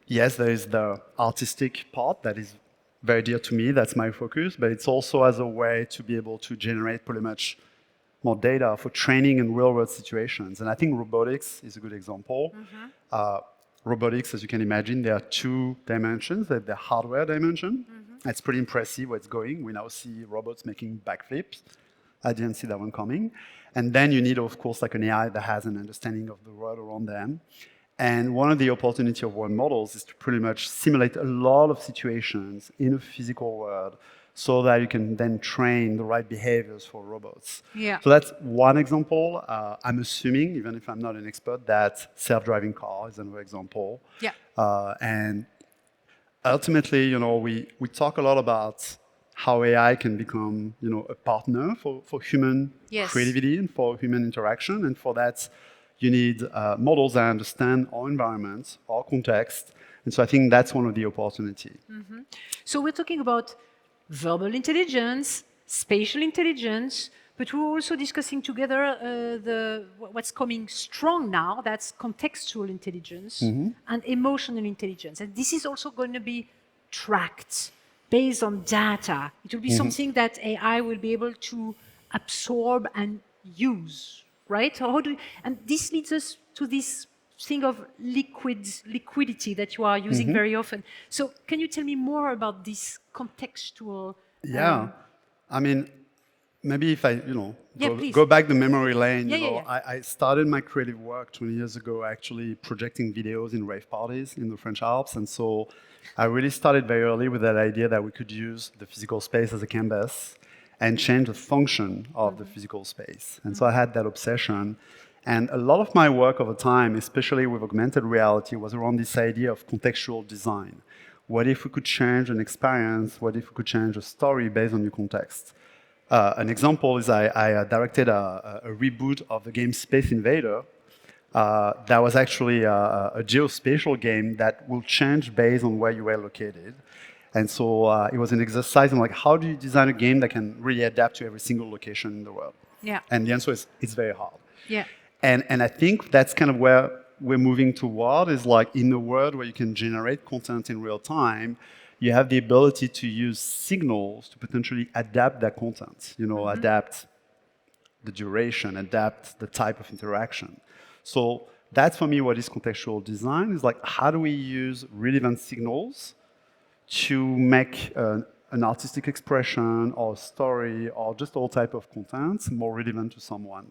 Yes, there is the artistic part that is very dear to me. That's my focus. But it's also as a way to be able to generate pretty much more data for training in real-world situations. And I think robotics is a good example. Robotics, as you can imagine, there are 2 dimensions. There's the hardware dimension. It's pretty impressive where it's going. We now see robots making backflips. I didn't see that one coming. And then you need, of course, like an AI that has an understanding of the world around them. And one of the opportunities of world models is to pretty much simulate a lot of situations in a physical world so that you can then train the right behaviors for robots. Yeah. So that's one example. I'm assuming, even if I'm not an expert, that self-driving car is another example. Yeah. And ultimately, you know, we talk a lot about how AI can become, you know, a partner for human creativity and for human interaction. And for that, you need models that understand our environment, our context. And so I think that's one of the opportunities. Mm-hmm. So we're talking about verbal intelligence, spatial intelligence, but we're also discussing together what's coming strong now, that's contextual intelligence and emotional intelligence. And this is also going to be tracked based on data. It will be something that AI will be able to absorb and use, right? And this leads us to this thing of liquidity that you are using very often. So can you tell me more about this contextual? Yeah, I mean, maybe if I, you know, go back the memory lane. I started my creative work 20 years ago, actually projecting videos in rave parties in the French Alps, and so I really started very early with that idea that we could use the physical space as a canvas and change the function of the physical space. And so I had that obsession. And a lot of my work over time, especially with augmented reality, was around this idea of contextual design. What if we could change an experience? What if we could change a story based on your context? An example is I directed a reboot of the game Space Invader that was actually a geospatial game that will change based on where you were located. And so it was an exercise in like, how do you design a game that can really adapt to every single location in the world? Yeah. And the answer is, it's very hard. Yeah. And I think that's kind of where we're moving toward, is like in a world where you can generate content in real time, you have the ability to use signals to potentially adapt that content, you know, adapt the duration, adapt the type of interaction. So that's for me what is contextual design, is like, how do we use relevant signals to make an artistic expression or a story or just all type of content more relevant to someone.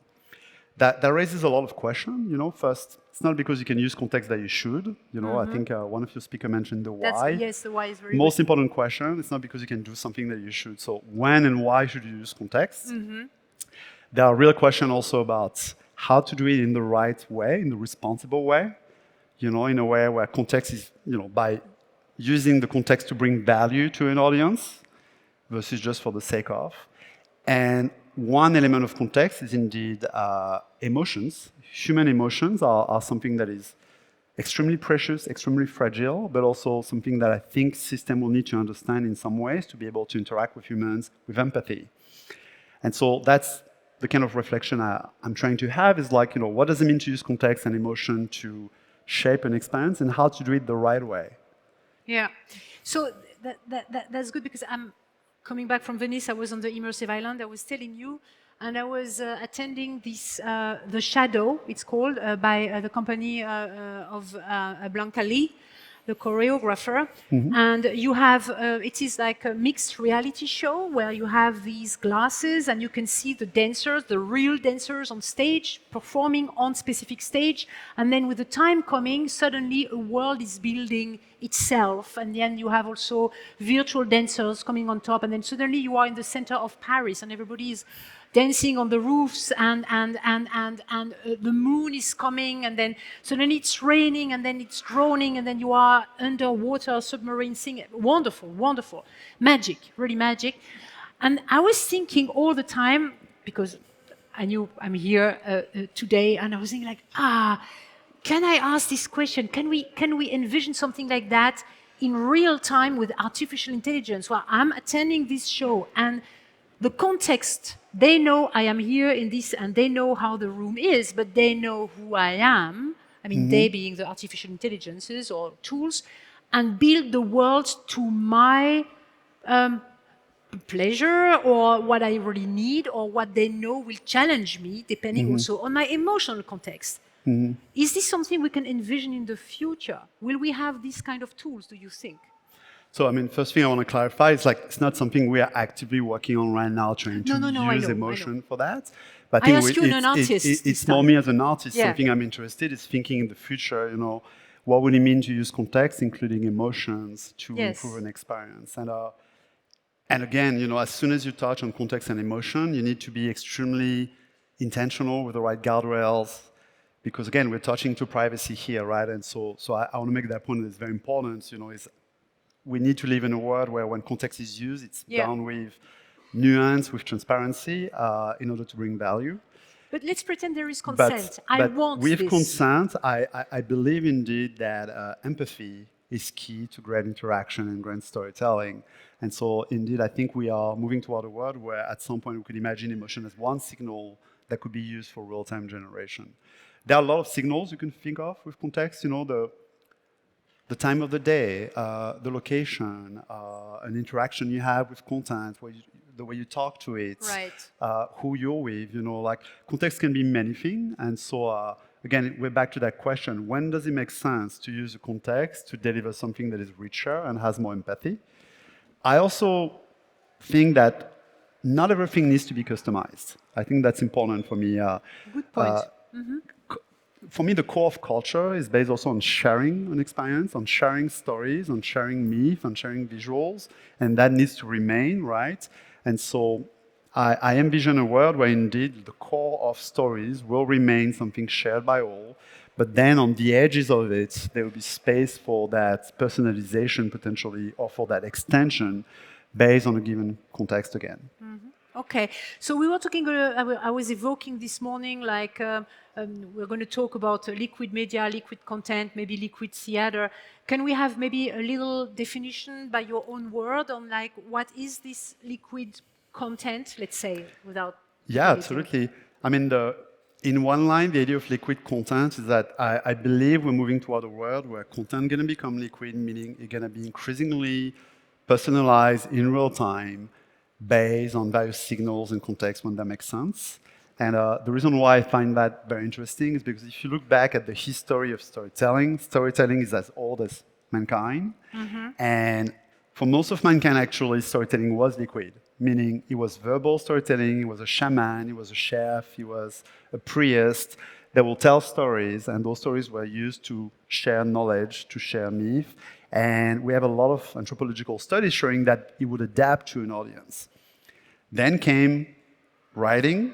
That raises a lot of questions, you know. First, it's not because you can use context that you should, you know. I think one of your speakers mentioned the why. Yes, the why is very Most important question, it's not because you can do something that you should. So when and why should you use context? There are real questions also about how to do it in the right way, in the responsible way, you know, in a way where context is, you know, by using the context to bring value to an audience versus just for the sake of. And one element of context is indeed emotions. Human emotions are something that is extremely precious, extremely fragile, but also something that I think system will need to understand in some ways to be able to interact with humans with empathy. And so that's the kind of reflection I'm trying to have, is like, you know, what does it mean to use context and emotion to shape an experience and how to do it the right way? Yeah. So that's good, because I'm coming back from Venice. I was on the immersive island. I was telling you, and I was attending this, The Shadow, it's called, by the company of Blanca Lee, the choreographer. And you have, it is like a mixed reality show where you have these glasses and you can see the dancers, the real dancers on stage, performing on specific stage. And then with the time coming, suddenly a world is building itself. And then you have also virtual dancers coming on top. And then suddenly you are in the center of Paris and everybody is dancing on the roofs, and the moon is coming, and then suddenly it's raining, and then it's droning, and then you are underwater, submarine singing. Wonderful, wonderful. Magic, really magic. And I was thinking all the time, because I knew I'm here today, and I was thinking like, can I ask this question? Can we envision something like that in real time with artificial intelligence? Well, I'm attending this show, and the context, they know I am here in this, and they know how the room is, but they know who I am. I mean, they being the artificial intelligences or tools, and build the world to my pleasure, or what I really need, or what they know will challenge me, depending also on my emotional context. Is this something we can envision in the future? Will we have these kind of tools, do you think? So, I mean, first thing I want to clarify is like, it's not something we are actively working on right now, trying to use emotion for that. But I ask you as an artist. It's more me as an artist. Something I'm interested is thinking in the future, you know, what would it mean to use context, including emotions, to improve an experience? And again, as soon as you touch on context and emotion, you need to be extremely intentional with the right guardrails, because again, we're touching to privacy here, right? And so I want to make that point that it's very important, is we need to live in a world where when context is used, it's done with nuance, with transparency, in order to bring value. But let's pretend there is consent. But want with this. consent, I believe indeed that empathy is key to great interaction and great storytelling. And so indeed, I think we are moving toward a world where at some point we could imagine emotion as one signal that could be used for real-time generation. There are a lot of signals you can think of with context, the time of the day, the location, an interaction you have with content, the way you talk to it, who you're with, context can be many things. And so again, we're back to that question, when does it make sense to use a context to deliver something that is richer and has more empathy? I also think that not everything needs to be customized. I think that's important for me. Good point. For me, the core of culture is based also on sharing an experience, on sharing stories, on sharing myth, on sharing visuals, and that needs to remain, right? And so I envision a world where indeed the core of stories will remain something shared by all, but then on the edges of it, there will be space for that personalization potentially, or for that extension based on a given context again. Okay, so we were talking, I was evoking this morning, we're going to talk about liquid media, liquid content, maybe liquid theater. Can we have maybe a little definition by your own word on what is this liquid content, let's say, without... Yeah, absolutely. I mean, in one line, the idea of liquid content is that I believe we're moving toward a world where content is going to become liquid, meaning it's going to be increasingly personalized in real time, based on various signals and context when that makes sense. And the reason why I find that very interesting is because if you look back at the history of storytelling, storytelling is as old as mankind. And for most of mankind, actually, storytelling was liquid, meaning it was verbal storytelling, it was a shaman, it was a chef, it was a priest that will tell stories, and those stories were used to share knowledge, to share myth. And we have a lot of anthropological studies showing that it would adapt to an audience. Then came writing,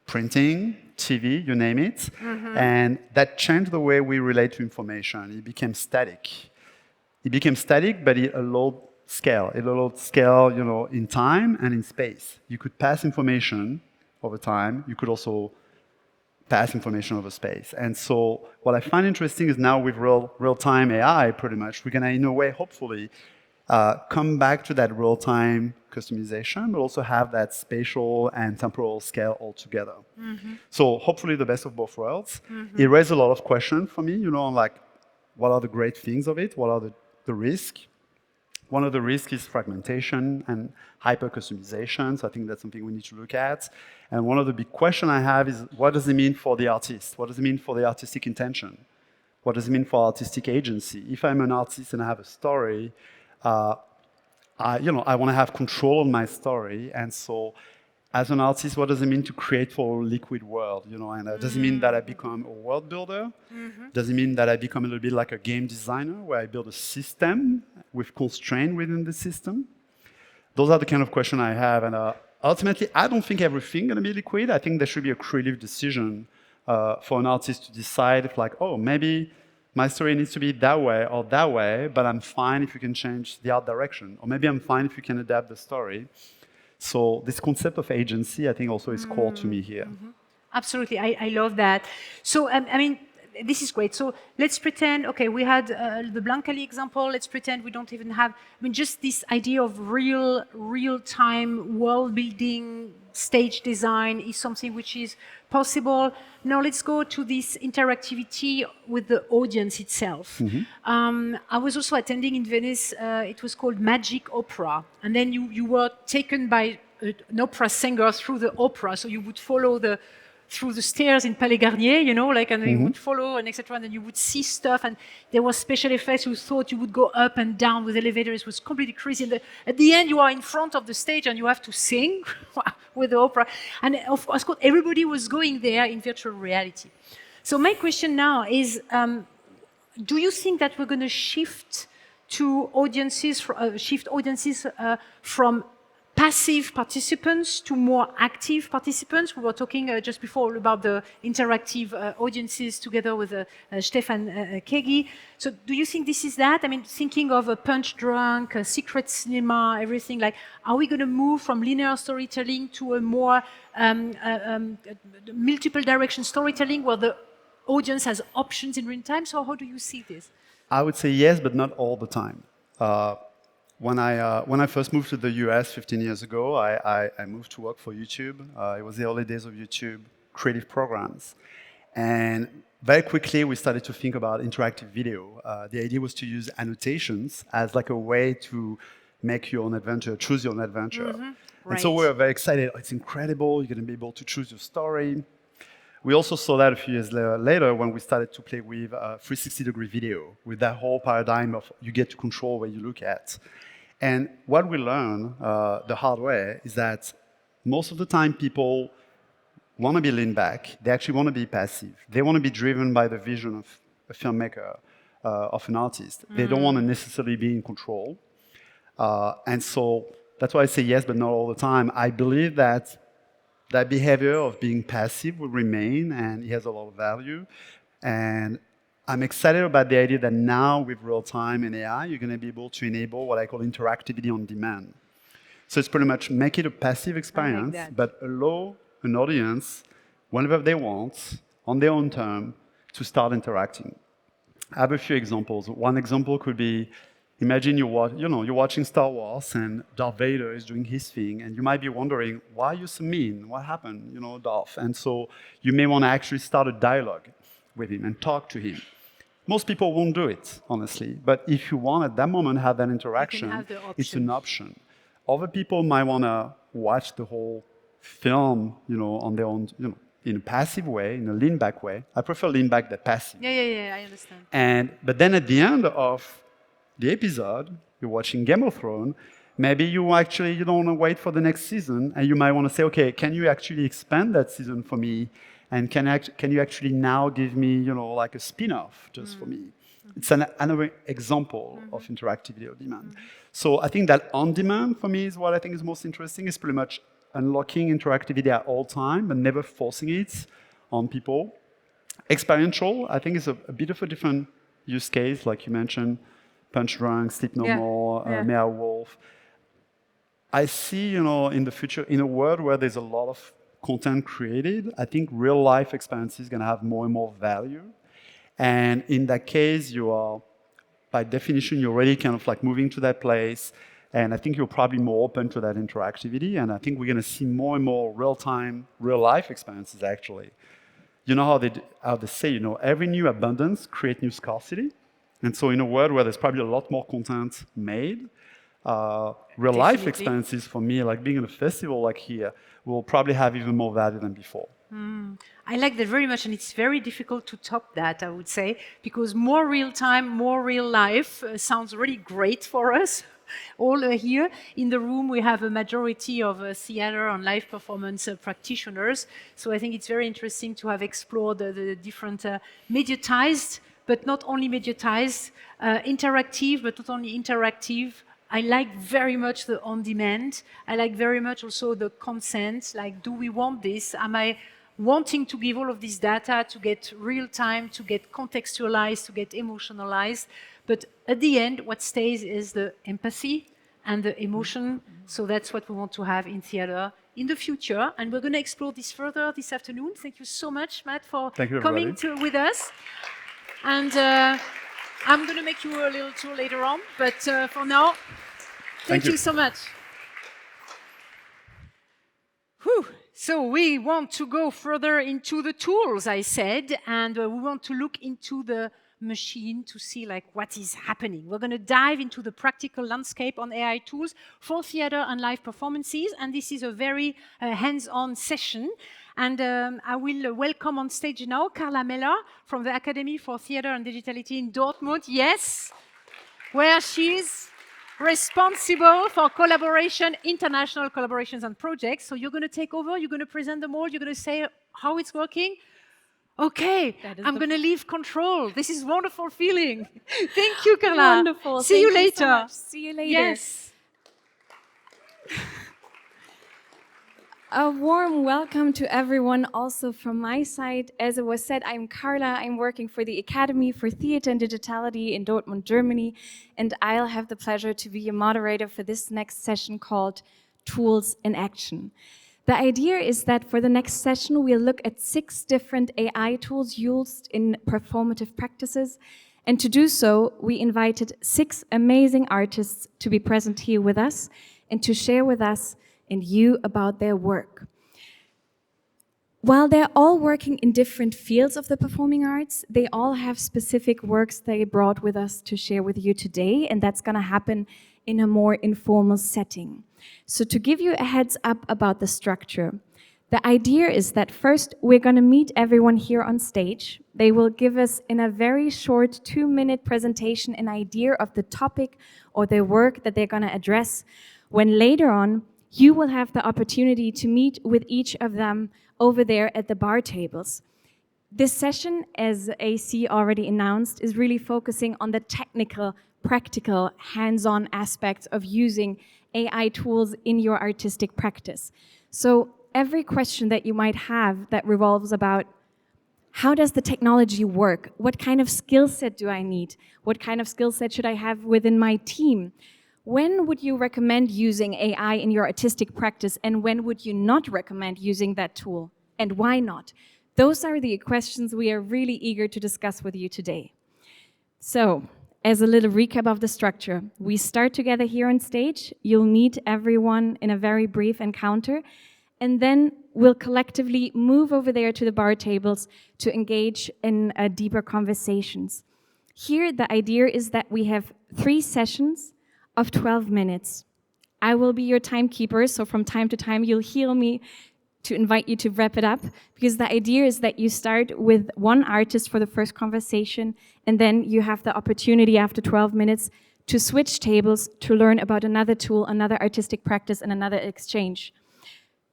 printing, TV, you name it. And that changed the way we relate to information. It became static. It became static, but it allowed scale. It allowed scale, in time and in space. You could pass information over time. You could also pass information over space. And so what I find interesting is now with real-time AI, pretty much, we're going to, in a way, hopefully, come back to that real-time customization, but also have that spatial and temporal scale all together. So hopefully the best of both worlds. It raised a lot of questions for me, on what are the great things of it? What are the risks? One of the risks is fragmentation and hyper-customization, so I think that's something we need to look at. And one of the big questions I have is, what does it mean for the artist? What does it mean for the artistic intention? What does it mean for artistic agency? If I'm an artist and I have a story, I want to have control on my story. And so as an artist, what does it mean to create for a liquid world? And does it mean that I become a world builder? Does it mean that I become a little bit like a game designer, where I build a system with constraint within the system? Those are the kind of questions I have. And ultimately, I don't think everything is going to be liquid. I think there should be a creative decision for an artist to decide if maybe my story needs to be that way, but I'm fine if you can change the art direction. Or maybe I'm fine if you can adapt the story. So this concept of agency, I think, also is core to me here. Absolutely, I love that. So, this is great. So let's pretend, okay, we had the Blankali example. Let's pretend we don't even have, just this idea of real-time world building, stage design is something which is possible. Now let's go to this interactivity with the audience itself. I was also attending in Venice, it was called Magic Opera. And then you were taken by an opera singer through the opera. So you would follow through the stairs in Palais Garnier, and you would follow and etc. And then you would see stuff, and there was special effects. You thought you would go up and down with elevators. It was completely crazy. And at the end, you are in front of the stage and you have to sing with the opera. And of course, everybody was going there in virtual reality. So my question now is, do you think that we're going to shift to audiences, shift audiences from passive participants to more active participants. We were talking just before about the interactive audiences together with Stefan Kegi. So do you think this is that? I mean, thinking of a punch drunk, a secret cinema, everything, like, are we going to move from linear storytelling to a more multiple direction storytelling where the audience has options in real time? So how do you see this? I would say yes, but not all the time. When I first moved to the US 15 years ago, I moved to work for YouTube. It was the early days of YouTube creative programs. And very quickly, we started to think about interactive video. The idea was to use annotations as like a way to make your own adventure, choose your own adventure. And so we were very excited. Oh, it's incredible. You're going to be able to choose your story. We also saw that a few years later when we started to play with 360-degree video, with that whole paradigm of you get to control where you look at. And what we learned the hard way is that most of the time people want to be lean back. They actually want to be passive. They want to be driven by the vision of a filmmaker, of an artist. They don't want to necessarily be in control. And so that's why I say yes, but not all the time. I believe that that behavior of being passive will remain, and it has a lot of value. And I'm excited about the idea that now with real-time and AI, you're going to be able to enable what I call interactivity on demand. So it's pretty much make it a passive experience, but allow an audience, whenever they want, on their own term, to start interacting. I have a few examples. One example could be, imagine you're watching Star Wars and Darth Vader is doing his thing, and you might be wondering, why are you so mean? What happened, Darth? And so you may want to actually start a dialogue with him and talk to him. Most people won't do it, honestly. But if you want at that moment have that interaction, it's an option. Other people might want to watch the whole film, on their own, in a passive way, in a lean-back way. I prefer lean-back than passive. Yeah, I understand. But then at the end of the episode, you're watching Game of Thrones, maybe you don't want to wait for the next season, and you might want to say, okay, can you actually expand that season for me? And can you actually now give me, like a spin-off just for me? It's another example of interactive video demand. So I think that on-demand for me is what I think is most interesting. It's pretty much unlocking interactivity at all time, but never forcing it on people. Experiential, I think, is a bit of a different use case, like you mentioned, Punch Drunk, Sleep No More, Mea Wolf. I see, in the future, in a world where there's a lot of content created, I think real-life experience is going to have more and more value. And in that case, you are, by definition, you're already kind of like moving to that place. And I think you're probably more open to that interactivity. And I think we're going to see more and more real-time, real-life experiences, actually. You know how they say, every new abundance creates new scarcity. And so in a world where there's probably a lot more content made, real-life experiences for me, like being in a festival like here, will probably have even more value than before. I like that very much, and it's very difficult to top that, I would say, because more real-time, more real life sounds really great for us. All here in the room, we have a majority of theater and live performance practitioners. So I think it's very interesting to have explored the different mediatized, but not only mediatized, interactive, but not only interactive. I like very much the on-demand. I like very much also the consent, like, do we want this? Am I wanting to give all of this data to get real time, to get contextualized, to get emotionalized? But at the end, what stays is the empathy and the emotion. So that's what we want to have in theater in the future. And we're going to explore this further this afternoon. Thank you so much, Matt, for coming with us. And I'm going to make you a little tour later on. But for now, thank you so much. Whew. So we want to go further into the tools, I said, and we want to look into the machine to see like what is happening. We're going to dive into the practical landscape on AI tools for theater and live performances, and this is a very hands-on session. And I will welcome on stage now Carla Meller from the Academy for Theater and Digitality in Dortmund, yes, where she's responsible for collaboration, international collaborations and projects. So you're going to take over, you're going to present them all, you're going to say how it's working. Okay, That is I'm the- going to leave control. This is wonderful feeling. Thank you, Carla. Wonderful. See you Thank so later. much. See you later. Yes. A warm welcome to everyone also from my side. As it was said, I'm Carla. I'm working for the Academy for Theatre and Digitality in Dortmund, Germany, and I'll have the pleasure to be a moderator for this next session called Tools in Action. The idea is that for the next session, we'll look at 6 different AI tools used in performative practices. And to do so, we invited 6 amazing artists to be present here with us and to share with us and you about their work. While they're all working in different fields of the performing arts, they all have specific works they brought with us to share with you today, and that's going to happen in a more informal setting. So to give you a heads up about the structure, the idea is that first we're going to meet everyone here on stage. They will give us in a very short 2-minute presentation an idea of the topic or their work that they're going to address, when later on you will have the opportunity to meet with each of them over there at the bar tables. This session, as AC already announced, is really focusing on the technical, practical, hands-on aspects of using AI tools in your artistic practice. So every question that you might have that revolves about how does the technology work? What kind of skill set do I need? What kind of skill set should I have within my team? When would you recommend using AI in your artistic practice, and when would you not recommend using that tool, and why not? Those are the questions we are really eager to discuss with you today. So, as a little recap of the structure, we start together here on stage, you'll meet everyone in a very brief encounter, and then we'll collectively move over there to the bar tables to engage in deeper conversations. Here, the idea is that we have 3 sessions of 12 minutes. I will be your timekeeper, so from time to time you'll hear me to invite you to wrap it up, because the idea is that you start with one artist for the first conversation, and then you have the opportunity after 12 minutes to switch tables to learn about another tool, another artistic practice, and another exchange.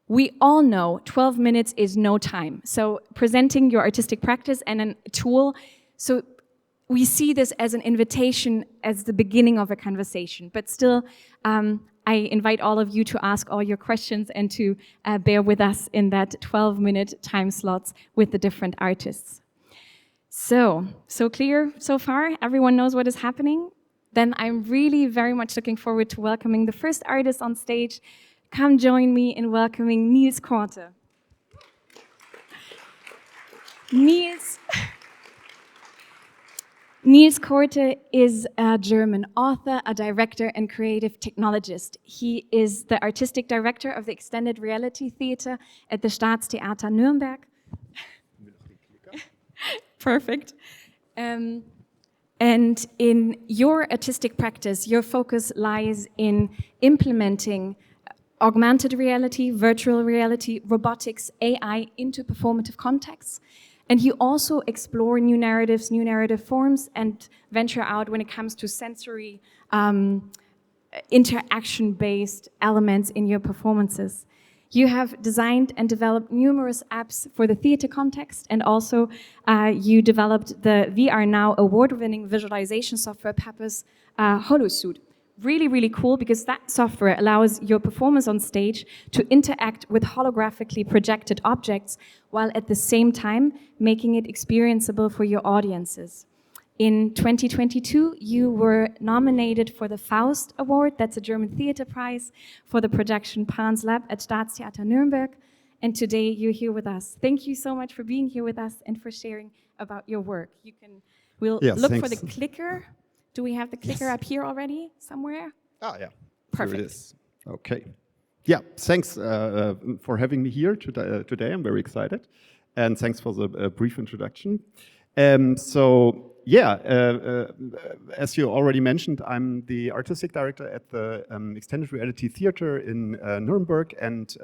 We all know 12 minutes is no time. So presenting your artistic practice and a tool, so we see this as an invitation as the beginning of a conversation, but still, I invite all of you to ask all your questions and to bear with us in that 12-minute time slots with the different artists. So clear so far? Everyone knows what is happening? Then I'm really very much looking forward to welcoming the first artist on stage. Come join me in welcoming Niels Korte. Niels Korte is a German author, a director, and creative technologist. He is the artistic director of the Extended Reality Theater at the Staatstheater Nürnberg. Perfect. And in your artistic practice, your focus lies in implementing augmented reality, virtual reality, robotics, AI into performative contexts. And you also explore new narratives, new narrative forms, and venture out when it comes to sensory, interaction-based elements in your performances. You have designed and developed numerous apps for the theater context, and also you developed the VR Now award-winning visualization software Peppers HoloSuite. Really, really cool, because that software allows your performers on stage to interact with holographically projected objects, while at the same time making it experienceable for your audiences. In 2022, you were nominated for the Faust Award, that's a German theater prize, for the production Pan's Lab at Staatstheater Nürnberg, and today you're here with us. Thank you so much for being here with us and for sharing about your work. We'll look for the clicker. Do we have the clicker up here already somewhere? Ah, yeah. Perfect. Here it is. Okay. Yeah, thanks for having me here today. I'm very excited. And thanks for the brief introduction. As you already mentioned, I'm the artistic director at the Extended Reality Theater in Nuremberg. And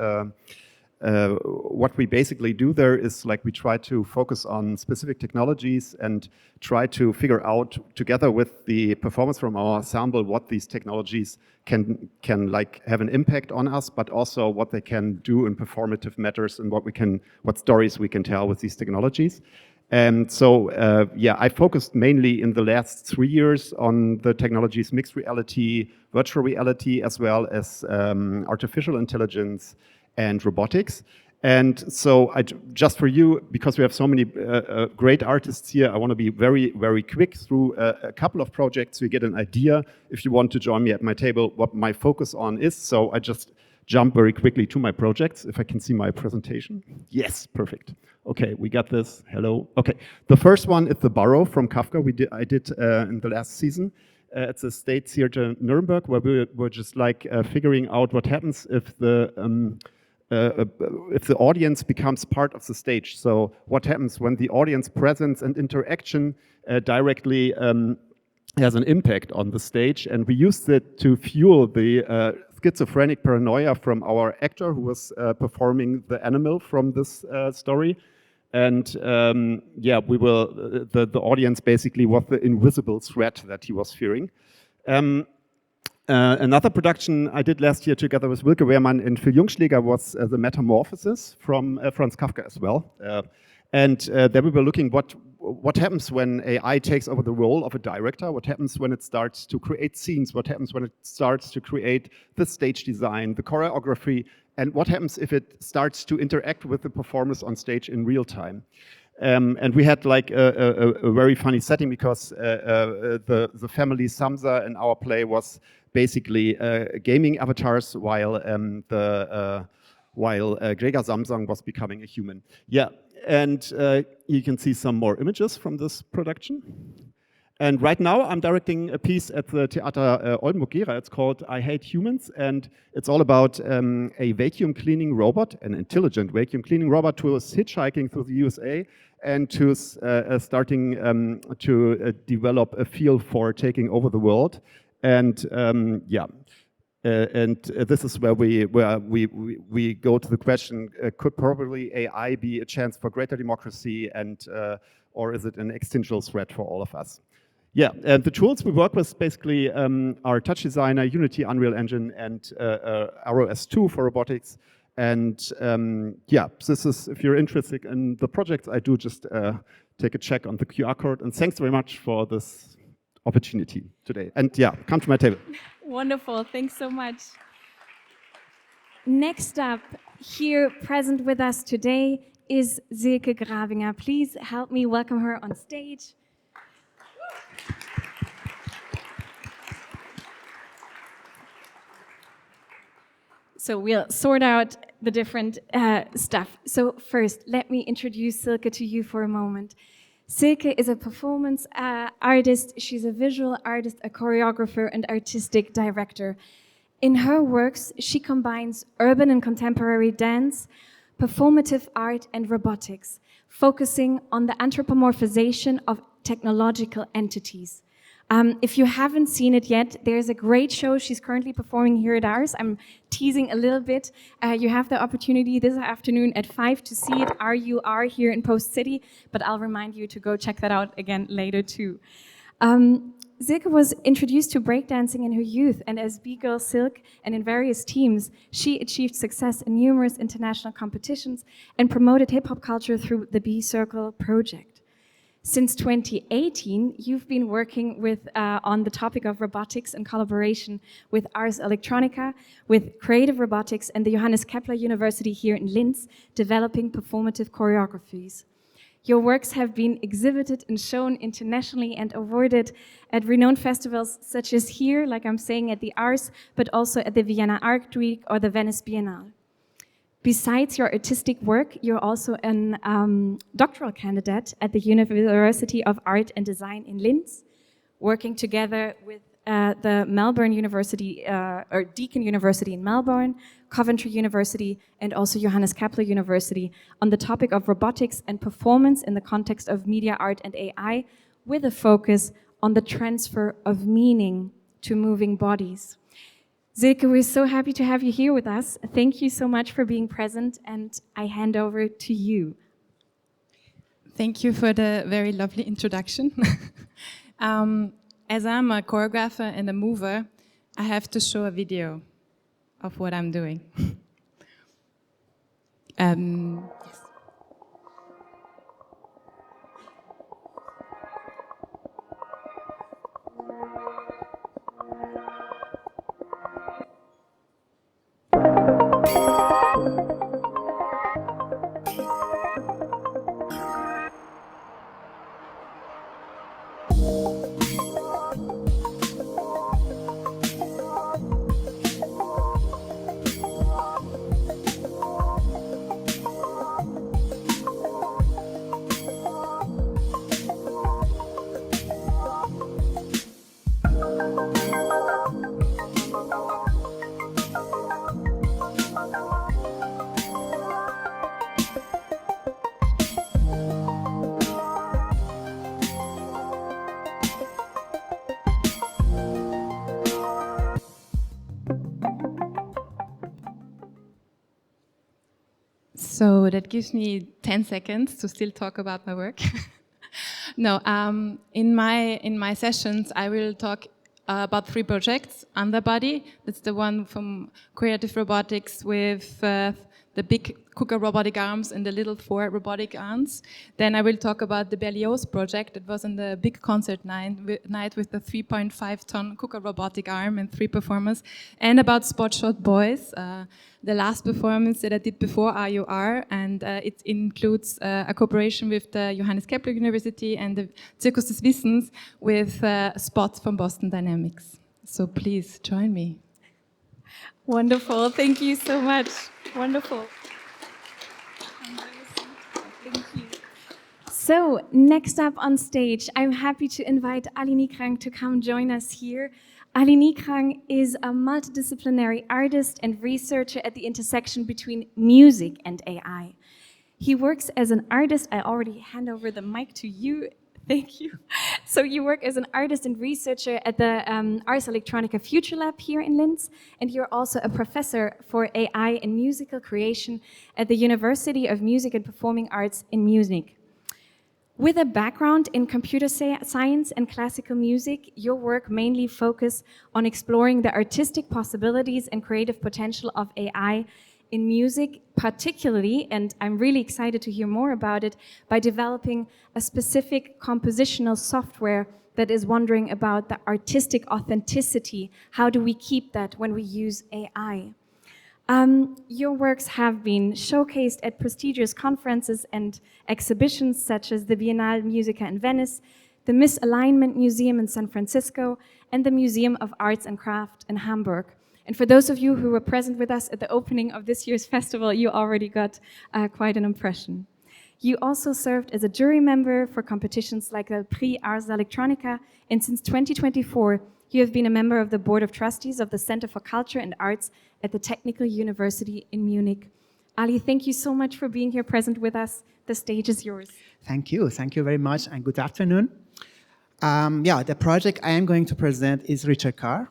what we basically do there is like we try to focus on specific technologies and try to figure out together with the performers from our ensemble what these technologies can like have an impact on us, but also what they can do in performative matters and what stories we can tell with these technologies. And so, I focused mainly in the last 3 years on the technologies mixed reality, virtual reality, as well as artificial intelligence and robotics. And so just for you, because we have so many great artists here, I want to be very, very quick through a couple of projects so you get an idea, if you want to join me at my table, what my focus on is. So I just jump very quickly to my projects, if I can see my presentation. Yes, perfect. Okay, we got this. Hello. Okay, the first one is The Burrow from Kafka. I did in the last season. It's a state theater in Nuremberg where we were just like figuring out what happens if the audience becomes part of the stage. So what happens when the audience presence and interaction directly has an impact on the stage, and we used it to fuel the schizophrenic paranoia from our actor who was performing the animal from this story. And the audience basically was the invisible threat that he was fearing. Another production I did last year together with Wilke Wehrmann and Phil Jungschläger was The Metamorphosis from Franz Kafka as well. There we were looking what happens when AI takes over the role of a director, what happens when it starts to create scenes, what happens when it starts to create the stage design, the choreography, and what happens if it starts to interact with the performers on stage in real time. And we had like a very funny setting because the family Samsa in our play was basically gaming avatars while Gregor Samsung was becoming a human. Yeah, and you can see some more images from this production. And right now I'm directing a piece at the Theater Oldenburg-Gera. It's called I Hate Humans, and it's all about a vacuum cleaning robot, an intelligent vacuum cleaning robot who is hitchhiking through the USA and to starting to develop a feel for taking over the world. And this is where we go to the question: could probably AI be a chance for greater democracy, and or is it an existential threat for all of us? Yeah, and the tools we work with basically are Touch Designer, Unity, Unreal Engine, and ROS2 for robotics. And this is, if you're interested in the projects I do, just take a check on the QR code. And thanks very much for this opportunity today. And come to my table. Wonderful, thanks so much. Next up, here present with us today is Silke Gravinger. Please help me welcome her on stage. So we'll sort out the different stuff. So first, let me introduce Silke to you for a moment. Silke is a performance artist. She's a visual artist, a choreographer, and artistic director. In her works, she combines urban and contemporary dance, performative art, and robotics, focusing on the anthropomorphization of technological entities. If you haven't seen it yet, there's a great show she's currently performing here at ours. I'm teasing a little bit. You have the opportunity this afternoon at 5 to see it, RUR, here in Post City, but I'll remind you to go check that out again later too. Silke was introduced to breakdancing in her youth, and as B-Girl Silk and in various teams, she achieved success in numerous international competitions and promoted hip-hop culture through the B-Circle project. Since 2018, you've been working with on the topic of robotics in collaboration with Ars Electronica, with Creative Robotics and the Johannes Kepler University here in Linz, developing performative choreographies. Your works have been exhibited and shown internationally and awarded at renowned festivals such as here, like I'm saying, at the Ars, but also at the Vienna Art Week or the Venice Biennale. Besides your artistic work, you're also a doctoral candidate at the University of Art and Design in Linz, working together with the Melbourne University, or Deakin University in Melbourne, Coventry University, and also Johannes Kepler University on the topic of robotics and performance in the context of media, art, and AI, with a focus on the transfer of meaning to moving bodies. Silke, we're so happy to have you here with us. Thank you so much for being present, and I hand over to you. Thank you for the very lovely introduction. As I'm a choreographer and a mover, I have to show a video of what I'm doing. Yes. So that gives me 10 seconds to still talk about my work. No, in my sessions, I will talk about 3 projects. Underbody, that's the one from creative robotics with the big cooker robotic arms and the little 4 robotic arms. Then I will talk about the Berlioz project. It was in the big concert night with the 3.5-ton cooker robotic arm and 3 performers. And about Spot Shot Boys, the last performance that I did before RUR, and it includes a cooperation with the Johannes Kepler University and the Zirkus des Wissens with Spot from Boston Dynamics. So please join me. Wonderful. Thank you so much. Wonderful. Thank you. So, next up on stage, I'm happy to invite Ali Nikrang to come join us here. Ali Nikrang is a multidisciplinary artist and researcher at the intersection between music and AI. He works as an artist. I already hand over the mic to you. Thank you. So you work as an artist and researcher at the Ars Electronica Future Lab here in Linz, and you're also a professor for AI and musical creation at the University of Music and Performing Arts in Munich. With a background in computer science and classical music, your work mainly focuses on exploring the artistic possibilities and creative potential of AI in music, particularly, and I'm really excited to hear more about it, by developing a specific compositional software that is wondering about the artistic authenticity. How do we keep that when we use AI? Your works have been showcased at prestigious conferences and exhibitions such as the Biennale Musica in Venice, the Misalignment Museum in San Francisco, and the Museum of Arts and Craft in Hamburg. And for those of you who were present with us at the opening of this year's festival, you already got quite an impression. You also served as a jury member for competitions like the Prix Ars Electronica, and since 2024, you have been a member of the Board of Trustees of the Center for Culture and Arts at the Technical University in Munich. Ali, thank you so much for being here present with us. The stage is yours. Thank you very much, and good afternoon. The project I am going to present is Richard Carr.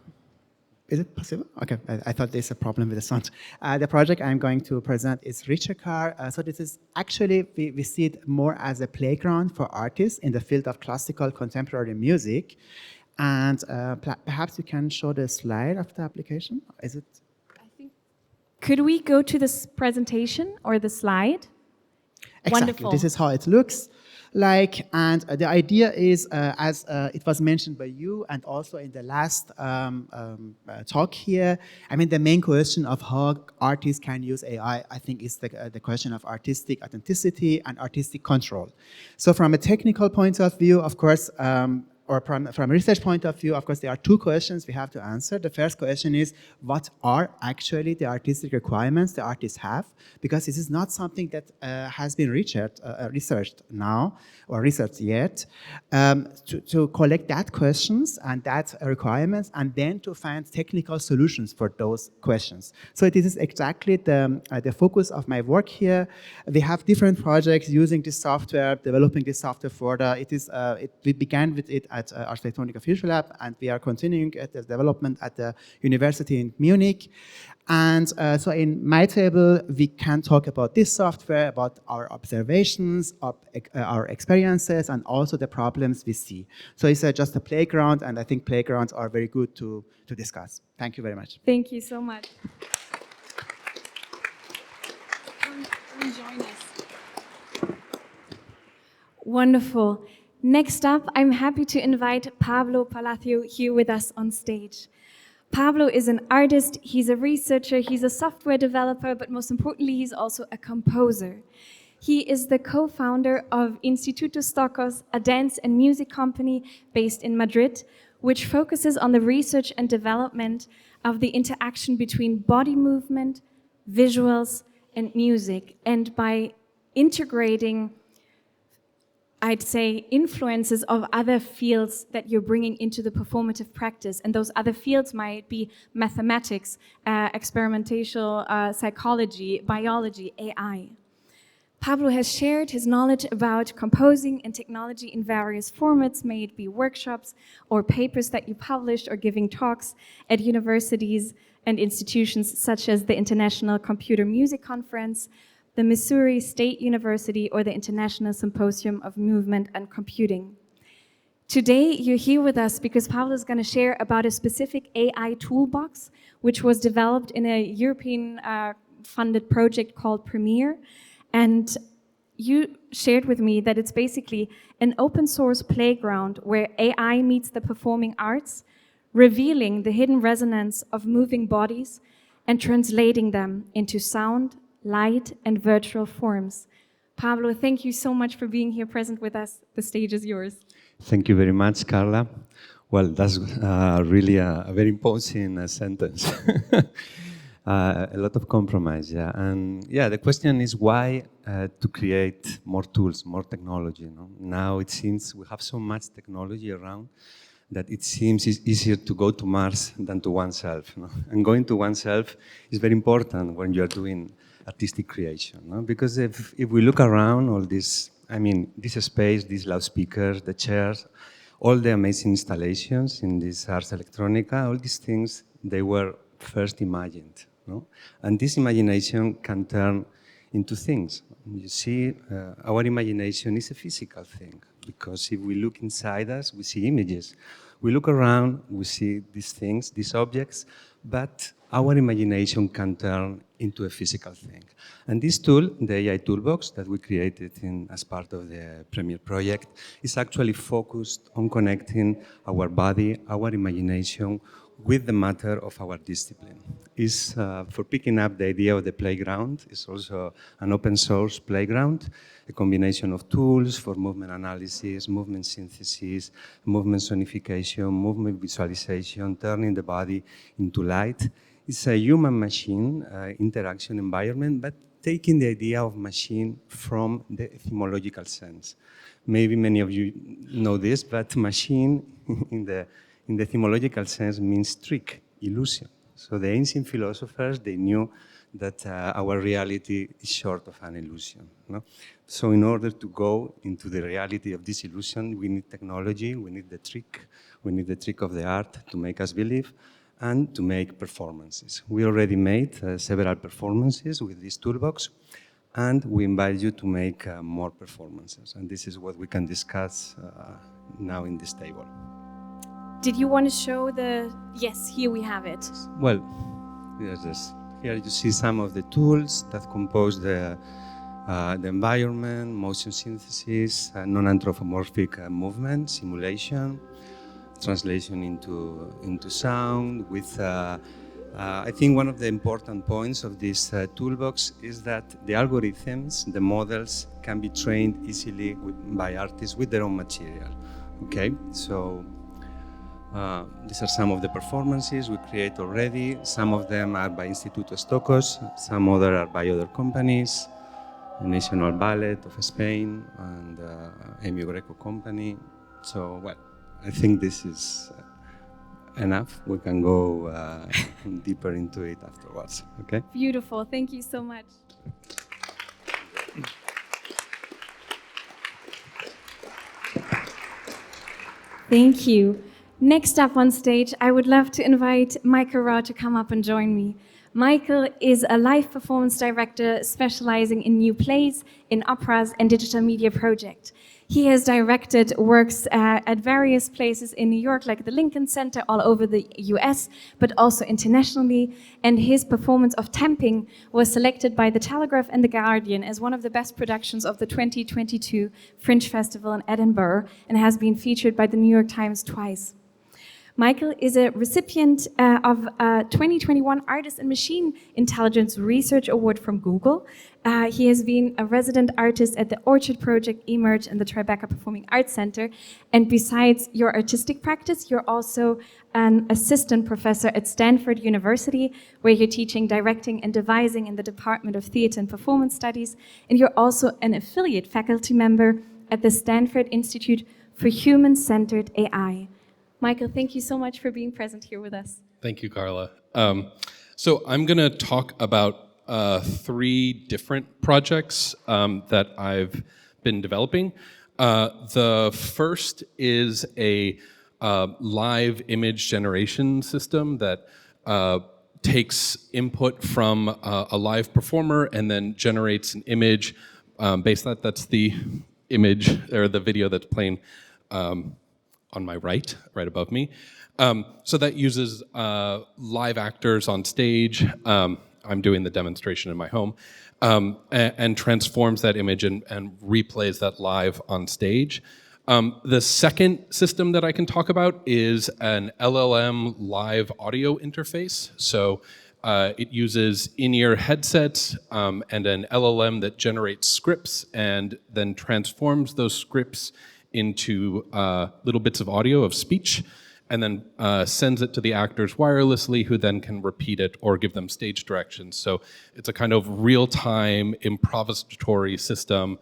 Is it possible? Okay, I thought there's a problem with the sound. The project I'm going to present is Richard Carr. So this is actually, we see it more as a playground for artists in the field of classical contemporary music. And perhaps you can show the slide of the application. Is it? Could we go to this presentation or the slide? Exactly. Wonderful. This is how it looks like, and the idea is, as it was mentioned by you and also in the last talk here, I mean, the main question of how artists can use AI, I think, is the question of artistic authenticity and artistic control. So from a technical point of view, of course, or from a research point of view, of course, there are 2 questions we have to answer. The first question is, what are actually the artistic requirements the artists have? Because this is not something that has been researched now or researched yet. To collect that questions and that requirements, and then to find technical solutions for those questions. So this is exactly the focus of my work here. We have different projects using this software, developing this software further. We began with it at Ars Electronica Future Lab, and we are continuing at the development at the university in Munich. And so in my table, we can talk about this software, about our observations, our experiences, and also the problems we see. So it's just a playground, and I think playgrounds are very good to discuss. Thank you very much. Thank you so much. Come join us. Wonderful. Next up, I'm happy to invite Pablo Palacio here with us on stage. Pablo is an artist, he's a researcher, he's a software developer, but most importantly, he's also a composer. He is the co-founder of Instituto Stokos, a dance and music company based in Madrid, which focuses on the research and development of the interaction between body movement, visuals, and music. And by integrating, I'd say, influences of other fields that you're bringing into the performative practice. And those other fields might be mathematics, experimental psychology, biology, AI. Pablo has shared his knowledge about composing and technology in various formats, may it be workshops or papers that you published or giving talks at universities and institutions such as the International Computer Music Conference, the Missouri State University, or the International Symposium of Movement and Computing. Today, you're here with us because Pablo is going to share about a specific AI toolbox, which was developed in a European funded project called Premiere. And you shared with me that it's basically an open source playground where AI meets the performing arts, revealing the hidden resonance of moving bodies and translating them into sound, light, and virtual forms. Pablo, thank you so much for being here present with us. The stage is yours. Thank you very much, Carla. Well, that's really a very imposing sentence. A lot of compromise, yeah. And yeah, the question is why to create more tools, more technology. No? Now it seems we have so much technology around that it seems it's easier to go to Mars than to oneself. No? And going to oneself is very important when you're doing artistic creation. No? Because if we look around all this, I mean, this space, these loudspeakers, the chairs, all the amazing installations in this Ars Electronica, all these things, they were first imagined. No? And this imagination can turn into things. You see, our imagination is a physical thing, because if we look inside us, we see images. We look around, we see these things, these objects, but our imagination can turn into a physical thing. And this tool, the AI toolbox that we created as part of the Premiere project, is actually focused on connecting our body, our imagination, with the matter of our discipline. Is for picking up the idea of the playground. It's also an open source playground, a combination of tools for movement analysis, movement synthesis, movement sonification, movement visualization, turning the body into light. It's a human-machine interaction environment, but taking the idea of machine from the etymological sense. Maybe many of you know this, but machine in the etymological sense means trick, illusion. So the ancient philosophers, they knew that our reality is short of an illusion. No? So in order to go into the reality of this illusion, we need technology, we need the trick of the art to make us believe and to make performances. We already made several performances with this toolbox, and we invite you to make more performances. And this is what we can discuss now in this table. Did you want to show the... Yes, here we have it. Well, yes. Here you see some of the tools that compose the environment, motion synthesis, non-anthropomorphic movement, simulation, translation into sound. With, I think one of the important points of this toolbox is that the algorithms, the models, can be trained easily by artists with their own material. Okay, so these are some of the performances we create already. Some of them are by Instituto Stokos, some other are by other companies, the National Ballet of Spain and Emio Greco Company. So, well, I think this is enough. We can go deeper into it afterwards, okay? Beautiful, thank you so much. Thank you. Next up on stage, I would love to invite Michael Rao to come up and join me. Michael is a live performance director specializing in new plays, in operas, and digital media projects. He has directed works at various places in New York, like the Lincoln Center, all over the US, but also internationally. And his performance of Tamping was selected by The Telegraph and The Guardian as one of the best productions of the 2022 Fringe Festival in Edinburgh, and has been featured by the New York Times twice. Michael is a recipient of a 2021 Artist and Machine Intelligence Research Award from Google. He has been a resident artist at the Orchard Project, Emerge, and the Tribeca Performing Arts Center. And besides your artistic practice, you're also an assistant professor at Stanford University, where you're teaching directing and devising in the Department of Theater and Performance Studies. And you're also an affiliate faculty member at the Stanford Institute for Human-Centered AI. Michael, thank you so much for being present here with us. Thank you, Carla. So I'm going to talk about 3 different projects that I've been developing. The first is a live image generation system that takes input from a live performer and then generates an image based on that. That's the image or the video that's playing on my right above me. So that uses live actors on stage. I'm doing the demonstration in my home, and transforms that image and replays that live on stage. The second system that I can talk about is an LLM live audio interface. So it uses in-ear headsets and an LLM that generates scripts and then transforms those scripts into little bits of audio of speech, and then sends it to the actors wirelessly, who then can repeat it or give them stage directions. So it's a kind of real-time improvisatory system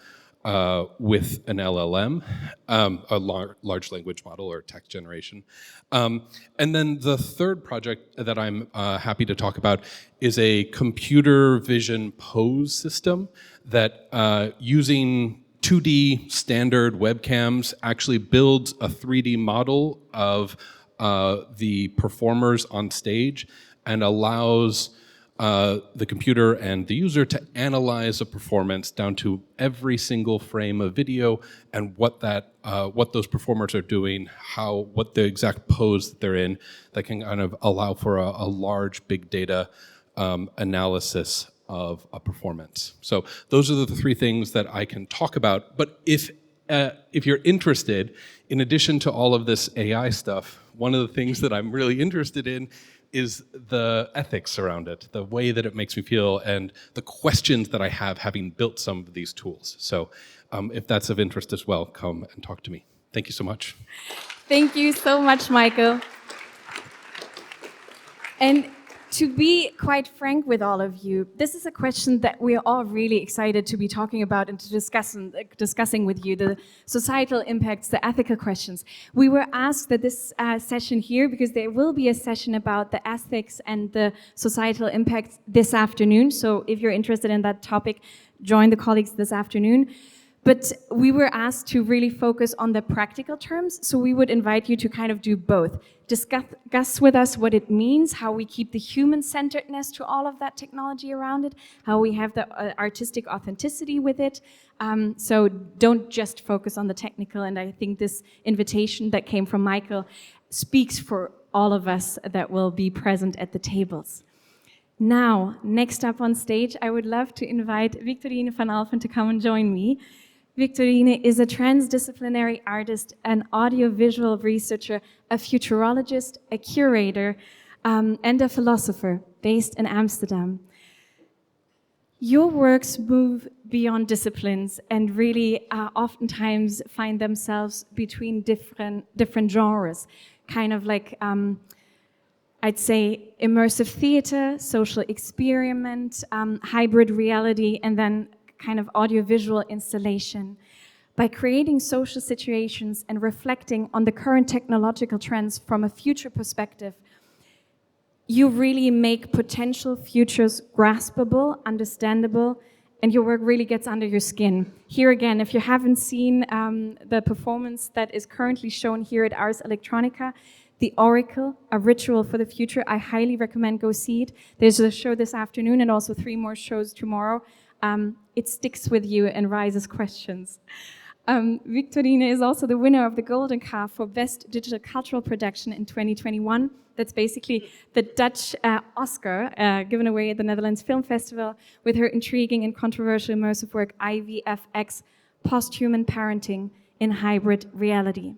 with an LLM, a large language model or text generation. And then the third project that I'm happy to talk about is a computer vision pose system that using 2D standard webcams actually builds a 3D model of the performers on stage and allows the computer and the user to analyze a performance down to every single frame of video and what those performers are doing, what the exact pose that they're in, that can kind of allow for a large big data analysis of a performance. So those are the 3 things that I can talk about. But if you're interested, in addition to all of this AI stuff, one of the things that I'm really interested in is the ethics around it, the way that it makes me feel, and the questions that I have having built some of these tools. So if that's of interest as well, come and talk to me. Thank you so much. Thank you so much, Michael. And to be quite frank with all of you, this is a question that we're all really excited to be talking about and to discussing with you, the societal impacts, the ethical questions. We were asked that this session here, because there will be a session about the ethics and the societal impacts this afternoon. So if you're interested in that topic, join the colleagues this afternoon. But we were asked to really focus on the practical terms, so we would invite you to kind of do both. Discuss with us what it means, how we keep the human-centeredness to all of that technology around it, how we have the artistic authenticity with it. So don't just focus on the technical, and I think this invitation that came from Michael speaks for all of us that will be present at the tables. Now, next up on stage, I would love to invite Victorine van Alphen to come and join me. Victorine is a transdisciplinary artist, an audiovisual researcher, a futurologist, a curator, and a philosopher based in Amsterdam. Your works move beyond disciplines and really oftentimes find themselves between different genres, kind of like, I'd say, immersive theater, social experiment, hybrid reality, and then kind of audiovisual installation. By creating social situations and reflecting on the current technological trends from a future perspective, you really make potential futures graspable, understandable, and your work really gets under your skin. Here again, if you haven't seen the performance that is currently shown here at Ars Electronica, The Oracle, A Ritual for the Future, I highly recommend go see it. There's a show this afternoon and also 3 more shows tomorrow. It sticks with you and raises questions. Victorine is also the winner of the Golden Calf for Best Digital Cultural Production in 2021. That's basically the Dutch Oscar given away at the Netherlands Film Festival with her intriguing and controversial immersive work IVFX, Post-Human Parenting in Hybrid Reality.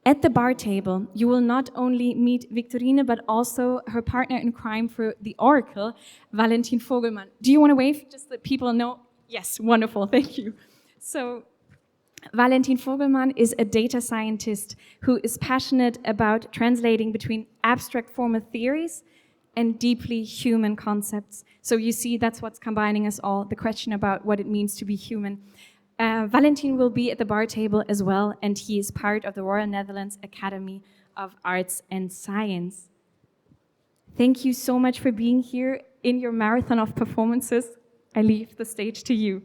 At the bar table, you will not only meet Victorine, but also her partner in crime for The Oracle, Valentin Vogelmann. Do you want to wave, just so that people know? Yes, wonderful, thank you. So, Valentin Vogelmann is a data scientist who is passionate about translating between abstract formal theories and deeply human concepts. So you see, that's what's combining us all, the question about what it means to be human. Valentin will be at the bar table as well, and he is part of the Royal Netherlands Academy of Arts and Science. Thank you so much for being here in your marathon of performances. I leave the stage to you.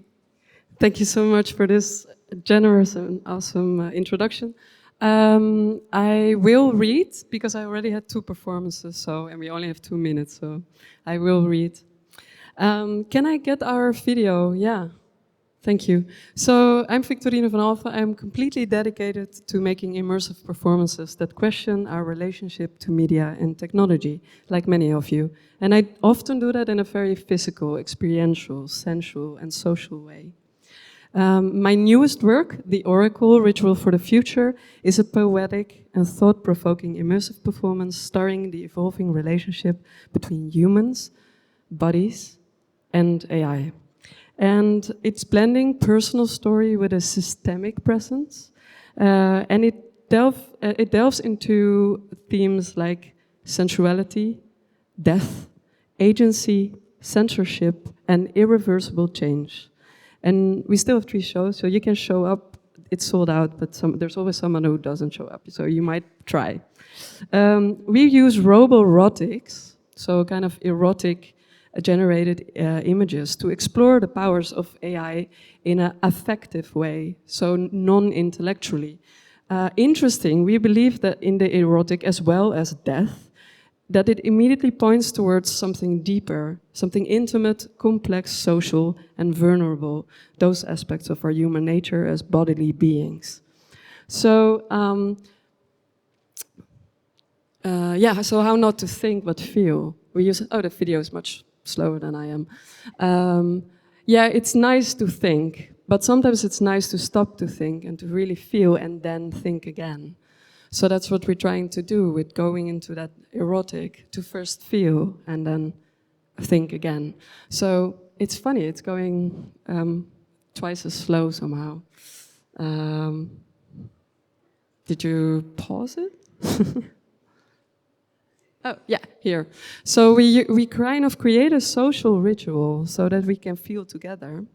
Thank you so much for this generous and awesome introduction. I will read, because I already had 2 performances, and we only have 2 minutes, so I will read. Can I get our video? Yeah. Thank you. So I'm Victorine van Alphen. I'm completely dedicated to making immersive performances that question our relationship to media and technology, like many of you. And I often do that in a very physical, experiential, sensual, and social way. My newest work, The Oracle, Ritual for the Future, is a poetic and thought-provoking immersive performance starring the evolving relationship between humans, bodies, and AI. And it's blending personal story with a systemic presence. And it delves into themes like sensuality, death, agency, censorship, and irreversible change. And we still have 3 shows, so you can show up. It's sold out, but there's always someone who doesn't show up, so you might try. We use roborotics, so kind of erotic generated images, to explore the powers of AI in an affective way, so non-intellectually. Interesting, we believe that in the erotic as well as death, that it immediately points towards something deeper, something intimate, complex, social, and vulnerable, those aspects of our human nature as bodily beings. So, so how not to think but feel? We use, the video is much slower than I am. It's nice to think, but sometimes it's nice to stop to think and to really feel and then think again. So that's what we're trying to do with going into that erotic, to first feel and then think again. So it's funny, it's going twice as slow somehow. Did you pause it? Oh, yeah, here. So we kind of create a social ritual so that we can feel together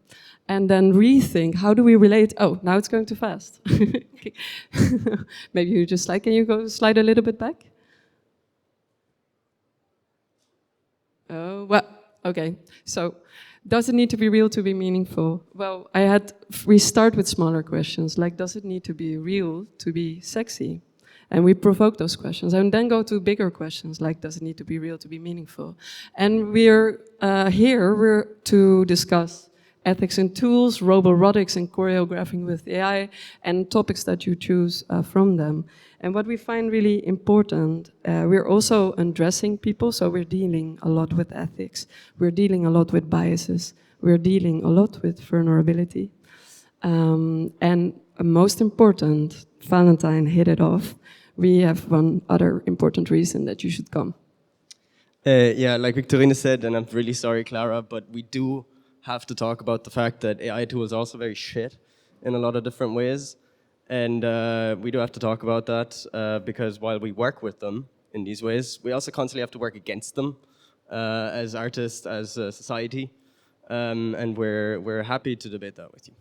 and then rethink, how do we relate? Oh, now it's going too fast. Maybe you just can you go slide a little bit back? Oh, well, okay. So, does it need to be real to be meaningful? Well, we start with smaller questions, like, does it need to be real to be sexy? And we provoke those questions and then go to bigger questions, like, does it need to be real to be meaningful? And we're here to discuss ethics and tools, roborotics and choreographing with AI, and topics that you choose from them. And what we find really important, we're also undressing people, so we're dealing a lot with ethics. We're dealing a lot with biases. We're dealing a lot with vulnerability. And most important, Valentine hit it off, we have one other important reason that you should come. Like Victorine said, and I'm really sorry, Clara, but we do have to talk about the fact that AI tools are also very shit in a lot of different ways. And we do have to talk about that because while we work with them in these ways, we also constantly have to work against them as artists, as a society. And we're happy to debate that with you.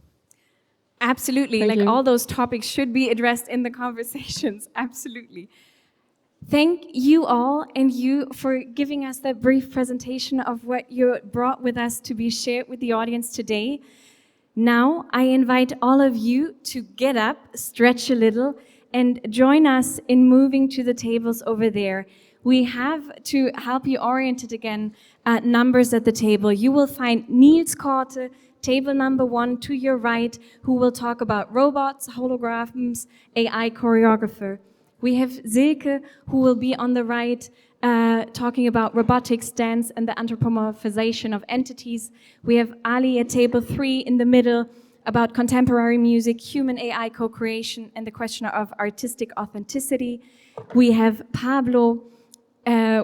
Absolutely. Thank you. All those topics should be addressed in the conversations. Absolutely. Thank you all and you for giving us that brief presentation of what you brought with us to be shared with the audience today. Now, I invite all of you to get up, stretch a little, and join us in moving to the tables over there. We have, to help you orient it again, numbers at the table. You will find Niels Korte, table number 1 to your right, who will talk about robots, holograms, AI choreographer. We have Silke, who will be on the right, talking about robotics, dance, and the anthropomorphization of entities. We have Ali at table 3 in the middle, about contemporary music, human AI co-creation, and the question of artistic authenticity. We have Pablo,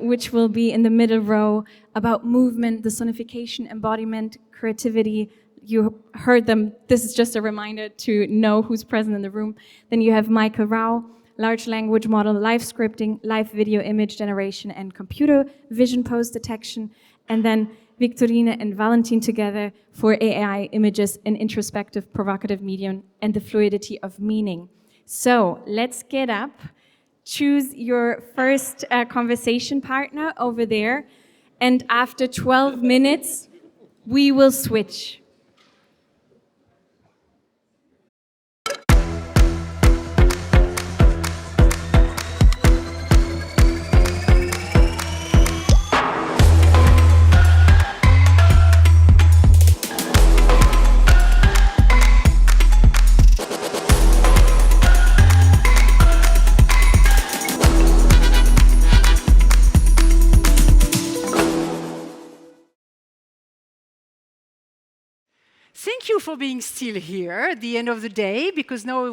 which will be in the middle row, about movement, the sonification, embodiment, creativity. You heard them. This is just a reminder to know who's present in the room. Then you have Michael Rao, large language model, live scripting, live video image generation, and computer vision pose detection. And then Victorine and Valentin together for AI images, an introspective, provocative medium, and the fluidity of meaning. So let's get up. Choose your first conversation partner over there. And after 12 minutes, we will switch. Thank you for being still here at the end of the day, because now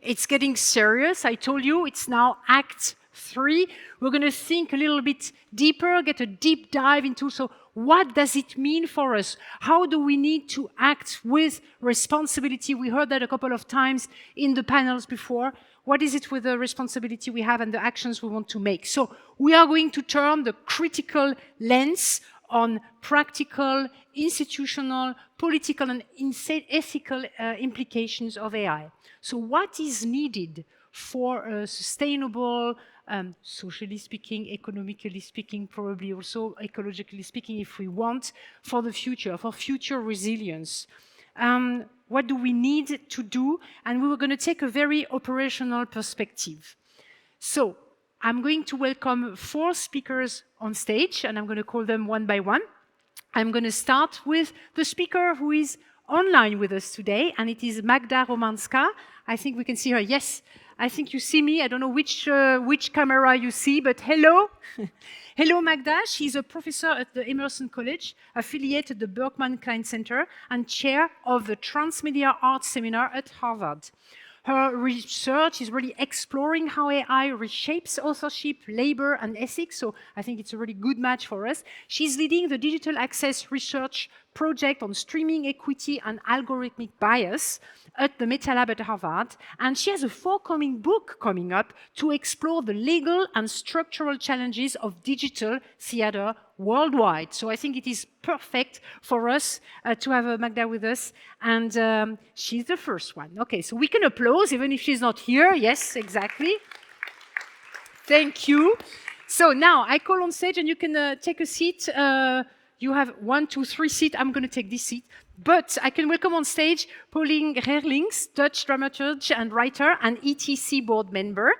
it's getting serious. I told you it's now Act 3. We're going to think a little bit deeper, get a deep dive into, so what does it mean for us? How do we need to act with responsibility? We heard that a couple of times in the panels before. What is it with the responsibility we have and the actions we want to make? So we are going to turn the critical lens on practical, institutional, political, and ethical implications of AI. So what is needed for a sustainable, socially speaking, economically speaking, probably also ecologically speaking, if we want, for the future, for future resilience? What do we need to do? And we were going to take a very operational perspective. So I'm going to welcome 4 speakers on stage, and I'm going to call them one by one. I'm going to start with the speaker who is online with us today, and it is Magda Romanska. I think we can see her. Yes, I think you see me. I don't know which camera you see, but hello. Hello, Magda. She's a professor at the Emerson College, affiliated at the Berkman Klein Center, and chair of the Transmedia Arts Seminar at Harvard. Her research is really exploring how AI reshapes authorship, labor, and ethics, so I think it's a really good match for us. She's leading the digital access research project on streaming equity and algorithmic bias at the Meta Lab at Harvard, and she has a forthcoming book coming up to explore the legal and structural challenges of digital theater worldwide. So I think it is perfect for us to have Magda with us, and she's the first one. Okay, so we can applaud even if she's not here. Yes, exactly. Thank you. So now I call on stage, and you can take a seat. You have 1, 2, 3 seats. I'm going to take this seat. But I can welcome on stage Pauline Gerlings, Dutch dramaturge and writer and ETC board member.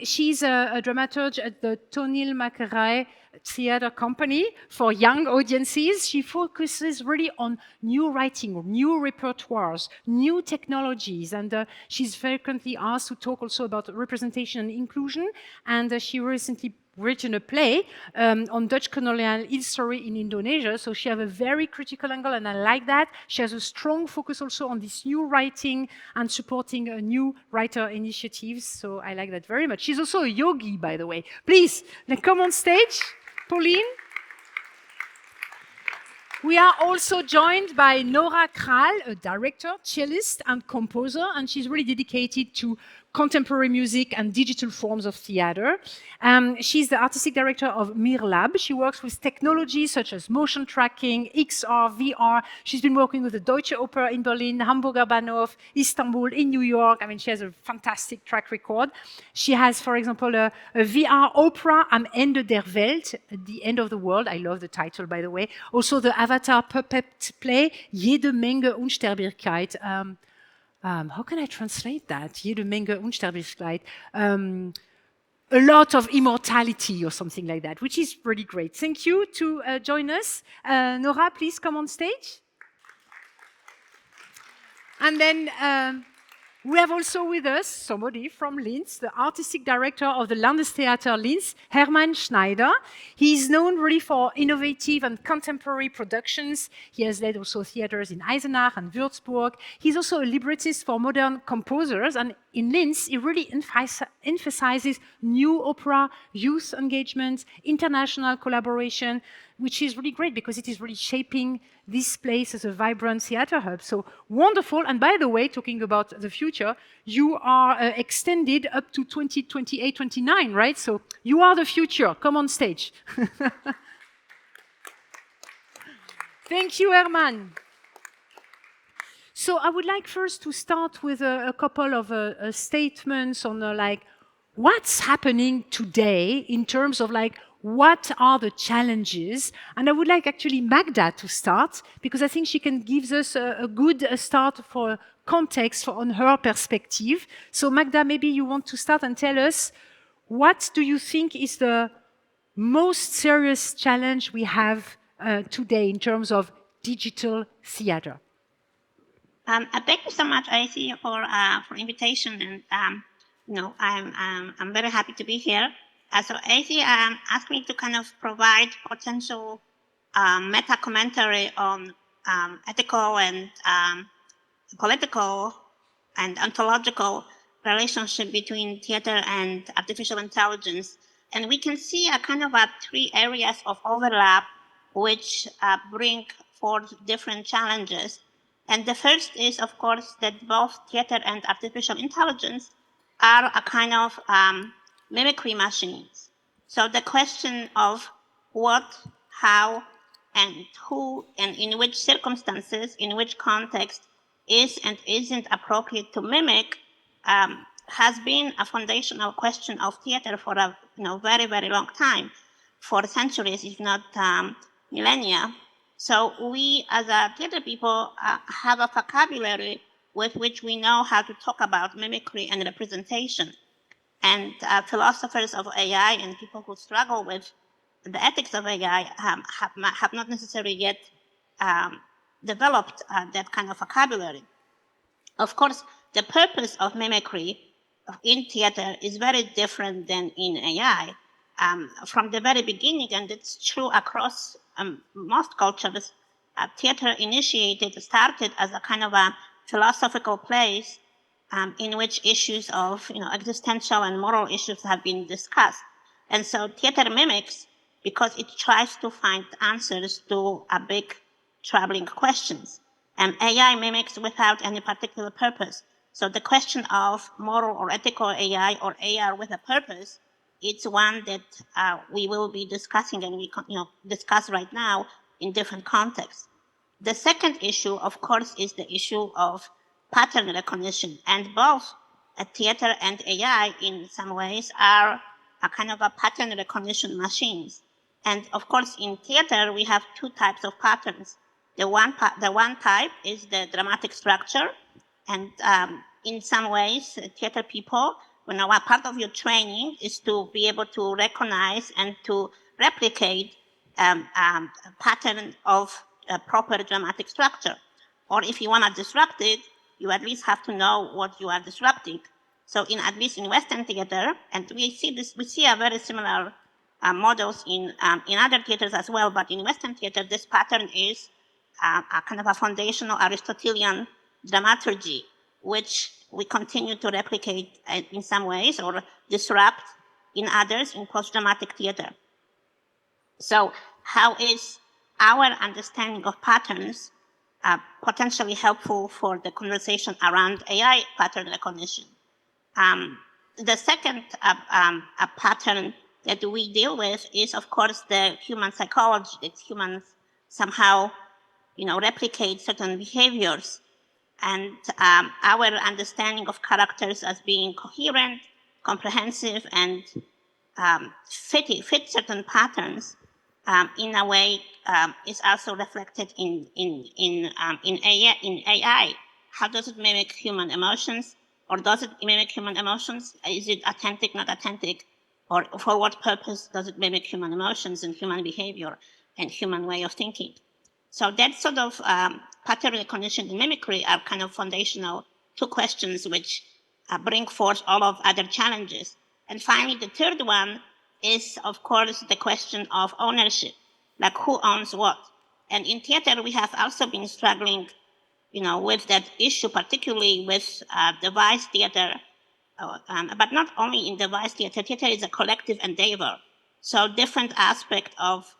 She's a dramaturge at the Toneel Makerij theater company for young audiences. She focuses really on new writing, new repertoires, new technologies, and she's frequently asked to talk also about representation and inclusion, and she recently written a play on Dutch colonial history in Indonesia, so she has a very critical angle, and I like that. She has a strong focus also on this new writing and supporting new writer initiatives, so I like that very much. She's also a yogi, by the way. Please, come on stage, Pauline. We are also joined by Nora Kral, a director, cellist, and composer, and she's really dedicated to contemporary music and digital forms of theater. She's the artistic director of Mir Lab. She works with technologies such as motion tracking, XR, VR. She's been working with the Deutsche Oper in Berlin, Hamburger Bahnhof, Istanbul, in New York. I mean, she has a fantastic track record. She has, for example, a VR opera, Am Ende der Welt, at the end of the world. I love the title, by the way. Also the Avatar puppet play, Jede Menge Unsterblichkeit. How can I translate that? Jede Menge Unsterblichkeit. A lot of immortality or something like that, which is really great. Thank you to join us. Nora, please come on stage. And then we have also with us somebody from Linz, the artistic director of the Landestheater Linz, Hermann Schneider. He is known really for innovative and contemporary productions. He has led also theaters in Eisenach and Würzburg. He's also a librettist for modern composers. And in Linz, he really emphasizes new opera, youth engagement, international collaboration, which is really great because it is really shaping this place as a vibrant theater hub. So wonderful. And by the way, talking about the future, you are extended up to 2028-29, right? So you are the future. Come on stage. Thank you, Herman. So I would like first to start with a couple of statements on like what's happening today in terms of like what are the challenges? And I would like actually Magda to start, because I think she can give us a good start for context on her perspective. So Magda, maybe you want to start and tell us, what do you think is the most serious challenge we have today in terms of digital theater? Thank you so much, AC, for invitation, and I'm very happy to be here. So AC asked me to kind of provide potential meta commentary on ethical and political and ontological relationship between theater and artificial intelligence. And we can see a kind of three areas of overlap which bring forth different challenges. And the first is, of course, that both theater and artificial intelligence are a kind of mimicry machines. So the question of what, how, and who, and in which circumstances, in which context is and isn't appropriate to mimic has been a foundational question of theater for a very, very long time, for centuries, if not millennia. So we, as a theater people, have a vocabulary with which we know how to talk about mimicry and representation. And philosophers of AI and people who struggle with the ethics of AI have not necessarily yet developed that kind of vocabulary. Of course, the purpose of mimicry in theater is very different than in AI. From the very beginning, and it's true across most cultures, theater started as a kind of a philosophical place in which issues of existential and moral issues have been discussed. And so theater mimics because it tries to find answers to a big troubling questions. And AI mimics without any particular purpose. So the question of moral or ethical AI or AR with a purpose, it's one that we will be discussing and we discuss right now in different contexts. The second issue, of course, is the issue of pattern recognition. And both theater and AI, in some ways, are a kind of a pattern recognition machines. And of course, in theater, we have two types of patterns. The one type is the dramatic structure. And in some ways, theater people, a part of your training is to be able to recognize and to replicate a pattern of a proper dramatic structure. Or if you want to disrupt it, you at least have to know what you are disrupting. So at least in Western theater, and we see a very similar models in other theaters as well, but in Western theater, this pattern is a kind of a foundational Aristotelian dramaturgy, which we continue to replicate in some ways or disrupt in others in post-dramatic theater. So how is our understanding of patterns potentially helpful for the conversation around AI pattern recognition? The second pattern that we deal with is, of course, the human psychology, that humans somehow, replicate certain behaviors. And our understanding of characters as being coherent, comprehensive, and fit certain patterns in a way is also reflected in AI. How does it mimic human emotions? Or does it mimic human emotions? Is it authentic, not authentic? Or for what purpose does it mimic human emotions and human behavior and human way of thinking? So that sort of pattern recognition and mimicry are kind of foundational two questions which bring forth all of other challenges. And finally, the third one is, of course, the question of ownership, like who owns what. And in theater, we have also been struggling, with that issue, particularly with device theater, but not only in device theater. Theater is a collective endeavor. So different aspects of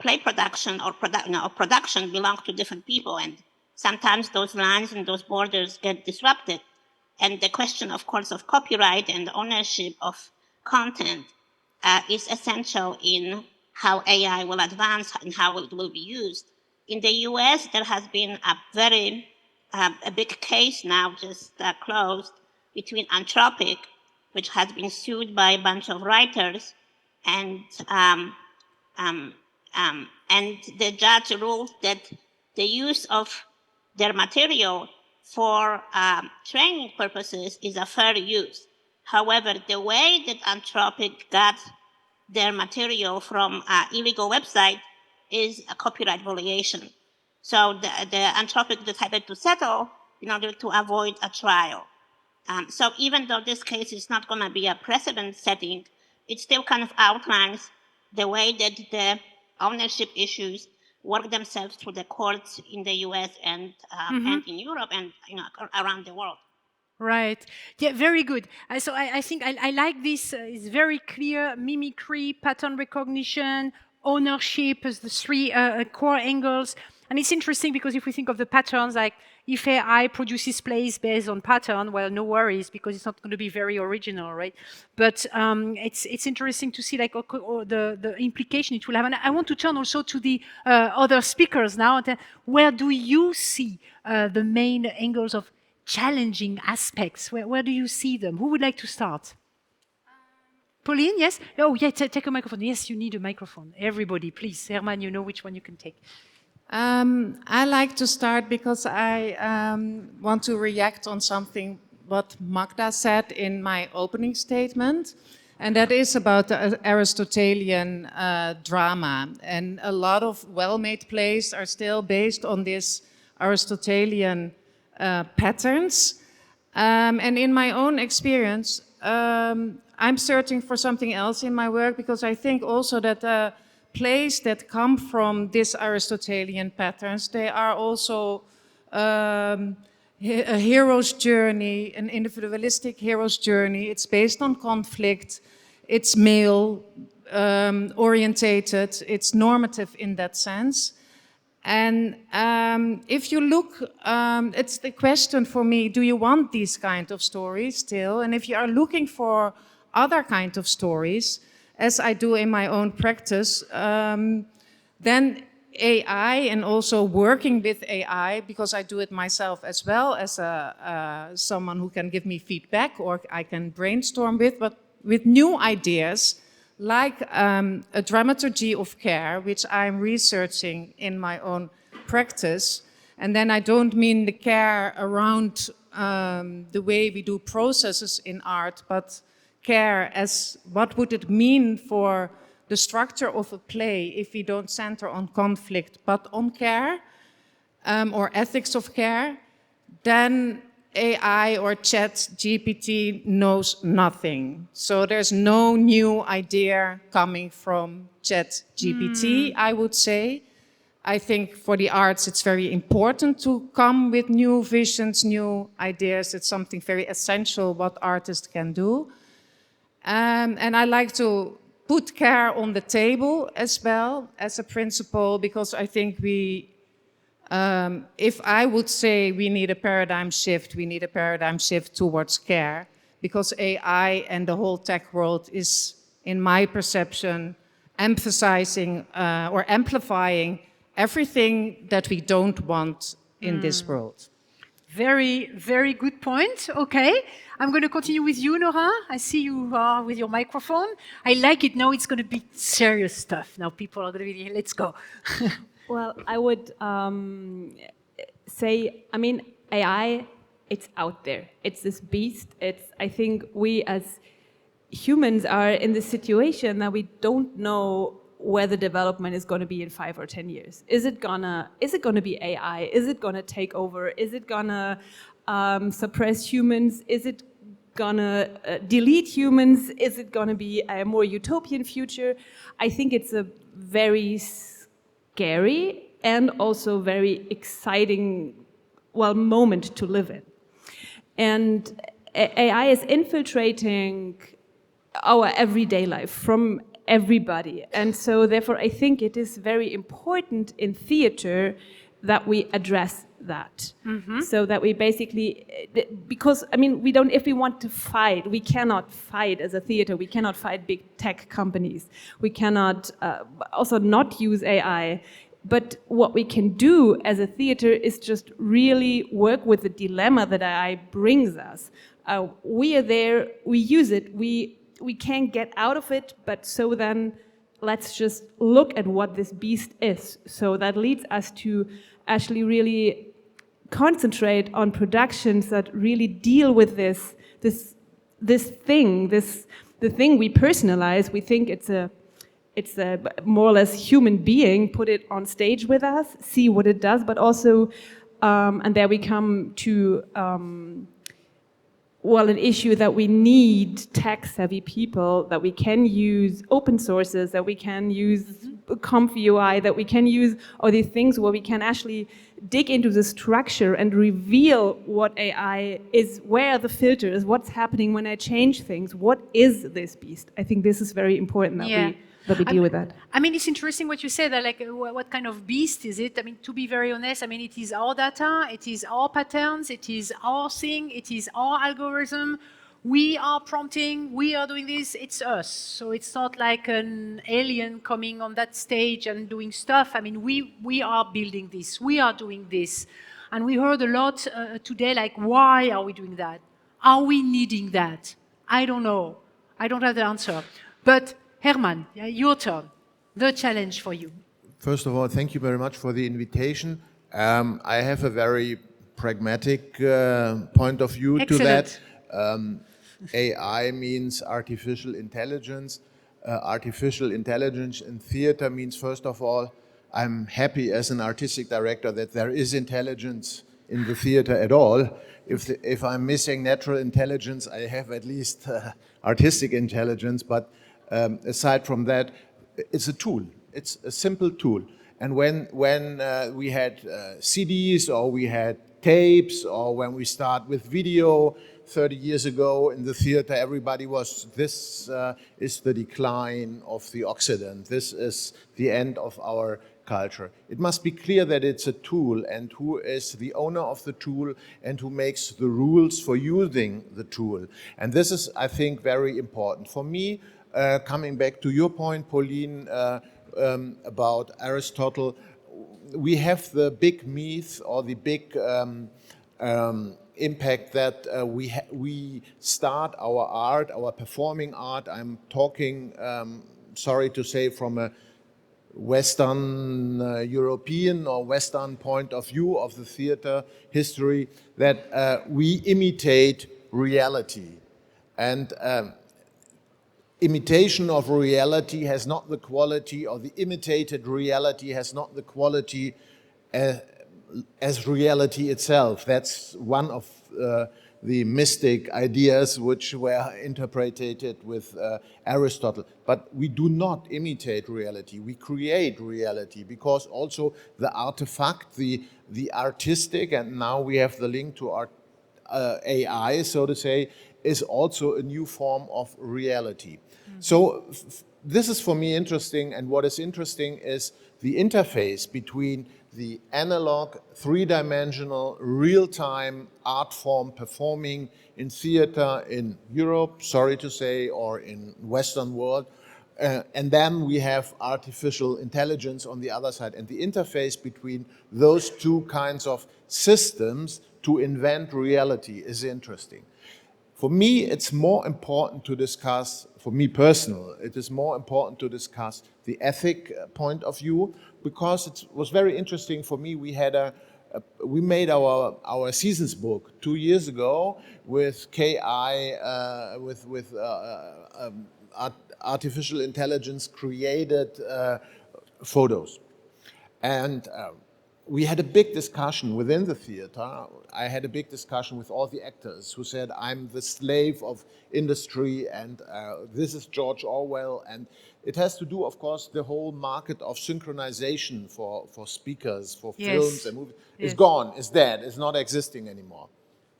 play production or production belong to different people, and sometimes those lines and those borders get disrupted. And the question, of course, of copyright and ownership of content is essential in how AI will advance and how it will be used. In the US, there has been a big case now just closed between Anthropic, which has been sued by a bunch of writers, and the judge ruled that the use of their material for training purposes is a fair use. However, the way that Anthropic got their material from illegal website is a copyright violation. So the Anthropic decided to settle in order to avoid a trial. So even though this case is not going to be a precedent setting, it still kind of outlines the way that the ownership issues work themselves through the courts in the US and in Europe and around the world. Right. Yeah, very good. So I think I like this. It's very clear: mimicry, pattern recognition, ownership as the three core angles. And it's interesting because if we think of the patterns, like if AI produces plays based on pattern, well, no worries because it's not going to be very original, right? But it's interesting to see like the implication it will have. And I want to turn also to the other speakers now. Where do you see the main angles of challenging aspects? Where do you see them? Who would like to start? Pauline, yes? Oh, yeah, take a microphone. Yes, you need a microphone. Everybody, please. Herman, you know which one you can take. I like to start because I want to react on something what Magda said in my opening statement, and that is about the Aristotelian drama. And a lot of well-made plays are still based on this Aristotelian patterns. And in my own experience, I'm searching for something else in my work because I think also that plays that come from this Aristotelian patterns, they are also a hero's journey, an individualistic hero's journey. It's based on conflict, it's male orientated, it's normative in that sense. And if you look, it's the question for me, do you want these kind of stories still? And if you are looking for other kind of stories, as I do in my own practice, then AI and also working with AI, because I do it myself as well as someone who can give me feedback or I can brainstorm with, but with new ideas, like a dramaturgy of care, which I'm researching in my own practice. And then I don't mean the care around the way we do processes in art, but care as what would it mean for the structure of a play if we don't center on conflict, but on care or ethics of care, then AI or ChatGPT knows nothing. So there's no new idea coming from ChatGPT, I would say. I think for the arts, it's very important to come with new visions, new ideas. It's something very essential what artists can do. And I like to put care on the table as well as a principle, because I think we, if I would say we need a paradigm shift towards care, because AI and the whole tech world is, in my perception, emphasizing or amplifying everything that we don't want in this world. Very, very good point. Okay, I'm going to continue with you, Nora. I see you with your microphone. I like it. Now it's going to be serious stuff. Now people are going to be, let's go. Well, I would say, I mean, AI, it's out there. It's this beast. I think we as humans are in this situation that we don't know where the development is going to be in 5 or 10 years. Is it gonna be AI? Is it gonna take over? Is it gonna suppress humans? Is it gonna delete humans? Is it gonna be a more utopian future? I think it's a very scary and also very exciting, moment to live in. And AI is infiltrating our everyday life from everybody. And so therefore I think it is very important in theater that we address that. So that we basically, because I mean, if we want to fight, we cannot fight as a theater, we cannot fight big tech companies, we cannot also not use AI. But what we can do as a theater is just really work with the dilemma that AI brings us. We are there, we use it, we can't get out of it, but so then let's just look at what this beast is. So that leads us to actually really concentrate on productions that really deal with the thing we personalize. We think it's a more or less human being, put it on stage with us, see what it does, but also, and there we come to an issue that we need tech-savvy people, that we can use open sources, that we can use ComfUI, that we can use all these things where we can actually dig into the structure and reveal what AI is, where are the filters, what's happening when I change things, what is this beast? I think this is very important that we deal with that. I mean, it's interesting what you say, that like, what kind of beast is it? I mean, to be very honest, I mean, it is our data, it is our patterns, it is our thing, it is our algorithm. We are prompting, we are doing this, it's us. So it's not like an alien coming on that stage and doing stuff. I mean, we are building this, we are doing this. And we heard a lot today, like, why are we doing that? Are we needing that? I don't know. I don't have the answer. But Herman, your turn. The challenge for you. First of all, thank you very much for the invitation. I have a very pragmatic point of view to that. AI means artificial intelligence. Artificial intelligence in theater means, first of all, I'm happy as an artistic director that there is intelligence in the theater at all. If I'm missing natural intelligence, I have at least artistic intelligence, but aside from that, it's a tool. It's a simple tool. And when we had CDs or we had tapes or when we start with video 30 years ago in the theater, everybody was, this is the decline of the Occident. This is the end of our culture. It must be clear that it's a tool, and who is the owner of the tool and who makes the rules for using the tool. And this is, I think, very important. For me, coming back to your point, Pauline, about Aristotle, we have the big myth or the big impact that we start our art, our performing art. I'm talking, sorry to say, from a Western European or Western point of view of the theater history, that we imitate reality. And imitation of reality has not the quality, or the imitated reality has not the quality as reality itself. That's one of the mystic ideas which were interpreted with Aristotle. But we do not imitate reality, we create reality, because also the artifact, the artistic, and now we have the link to our AI, so to say, is also a new form of reality. So this is for me interesting, and what is interesting is the interface between the analog, three-dimensional, real-time art form performing in theater in Europe, sorry to say, or in Western world, and then we have artificial intelligence on the other side. And the interface between those two kinds of systems to invent reality is interesting. For me, it's more important to discuss, for me personal, it is more important to discuss the ethic point of view, because it was very interesting for me. We made our seasons book 2 years ago with artificial intelligence created photos. And we had a big discussion within the theater. I had a big discussion with all the actors who said, I'm the slave of industry, and this is George Orwell. And it has to do, of course, the whole market of synchronization for speakers, for films and movies is gone, is dead, is not existing anymore.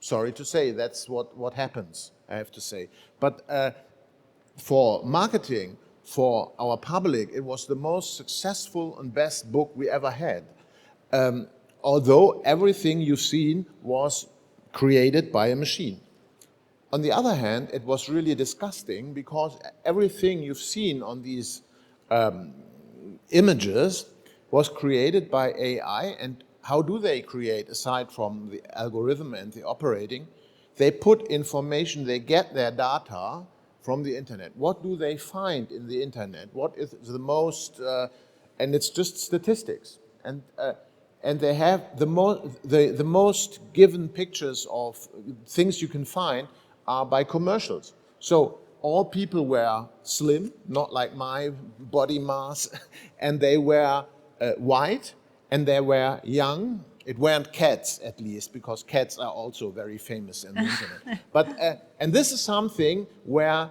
Sorry to say, that's what happens, I have to say. But for marketing, for our public, it was the most successful and best book we ever had. Although everything you've seen was created by a machine. On the other hand, it was really disgusting, because everything you've seen on these images was created by AI. And how do they create, aside from the algorithm and the operating? They put information, they get their data from the internet. What do they find in the internet? What is the most, and it's just statistics. And they have the most given pictures of things you can find are by commercials. So all people were slim, not like my body mass, and they were white, and they were young. It weren't cats, at least, because cats are also very famous in the internet. But and this is something where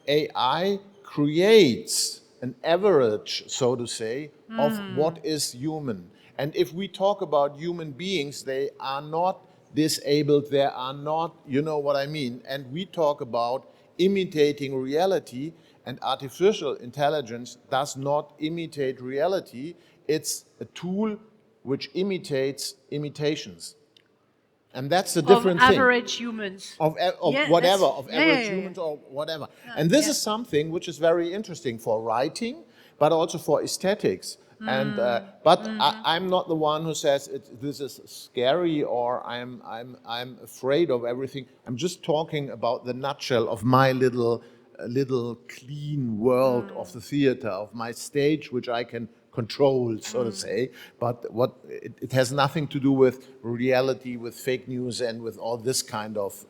AI creates an average, so to say, of what is human. And if we talk about human beings, they are not disabled, they are not, you know what I mean. And we talk about imitating reality, and artificial intelligence does not imitate reality. It's a tool which imitates imitations. And that's a different thing. Of average humans. Of whatever, of average humans or whatever. And this is something which is very interesting for writing, but also for aesthetics. And but I'm not the one who says this is scary, or I'm afraid of everything. I'm just talking about the nutshell of my little clean world of the theater, of my stage, which I can control, so to say. But it has nothing to do with reality, with fake news, and with all this kind of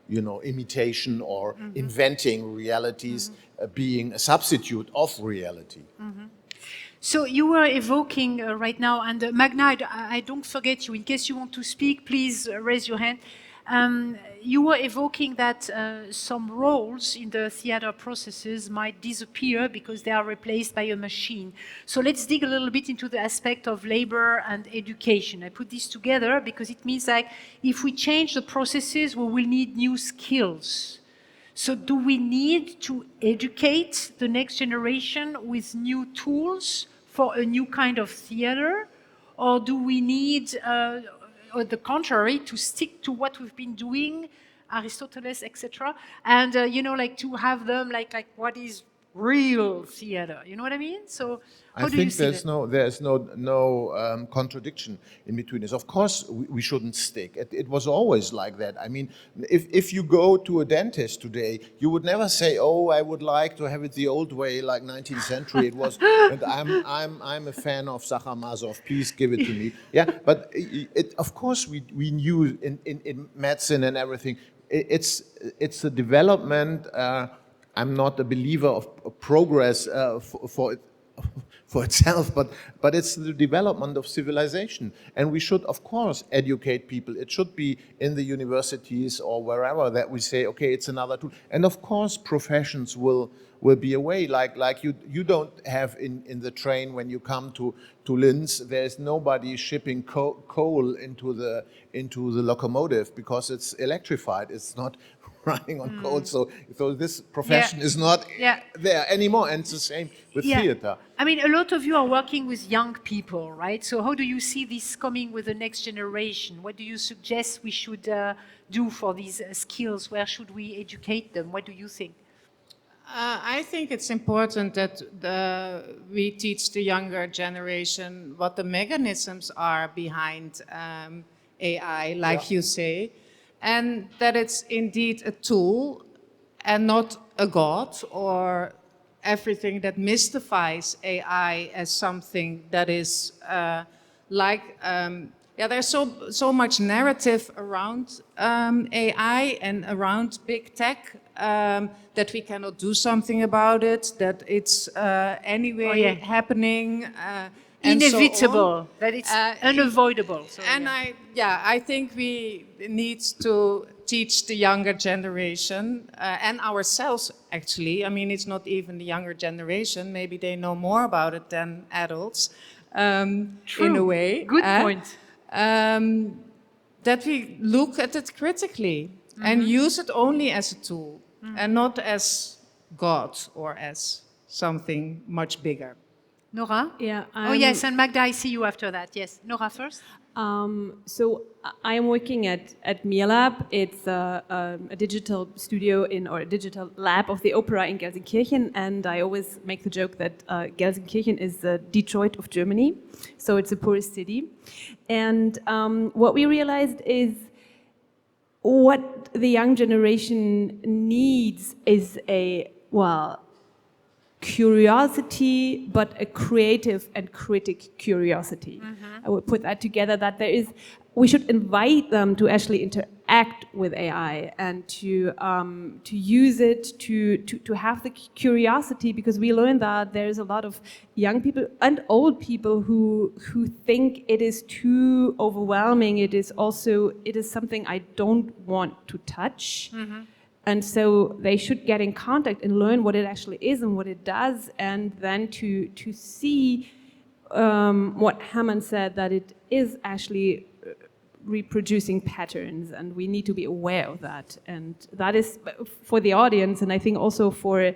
imitation or inventing realities, being a substitute of reality. So you were evoking right now, and Magna, I don't forget you. In case you want to speak, please raise your hand. You were evoking that some roles in the theater processes might disappear because they are replaced by a machine. So let's dig a little bit into the aspect of labor and education. I put this together because it means like if we change the processes, we will need new skills. So do we need to educate the next generation with new tools for a new kind of theater? Or do we need, on the contrary, to stick to what we've been doing, Aristoteles, etc., and like to have them like what is real theater? You know what I mean? So how do you see that? There's no contradiction in between this. Of course, we shouldn't stick. It was always like that. I mean, if you go to a dentist today, you would never say, "Oh, I would like to have it the old way, like 19th century it was." And I'm a fan of Sacher-Masoch. Please give it to me. Yeah, but of course we knew in medicine and everything. It's a development. I'm not a believer of progress for itself, but it's the development of civilization. And we should, of course, educate people. It should be in the universities or wherever that we say, okay, it's another tool. And of course, professions will be away. Like you don't have in the train when you come to Linz, there's nobody shipping coal into the locomotive because it's electrified. It's not running on code. So this profession is not there anymore, and it's the same with theater. I mean, a lot of you are working with young people, right? So how do you see this coming with the next generation? What do you suggest we should do for these skills? Where should we educate them? What do you think? I think it's important that we teach the younger generation what the mechanisms are behind AI, like you say, and that it's indeed a tool and not a god or everything that mystifies AI as something that is there's so much narrative around AI and around big tech that we cannot do something about it, that it's anyway happening. Inevitable, that it's unavoidable. So, and I think we need to teach the younger generation and ourselves, actually. I mean, it's not even the younger generation. Maybe they know more about it than adults, in a way. Good point. That we look at it critically and use it only as a tool and not as God or as something much bigger. Nora? Yeah. Oh, yes, and Magda, I see you after that. Yes, Nora first. So I'm working at MIRLab. It's a digital studio or a digital lab of the opera in Gelsenkirchen, and I always make the joke that Gelsenkirchen is the Detroit of Germany, so it's the poorest city. And what we realized is what the young generation needs is curiosity, but a creative and critic curiosity. I would put that together, that we should invite them to actually interact with AI and to use it to have the curiosity, because we learned that there's a lot of young people and old people who think it is too overwhelming. It is something I don't want to touch. And so they should get in contact and learn what it actually is and what it does, and then to see what Hammond said, that it is actually reproducing patterns, and we need to be aware of that. And that is for the audience, and I think also for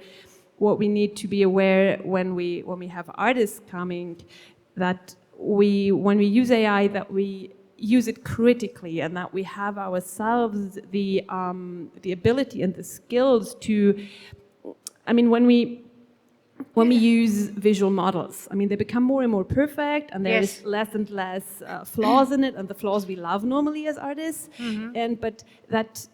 what we need to be aware when we have artists coming, that when we use AI, that we use it critically, and that we have ourselves the ability and the skills to, I mean, when we use visual models, I mean, they become more and more perfect, and there is less and less flaws in it, and the flaws we love normally as artists. But that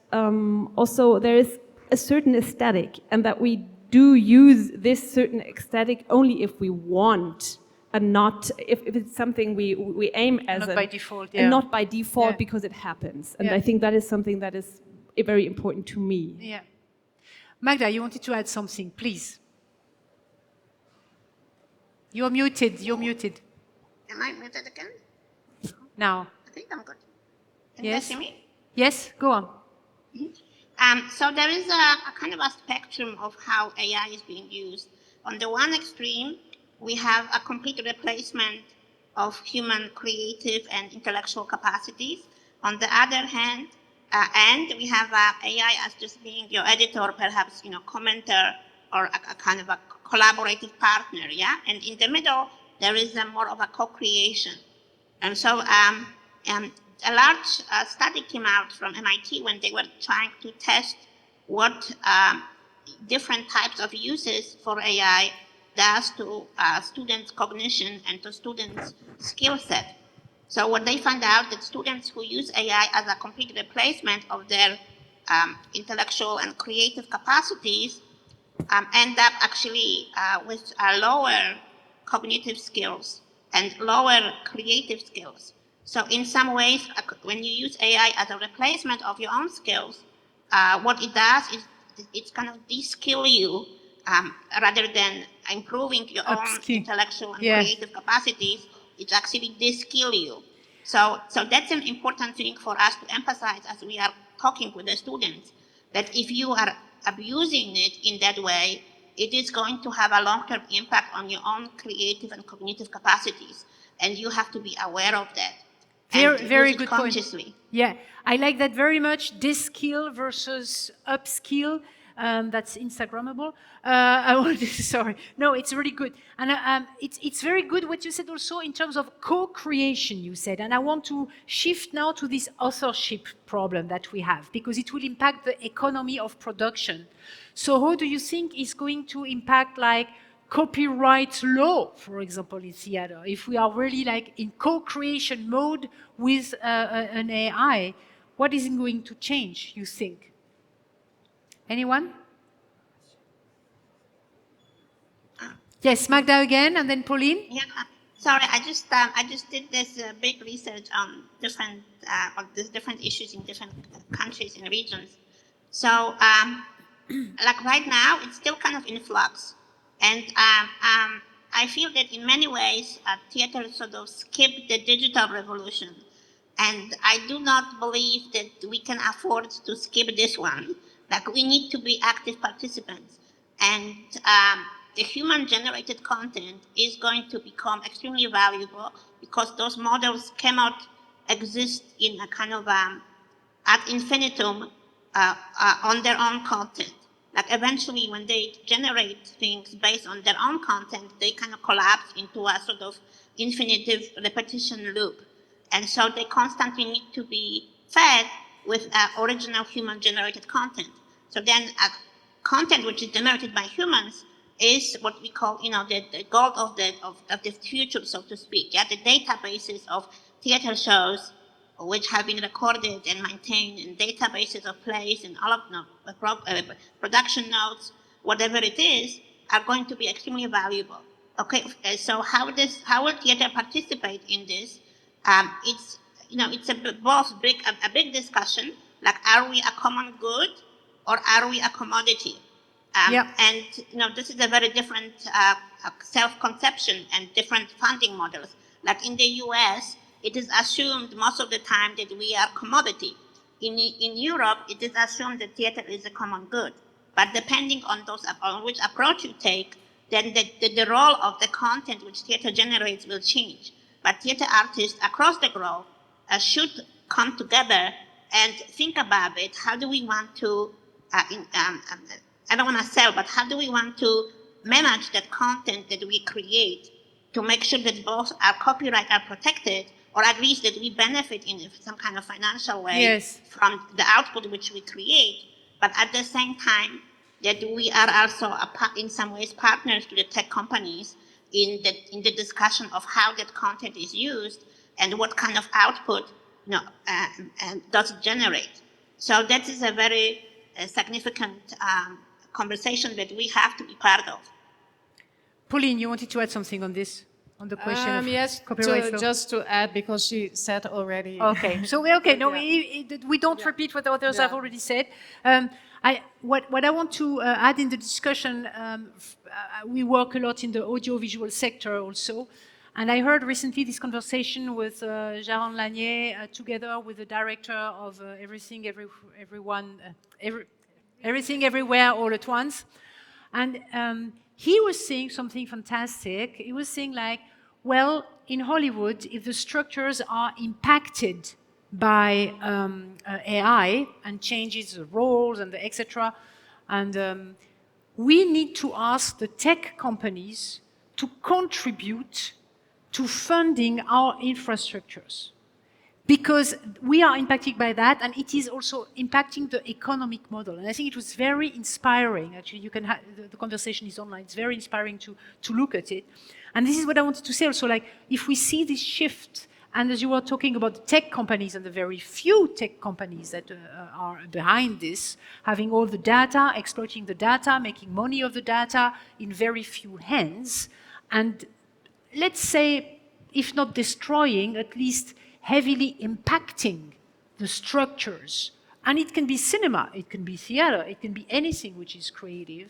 also there is a certain aesthetic, and that we do use this certain aesthetic only if we want, and not if it's something we aim as not by default, and not by default because it happens. And I think that is something that is very important to me. Yeah. Magda, you wanted to add something, please. You're muted. You're muted. Am I muted again? Now. I think I'm good. Can you guys see me? Yes, go on. So there is a kind of a spectrum of how AI is being used. On the one extreme, we have a complete replacement of human creative and intellectual capacities. On the other hand, we have AI as just being your editor, perhaps, commenter, or a kind of a collaborative partner, And in the middle, there is more of a co-creation. And so a large study came out from MIT when they were trying to test what different types of uses for AI does to students' cognition and to students' skill set. So what they found out that students who use AI as a complete replacement of their intellectual and creative capacities end up actually with lower cognitive skills and lower creative skills. So in some ways, when you use AI as a replacement of your own skills, what it does is it's kind of de-skill you rather than improving your own intellectual and creative capacities. It actually de-skill you. So that's an important thing for us to emphasize as we are talking with the students, that if you are abusing it in that way, it is going to have a long-term impact on your own creative and cognitive capacities, and you have to be aware of that. Very use it good point. consciously. Yeah, I like that very much. Diskill versus upskill. That's Instagrammable. Sorry. No, it's really good. And it's very good what you said also in terms of co-creation, you said. And I want to shift now to this authorship problem that we have, because it will impact the economy of production. So how do you think is going to impact like copyright law, for example, in theater? If we are really like in co-creation mode with an AI, what is it going to change, you think? Anyone? Yes, Magda again, and then Pauline. Yeah, sorry, I just did this big research on different issues in different countries and regions. So, like right now, it's still kind of in flux, and I feel that in many ways, theater sort of skipped the digital revolution, and I do not believe that we can afford to skip this one. Like, we need to be active participants, and the human-generated content is going to become extremely valuable because those models cannot exist in a kind of ad infinitum on their own content. Like, eventually, when they generate things based on their own content, they kind of collapse into a sort of infinitive repetition loop. And so they constantly need to be fed with original human-generated content. So then content which is generated by humans is what we call, the gold of the future, so to speak. Yeah, the databases of theater shows which have been recorded and maintained, in databases of plays and all of production notes, whatever it is, are going to be extremely valuable. Okay, so how will theater participate in this? It's a big discussion. Like, are we a common good or are we a commodity? And this is a very different self-conception and different funding models. Like in the US, it is assumed most of the time that we are commodity. In Europe, it is assumed that theater is a common good. But depending on which approach you take, then the role of the content which theater generates will change. But theater artists across the globe should come together and think about it. How do we want to, I don't want to sell, but how do we want to manage that content that we create to make sure that both our copyright are protected, or at least that we benefit in some kind of financial way from the output which we create, but at the same time that we are also in some ways partners to the tech companies in the discussion of how that content is used and what kind of output does it generate. So that is a very significant conversation that we have to be part of. Pauline, you wanted to add something on this, on the question of yes, copyright law? just to add, because she said already. Okay, so we don't repeat what others have already said. What I want to add in the discussion, we work a lot in the audiovisual sector also, and I heard recently this conversation with Jaron Lanier together with the director of Everything Everywhere All at Once, and he was saying something fantastic. He was saying like, well, in Hollywood, if the structures are impacted by AI and changes the roles and the etc., and we need to ask the tech companies to contribute to funding our infrastructures, because we are impacted by that, and it is also impacting the economic model. And I think it was very inspiring. Actually, you can the conversation is online. It's very inspiring to look at it. And this is what I wanted to say also, like, if we see this shift, and as you were talking about the tech companies and the very few tech companies that are behind this, having all the data, exploiting the data, making money of the data in very few hands, and let's say, if not destroying, at least heavily impacting the structures. And it can be cinema, it can be theater, it can be anything which is creative.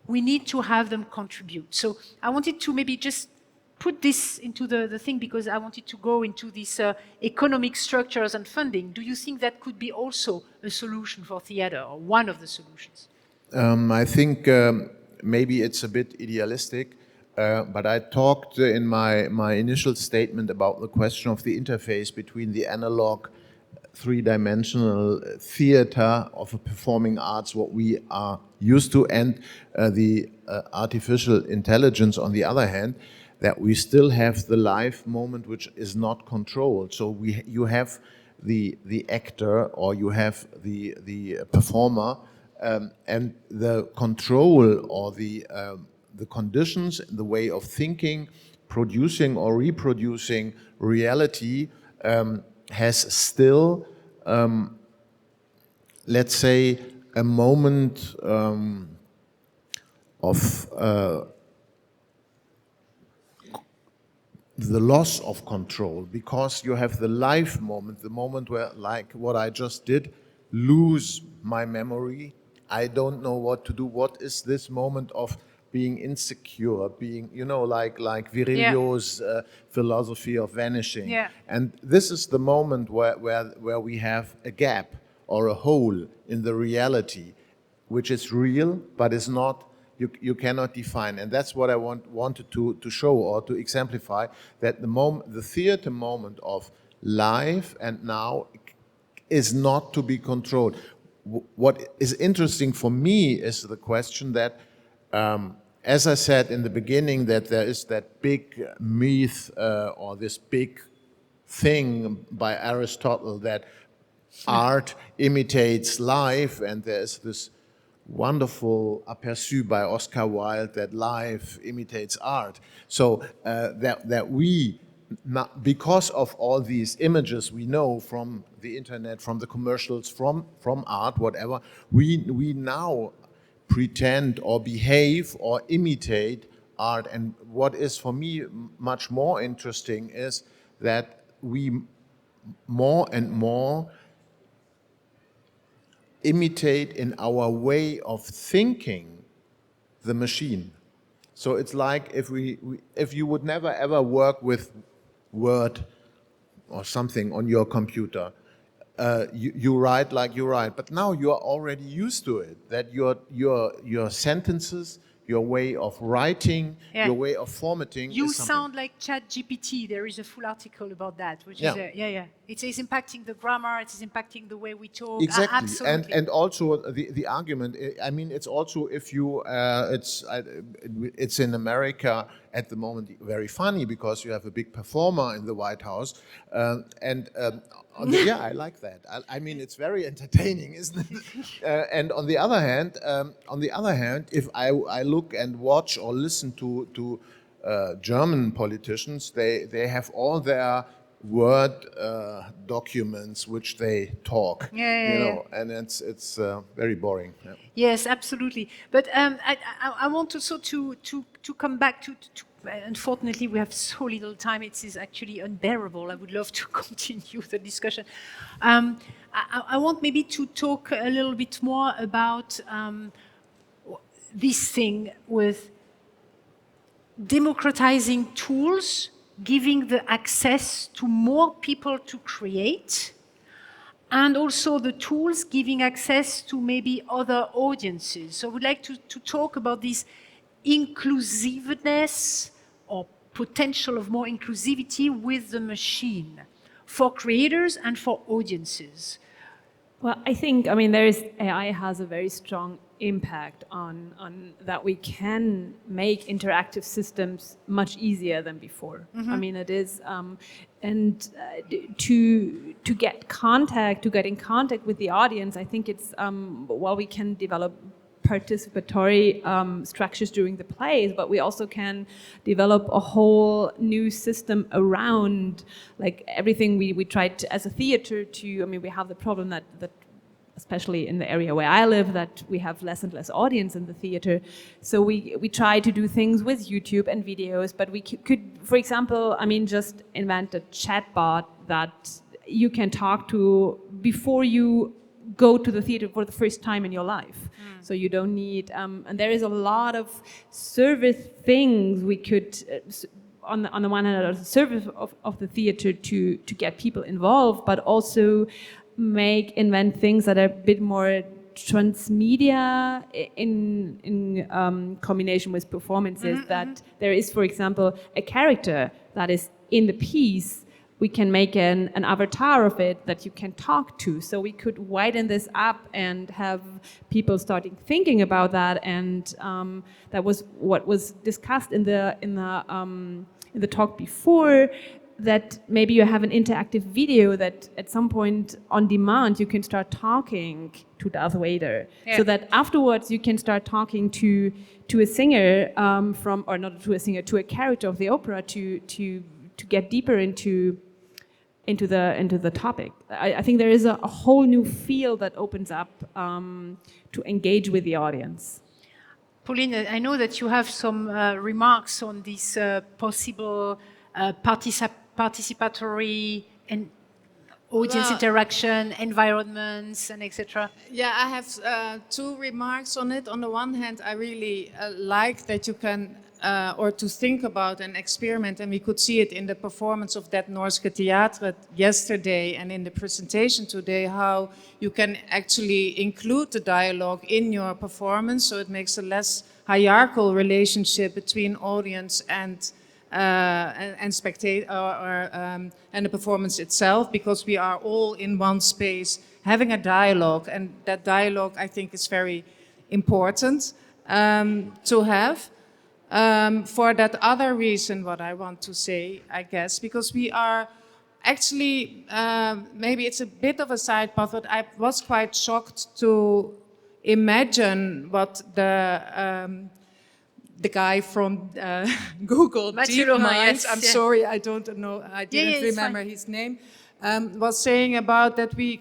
We need to have them contribute. So I wanted to maybe just put this into the thing, because I wanted to go into these economic structures and funding. Do you think that could be also a solution for theater, or one of the solutions? I think maybe it's a bit idealistic. But I talked in my initial statement about the question of the interface between the analog three-dimensional theater of a performing arts, what we are used to, and the artificial intelligence on the other hand, that we still have the live moment which is not controlled. So you have the actor, or you have the performer, and the control or the conditions, the way of thinking, producing or reproducing reality has still, let's say, a moment of the loss of control, because you have the live moment, the moment where, like what I just did, lose my memory. I don't know what to do. What is this moment of being insecure, being, like Virilio's philosophy of vanishing. Yeah. And this is the moment where we have a gap or a hole in the reality, which is real, but is not, you cannot define. And that's what I wanted to show or to exemplify, that the theater moment of live and now is not to be controlled. What is interesting for me is the question that, as I said in the beginning, that there is that big myth or this big thing by Aristotle that art imitates life, and there's this wonderful aperçu by Oscar Wilde that life imitates art. So that we, because of all these images we know from the internet, from the commercials, from art, whatever, we now pretend or behave or imitate art. And what is for me much more interesting is that we more and more imitate in our way of thinking the machine. So it's like if you would never ever work with Word or something on your computer, you write like you write, but now you are already used to it, that your sentences, your way of writing, your way of formatting You is something. sound like ChatGPT. There is a full article about that, which Yeah. is it is impacting the grammar, it is impacting the way we talk. Exactly, Absolutely. and also the argument. I mean, it's also if you it's in America at the moment very funny because you have a big performer in the White House, yeah, I like that. I mean, it's very entertaining, isn't it? And on the other hand, if I look and watch or listen to German politicians, they have all their Word documents which they talk, and it's very boring. Yeah. Yes, absolutely. But I want also to come back to unfortunately, we have so little time. It is actually unbearable. I would love to continue the discussion. I want maybe to talk a little bit more about this thing with democratizing tools, giving the access to more people to create, and also the tools giving access to maybe other audiences. So I would like to talk about this inclusiveness or potential of more inclusivity with the machine for creators and for audiences. Well, I think, AI has a very strong impact on that we can make interactive systems much easier than before. Mm-hmm. It is, to get in contact with the audience, I think it's, we can develop participatory structures during the plays, but we also can develop a whole new system around, like everything we tried to, as a theater to, we have the problem that especially in the area where I live, that we have less and less audience in the theater. So we try to do things with YouTube and videos, but we could, for example, just invent a chatbot that you can talk to before you go to the theater for the first time in your life. So you don't need, and there is a lot of service things we could, on the one hand, a service of the theater to get people involved, but also invent things that are a bit more transmedia in combination with performances, that there is, for example, a character that is in the piece. We can make an avatar of it that you can talk to. So we could widen this up and have people starting thinking about that. And that was what was discussed in the talk before, that maybe you have an interactive video that at some point on demand you can start talking to Darth Vader. Yeah. So that afterwards you can start talking to a singer or not to a singer, to a character of the opera to get deeper into the topic. I think there is a whole new field that opens up to engage with the audience. Pauline, I know that you have some remarks on this possible participatory and audience interaction, environments, and etc. Yeah, I have two remarks on it. On the one hand, I really like that you can, or to think about an experiment, and we could see it in the performance of that Norske Theater yesterday and in the presentation today, how you can actually include the dialogue in your performance, so it makes a less hierarchical relationship between audience and spectator and the performance itself, because we are all in one space having a dialogue, and that dialogue I think is very important to have. For that other reason, what I want to say, I guess, because we are actually, maybe it's a bit of a side path, but I was quite shocked to imagine what the guy from Google, DeepMind, I'm sorry, I don't know, I didn't remember his name, was saying about that we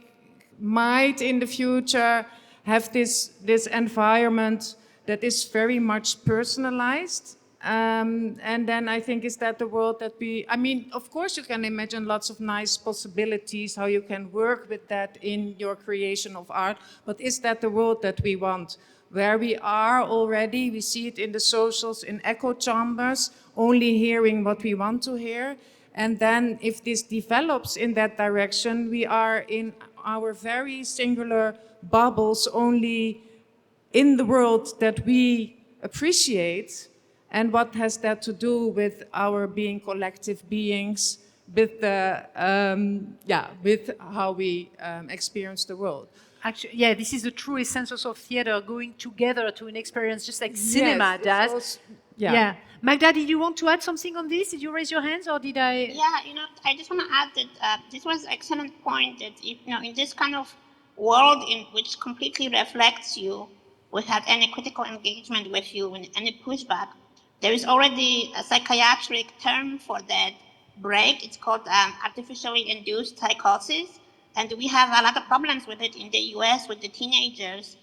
might in the future have this environment that is very much personalized. And then I think is that the world that I mean, of course you can imagine lots of nice possibilities, how you can work with that in your creation of art, but is that the world that we want? Where we are already, we see it in the socials, in echo chambers, only hearing what we want to hear. And then if this develops in that direction, we are in our very singular bubbles, only in the world that we appreciate. And what has that to do with our being collective beings, with the with how we experience the world? Actually, yeah, this is the true essence of theater, going together to an experience, just like cinema does. Also, yeah. Magda, did you want to add something on this? Did you raise your hands, or did I? Yeah, I just want to add that this was an excellent point. That in this kind of world in which completely reflects you, without any critical engagement with you and any pushback, there is already a psychiatric term for that break. It's called artificially induced psychosis. And we have a lot of problems with it in the US with the teenagers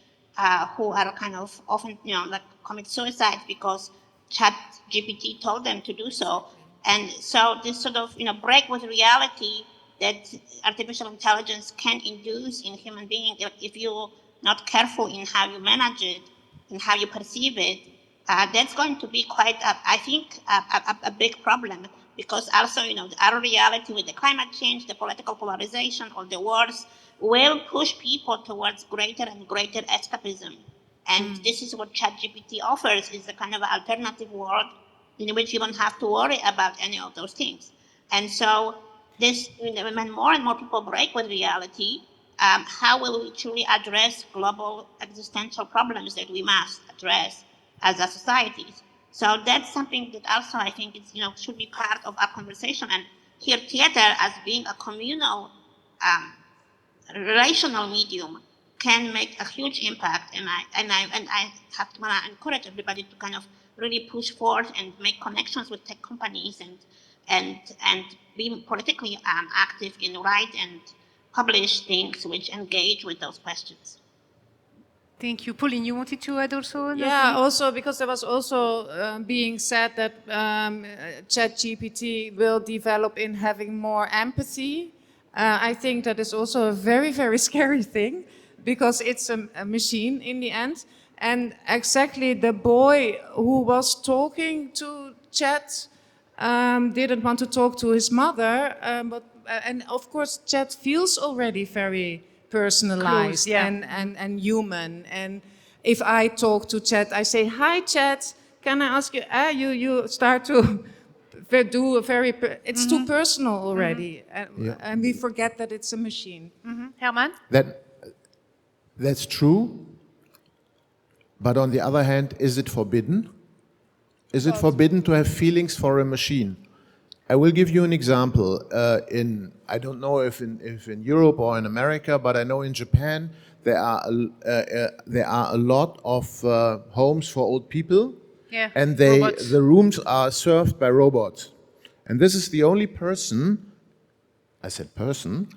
who are kind of often, like commit suicide because ChatGPT told them to do so. And so this sort of, break with reality that artificial intelligence can induce in human beings if you're not careful in how you manage it and how you perceive it, that's going to be quite, I think, a big problem. Because also, our reality with the climate change, the political polarization, all the wars, will push people towards greater and greater escapism. And this is what ChatGPT offers, is a kind of alternative world in which you don't have to worry about any of those things. And so this, when more and more people break with reality, how will we truly address global existential problems that we must address as a society? So that's something that also I think is, should be part of our conversation. And here, theater as being a communal, relational medium can make a huge impact. And I have to encourage everybody to kind of really push forth and make connections with tech companies and be politically active in write and publish things which engage with those questions. Thank you. Pauline, you wanted to add also? Yeah, also because there was also being said that ChatGPT will develop in having more empathy. I think that is also a very, very scary thing, because it's a machine in the end. And exactly the boy who was talking to Chat didn't want to talk to his mother, and of course Chat feels already very personalized Close, yeah. and human. And if I talk to Chat, I say, "Hi, Chat. Can I ask you?" You start to do a very. It's too personal already, and we forget that it's a machine. Herman? That's true. But on the other hand, is it forbidden? Is it forbidden to have feelings for a machine? I will give you an example. I don't know if in Europe or in America, but I know in Japan there are a lot of homes for old people, and the rooms are served by robots. And this is the only person, I said person,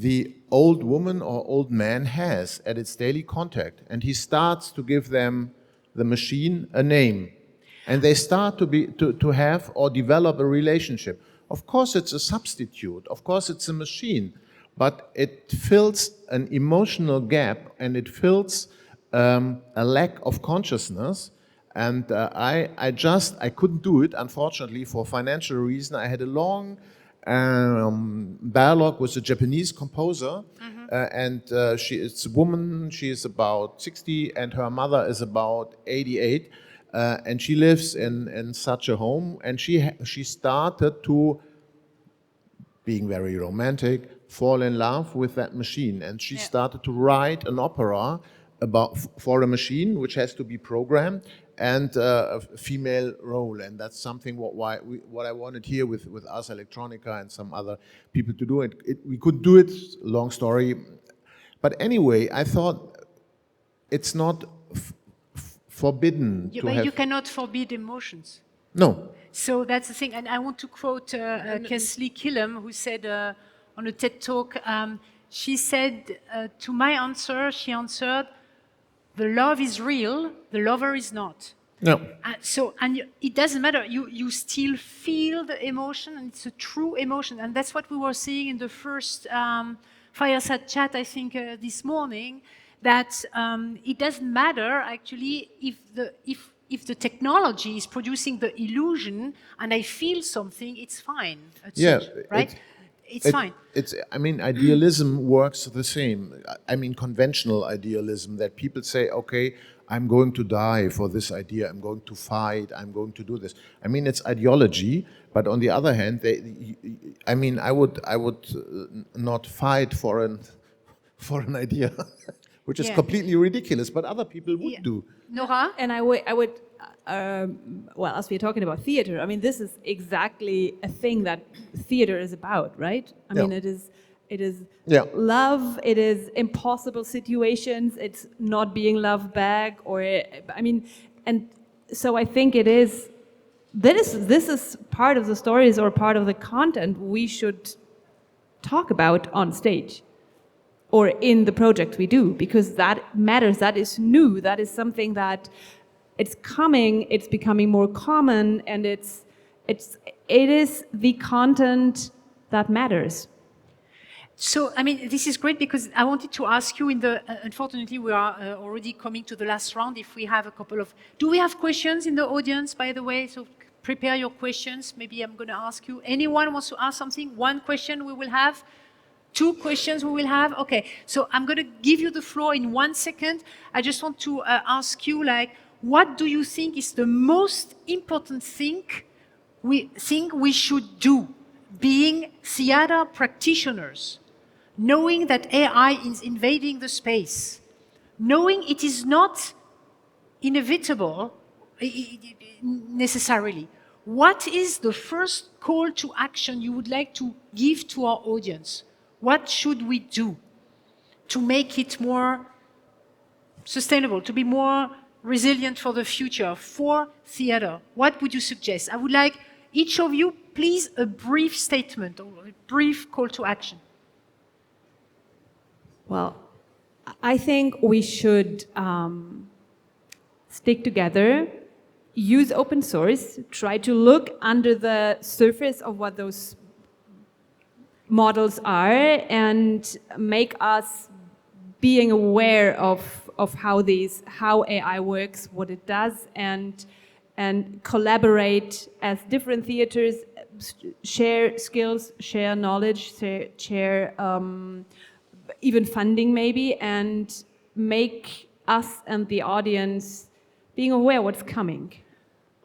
the old woman or old man has at its daily contact. And he starts to give them, the machine, a name. And they start to have or develop a relationship. Of course it's a substitute, of course it's a machine, but it fills an emotional gap and it fills a lack of consciousness. And I couldn't do it, unfortunately, for financial reason. I had a long dialogue with a Japanese composer, and it's a woman, she is about 60 and her mother is about 88. And she lives in such a home, and she started to, being very romantic, fall in love with that machine, and she started to write an opera for a machine which has to be programmed and a female role, and that's something what I wanted here with us, Electronica, and some other people to do. We could do it, long story, but anyway, I thought it's not forbidden to but have... you cannot forbid emotions. No. So that's the thing. And I want to quote Kesley Killam, who said on a TED Talk, she said, to my answer, she answered, the love is real, the lover is not. No. And it doesn't matter. You still feel the emotion, and it's a true emotion. And that's what we were seeing in the first fireside chat, I think, this morning, that it doesn't matter, actually, if the technology is producing the illusion and I feel something, it's fine. Right? It's fine. I mean, idealism works the same. I mean, conventional idealism, that people say, okay, I'm going to die for this idea, I'm going to fight, I'm going to do this. I mean, it's ideology, but on the other hand, I would not fight for an idea, which is completely ridiculous, but other people would do. Nora? And I would well, as we're talking about theater, I mean, this is exactly a thing that theater is about, right? I mean, it is love, it is impossible situations, it's not being loved back, or, I mean, and so I think this is part of the stories or part of the content we should talk about on stage or in the project we do, because that matters, that is new, that is something that it's coming, it's becoming more common, and it is the content that matters. So, I mean, this is great, because I wanted to ask you unfortunately, we are already coming to the last round. If we have a couple of, do we have questions in the audience, by the way? So prepare your questions. Maybe I'm going to ask you. Anyone wants to ask something? One question we will have. 2 questions we will have. Okay, so I'm going to give you the floor in 1 second. I just want to ask you, what do you think is the most important thing we should do, being theater practitioners, knowing that AI is invading the space, knowing it is not inevitable necessarily? What is the first call to action you would like to give to our audience? What should we do to make it more sustainable, to be more resilient for the future, for theater? What would you suggest? I would like each of you, please, a brief statement or a brief call to action. Well, I think we should stick together, use open source, try to look under the surface of what those models are, and make us being aware of how AI works, what it does, and collaborate as different theaters, share skills, share knowledge, share even funding maybe, and make us and the audience being aware what's coming.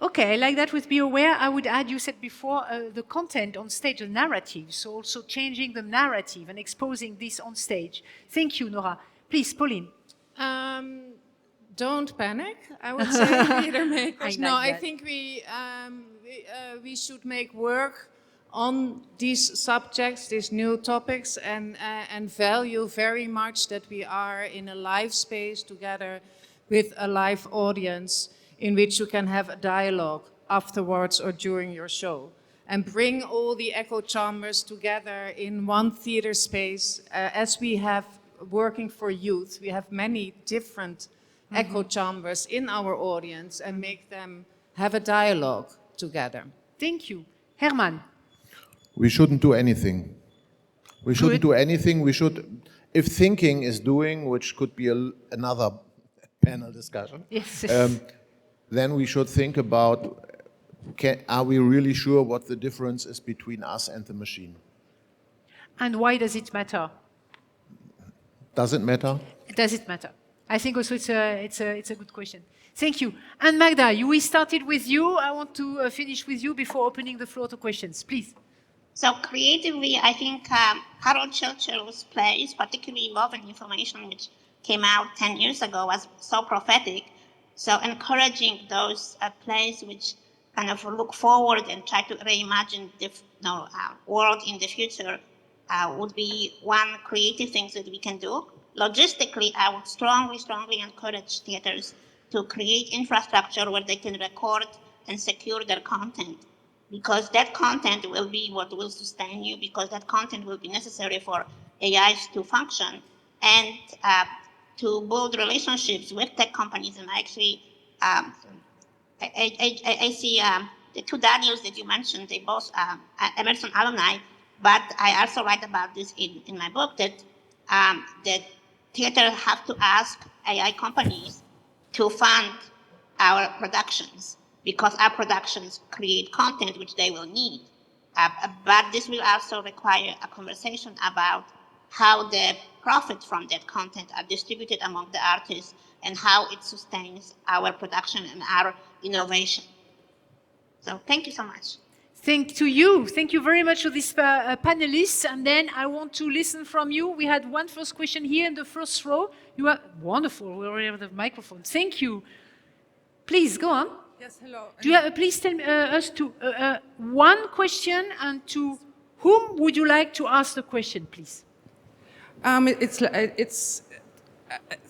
Okay, I like that with be aware. I would add, you said before, the content on stage, the narrative. So also changing the narrative and exposing this on stage. Thank you, Nora. Please, Pauline. Don't panic, I would say, theater makers. I that. think we should make work on these subjects, these new topics, and value very much that we are in a live space together with a live audience in which you can have a dialogue afterwards or during your show. And bring all the echo chambers together in one theater space. As we have working for youth, we have many different echo chambers in our audience and make them have a dialogue together. Thank you. Herman. We shouldn't do anything. We shouldn't do anything. We should, if thinking is doing, which could be another panel discussion, yes. Then we should think about, are we really sure what the difference is between us and the machine? And why does it matter? Does it matter? Does it matter? I think also it's a good question. Thank you. And Magda, we started with you. I want to finish with you before opening the floor to questions. Please. So creatively, I think Harold Churchill's plays, particularly Love and Information, which came out 10 years ago, was so prophetic. So encouraging those plays which kind of look forward and try to reimagine the world in the future would be one creative thing that we can do. Logistically, I would strongly encourage theaters to create infrastructure where they can record and secure their content, because that content will be what will sustain you, because that content will be necessary for AIs to function, and to build relationships with tech companies. And actually, I see the two Daniels that you mentioned, they both Emerson alumni, but I also write about this in my book, that theater have to ask AI companies to fund our productions, because our productions create content which they will need. But this will also require a conversation about how the profit from that content are distributed among the artists and how it sustains our production and our innovation. So thank you so much. Thank you very much to these panelists. And then I want to listen from you. We had one first question here in the first row. You are wonderful. We already have the microphone. Thank you. Please go on. Yes, hello. Do you have, please tell us to one question, and to whom would you like to ask the question, please?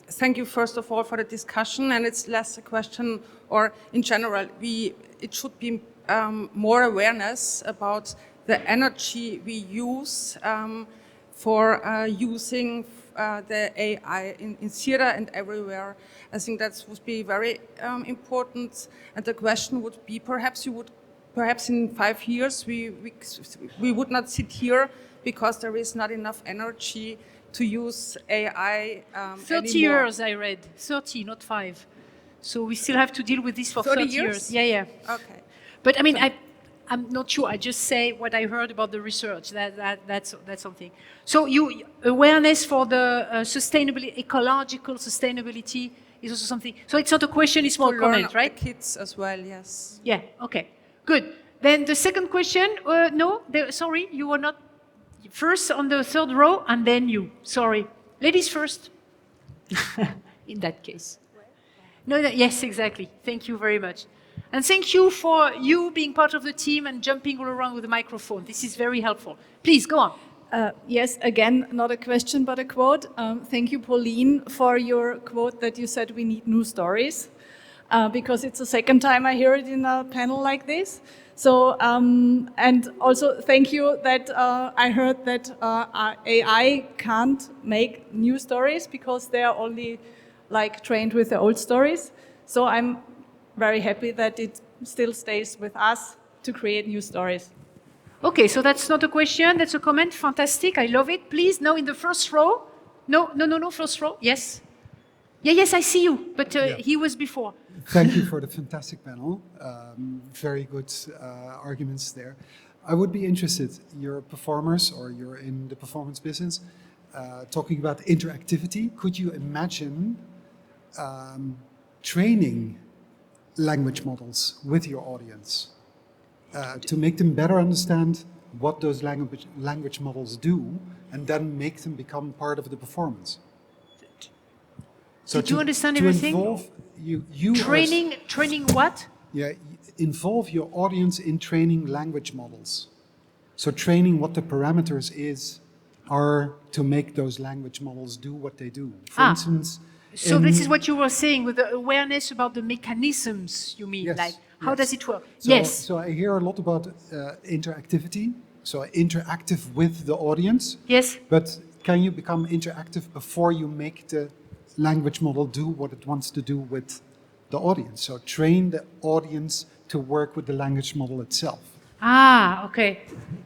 Thank you first of all for the discussion, and it's less a question, or in general, it should be more awareness about the energy we use for using the AI in theater and everywhere. I think that would be very important. And the question would be, perhaps in 5 years we would not sit here because there is not enough energy to use AI 30 anymore. years, I read. 30, not 5. So we still have to deal with this for 30 years. Yeah. Okay. But I mean, I'm not sure. I just say what I heard about the research. That's something. So awareness for the sustainability, ecological sustainability is also something. So it's not a question, it's more a comment, right? The kids as well, yes. Yeah, okay. Good. Then the second question, sorry, you were not first on the third row, and then you. Sorry. Ladies first. In that case. No, yes, exactly. Thank you very much. And thank you for you being part of the team and jumping all around with the microphone. This is very helpful. Please, go on. Yes, again, not a question, but a quote. Thank you, Pauline, for your quote that you said we need new stories, because it's the second time I hear it in a panel like this. So, and also thank you that I heard that AI can't make new stories because they are only like trained with the old stories. So I'm very happy that it still stays with us to create new stories. Okay, so that's not a question, that's a comment. Fantastic, I love it. Please, now in the first row. No, first row. Yes. Yes, I see you, but he was before. Thank you for the fantastic panel. Very good arguments there. I would be interested, you're performers or you're in the performance business. talking about interactivity, could you imagine training language models with your audience to make them better understand what those language models do, and then make them become part of the performance? So Did you understand to everything? Involve you Training what? Yeah, involve your audience in training language models. So training what the parameters are to make those language models do what they do. For instance, so this is what you were saying with the awareness about the mechanisms, you mean? Yes, Like, how does it work? So, Yes. So I hear a lot about interactivity, so interactive with the audience. Yes. But can you become interactive before you make the language model do what it wants to do with the audience? So train the audience to work with the language model itself. Ah, okay.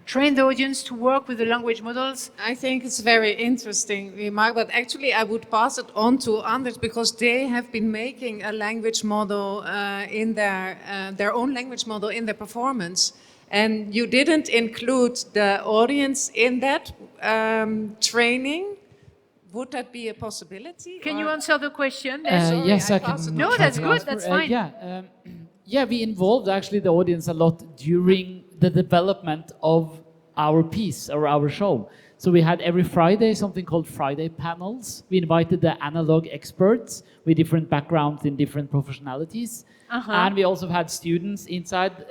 Train the audience to work with the language models. I think it's a very interesting remark, but actually I would pass it on to Anders because they have been making a language model in their own language model in their performance. And you didn't include the audience in that training. Would that be a possibility? Can you answer the question? Yes, I can. No, that's good. That's fine. Yeah, we involved actually the audience a lot during the development of our piece or our show. So we had every Friday something called Friday panels. We invited the analog experts with different backgrounds in different professionalities. And we also had students inside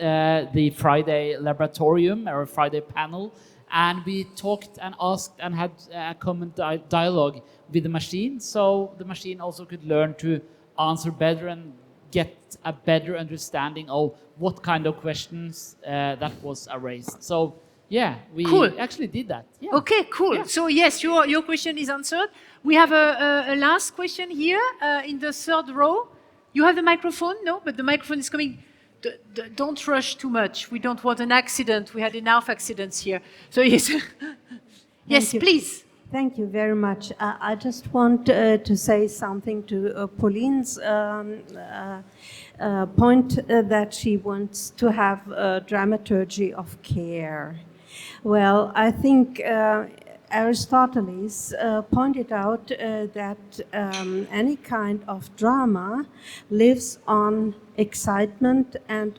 the Friday laboratorium or Friday panel. And we talked and asked and had a common dialogue with the machine. So the machine also could learn to answer better and get a better understanding of what kind of questions that was raised. So yeah, we actually did that. Yeah. Okay, cool. Yeah. So yes, your question is answered. We have a last question here in the third row. You have the microphone? No, but the microphone is coming. Don't rush too much. We don't want an accident. We had enough accidents here. So yes, yes, please. Thank you very much. I just want to say something to Pauline's point that she wants to have a dramaturgy of care. Well, I think Aristotle pointed out that any kind of drama lives on excitement, and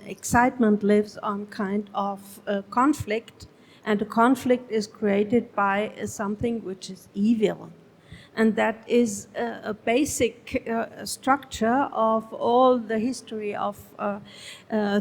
excitement lives on kind of conflict. And the conflict is created by something which is evil. And that is a basic structure of all the history of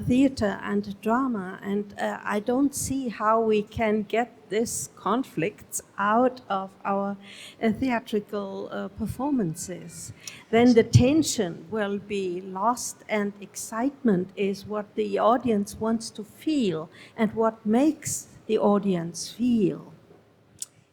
theater and drama. And I don't see how we can get this conflict out of our theatrical performances. Then the tension will be lost, and excitement is what the audience wants to feel and what makes the audience feel.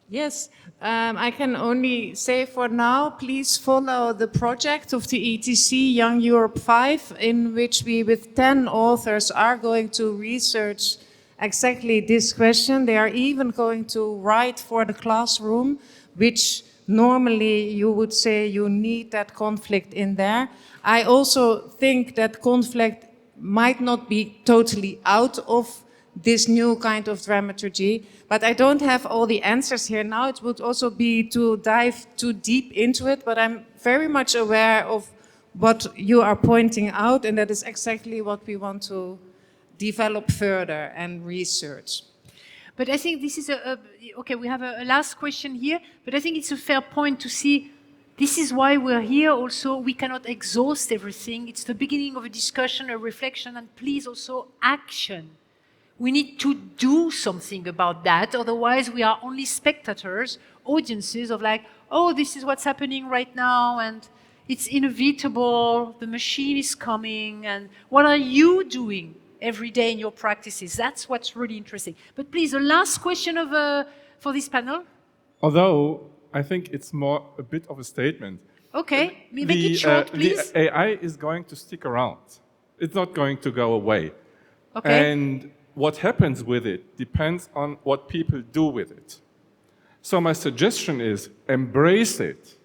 Yes, I can only say for now, please follow the project of the ETC Young Europe 5, in which we, with 10 authors, are going to research exactly this question. They are even going to write for the classroom, which normally you would say you need that conflict in there. I also think that conflict might not be totally out of this new kind of dramaturgy, but I don't have all the answers here now. It would also be to dive too deep into it, but I'm very much aware of what you are pointing out, and that is exactly what we want to develop further and research. But I think this is okay, we have a last question here, but I think it's a fair point to see this is why we're here also. We cannot exhaust everything. It's the beginning of a discussion, a reflection, and please also action. We need to do something about that, otherwise we are only spectators, audiences of like, oh, this is what's happening right now, and it's inevitable, the machine is coming, and what are you doing every day in your practices? That's what's really interesting. But please, the last question for this panel. Although, I think it's more a bit of a statement. Okay, make it short, please. The AI is going to stick around. It's not going to go away. Okay. And what happens with it depends on what people do with it. So my suggestion is embrace it.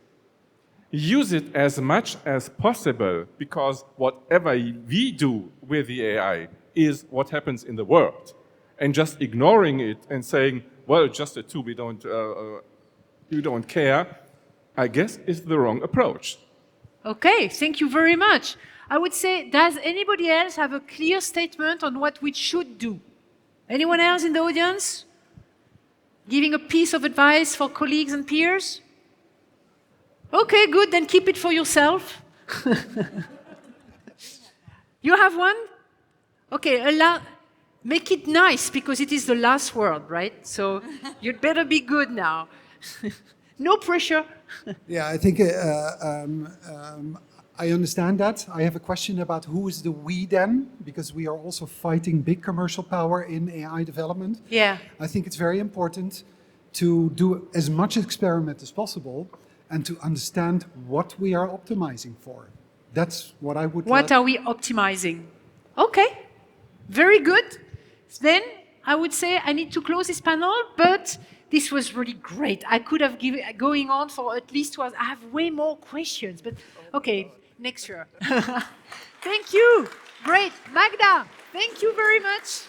Use it as much as possible, because whatever we do with the AI is what happens in the world. And just ignoring it and saying, well, just a tool, we don't you don't care, I guess is the wrong approach. Okay, thank you very much. I would say, does anybody else have a clear statement on what we should do? Anyone else in the audience? Giving a piece of advice for colleagues and peers? Okay, good, then keep it for yourself. You have one? Okay, make it nice, because it is the last word, right? So you'd better be good now. No pressure. Yeah, I think I understand that. I have a question about who is the we then, because we are also fighting big commercial power in AI development. Yeah. I think it's very important to do as much experiment as possible and to understand what we are optimizing for. That's what I would What are we optimizing? Okay, very good. Then I would say I need to close this panel, but this was really great. I could have given going on for at least 2 hours. I have way more questions, but okay, next year. Thank you. Great. Magda, thank you very much.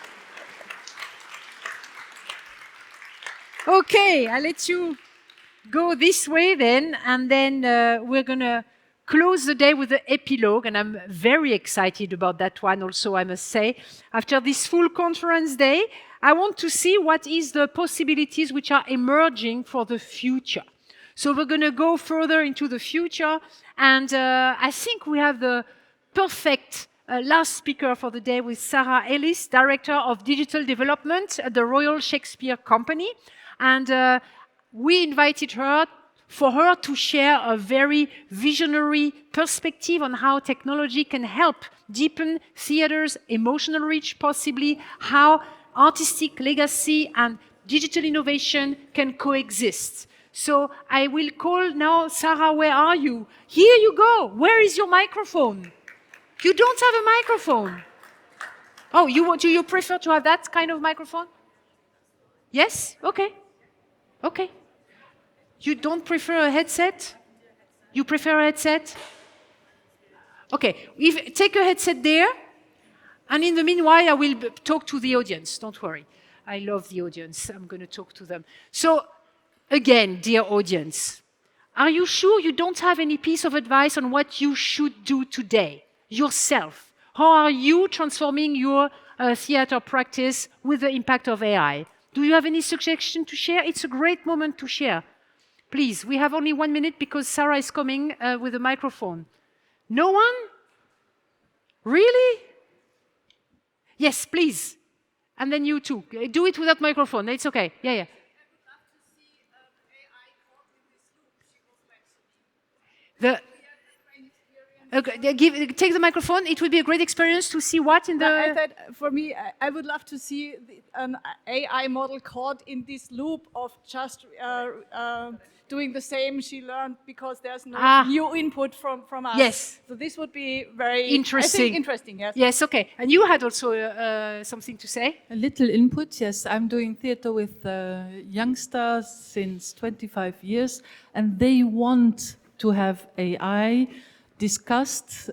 Okay, I'll let you go this way then, and then we're going to close the day with the epilogue, and I'm very excited about that one also, I must say. After this full conference day, I want to see what is the possibilities which are emerging for the future. So we're going to go further into the future, and I think we have the perfect last speaker for the day with Sarah Ellis, Director of Digital Development at the Royal Shakespeare Company. And we invited her for her to share a very visionary perspective on how technology can help deepen theater's emotional reach, possibly how artistic legacy and digital innovation can coexist. So I will call now, Sarah, where are you? Here you go. Where is your microphone? You don't have a microphone. Oh, do you prefer to have that kind of microphone? Yes? Okay. Okay. You don't prefer a headset? You prefer a headset? Okay, take a headset there, and in the meanwhile, I will talk to the audience. Don't worry. I love the audience. I'm going to talk to them. So, again, dear audience, are you sure you don't have any piece of advice on what you should do today, yourself? How are you transforming your theater practice with the impact of AI? Do you have any suggestion to share? It's a great moment to share. Please, we have only 1 minute because Sarah is coming with a microphone. No one? Really? Yes, please. And then you too. Do it without microphone. It's okay. Yeah, yeah. Take the microphone. It would be a great experience to see what in the... I said, for me, I would love to see an AI model caught in this loop of just doing the same she learned because there's no new input from us. Yes. So this would be very interesting. I think interesting, yes. Yes, okay. And you had also something to say? A little input, yes. I'm doing theater with youngsters since 25 years, and they want to have AI discussed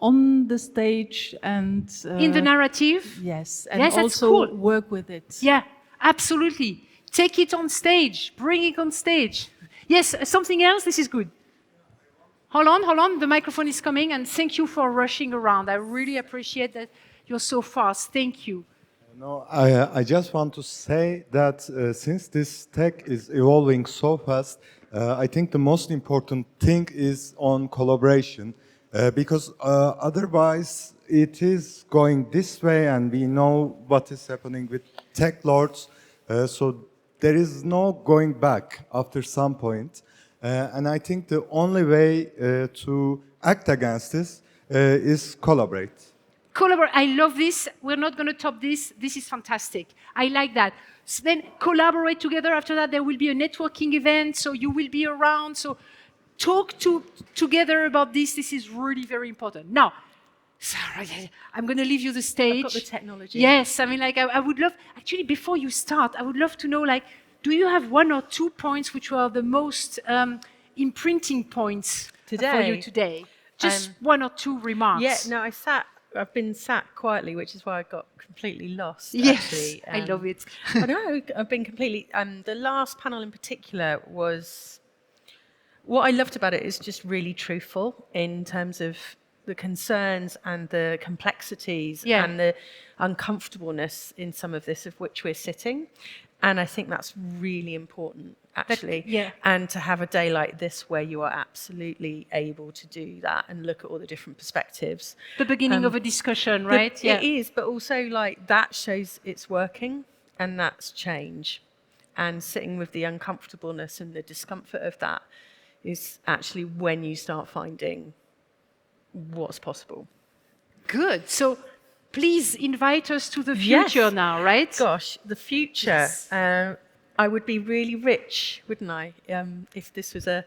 on the stage and... in the narrative? Yes, and yes, also cool. work with it. Yeah, absolutely. Take it on stage, bring it on stage. Yes, something else, this is good. Hold on, the microphone is coming, and thank you for rushing around. I really appreciate that you're so fast. Thank you. No, I just want to say that since this tech is evolving so fast, I think the most important thing is on collaboration, because otherwise it is going this way and we know what is happening with tech lords, so there is no going back after some point. And I think the only way to act against this is collaborate. Collaborate. I love this. We're not going to top this. This is fantastic. I like that. So then collaborate together. After that, there will be a networking event, so you will be around. So talk together about this. This is really very important. Now, Sarah, I'm going to leave you the stage. I've got the technology. Yes, I mean, like, I would love, actually, before you start, I would love to know, like, do you have 1 or 2 points which were the most imprinting points for you today? Just 1 or 2 remarks. Yeah, no, I sat I've been sat quietly, which is why I got completely lost. Yes, actually. I love it. I know, I've been completely. The last panel in particular was. What I loved about it is just really truthful in terms of the concerns and the complexities and the uncomfortableness in some of this of which we're sitting. And I think that's really important, actually. And to have a day like this where you are absolutely able to do that and look at all the different perspectives. The beginning of a discussion, right? It is, but also like that shows it's working and that's change. And sitting with the uncomfortableness and the discomfort of that is actually when you start finding what's possible. Good. So please invite us to the future now, right? Gosh, the future. I would be really rich, wouldn't I, if this was a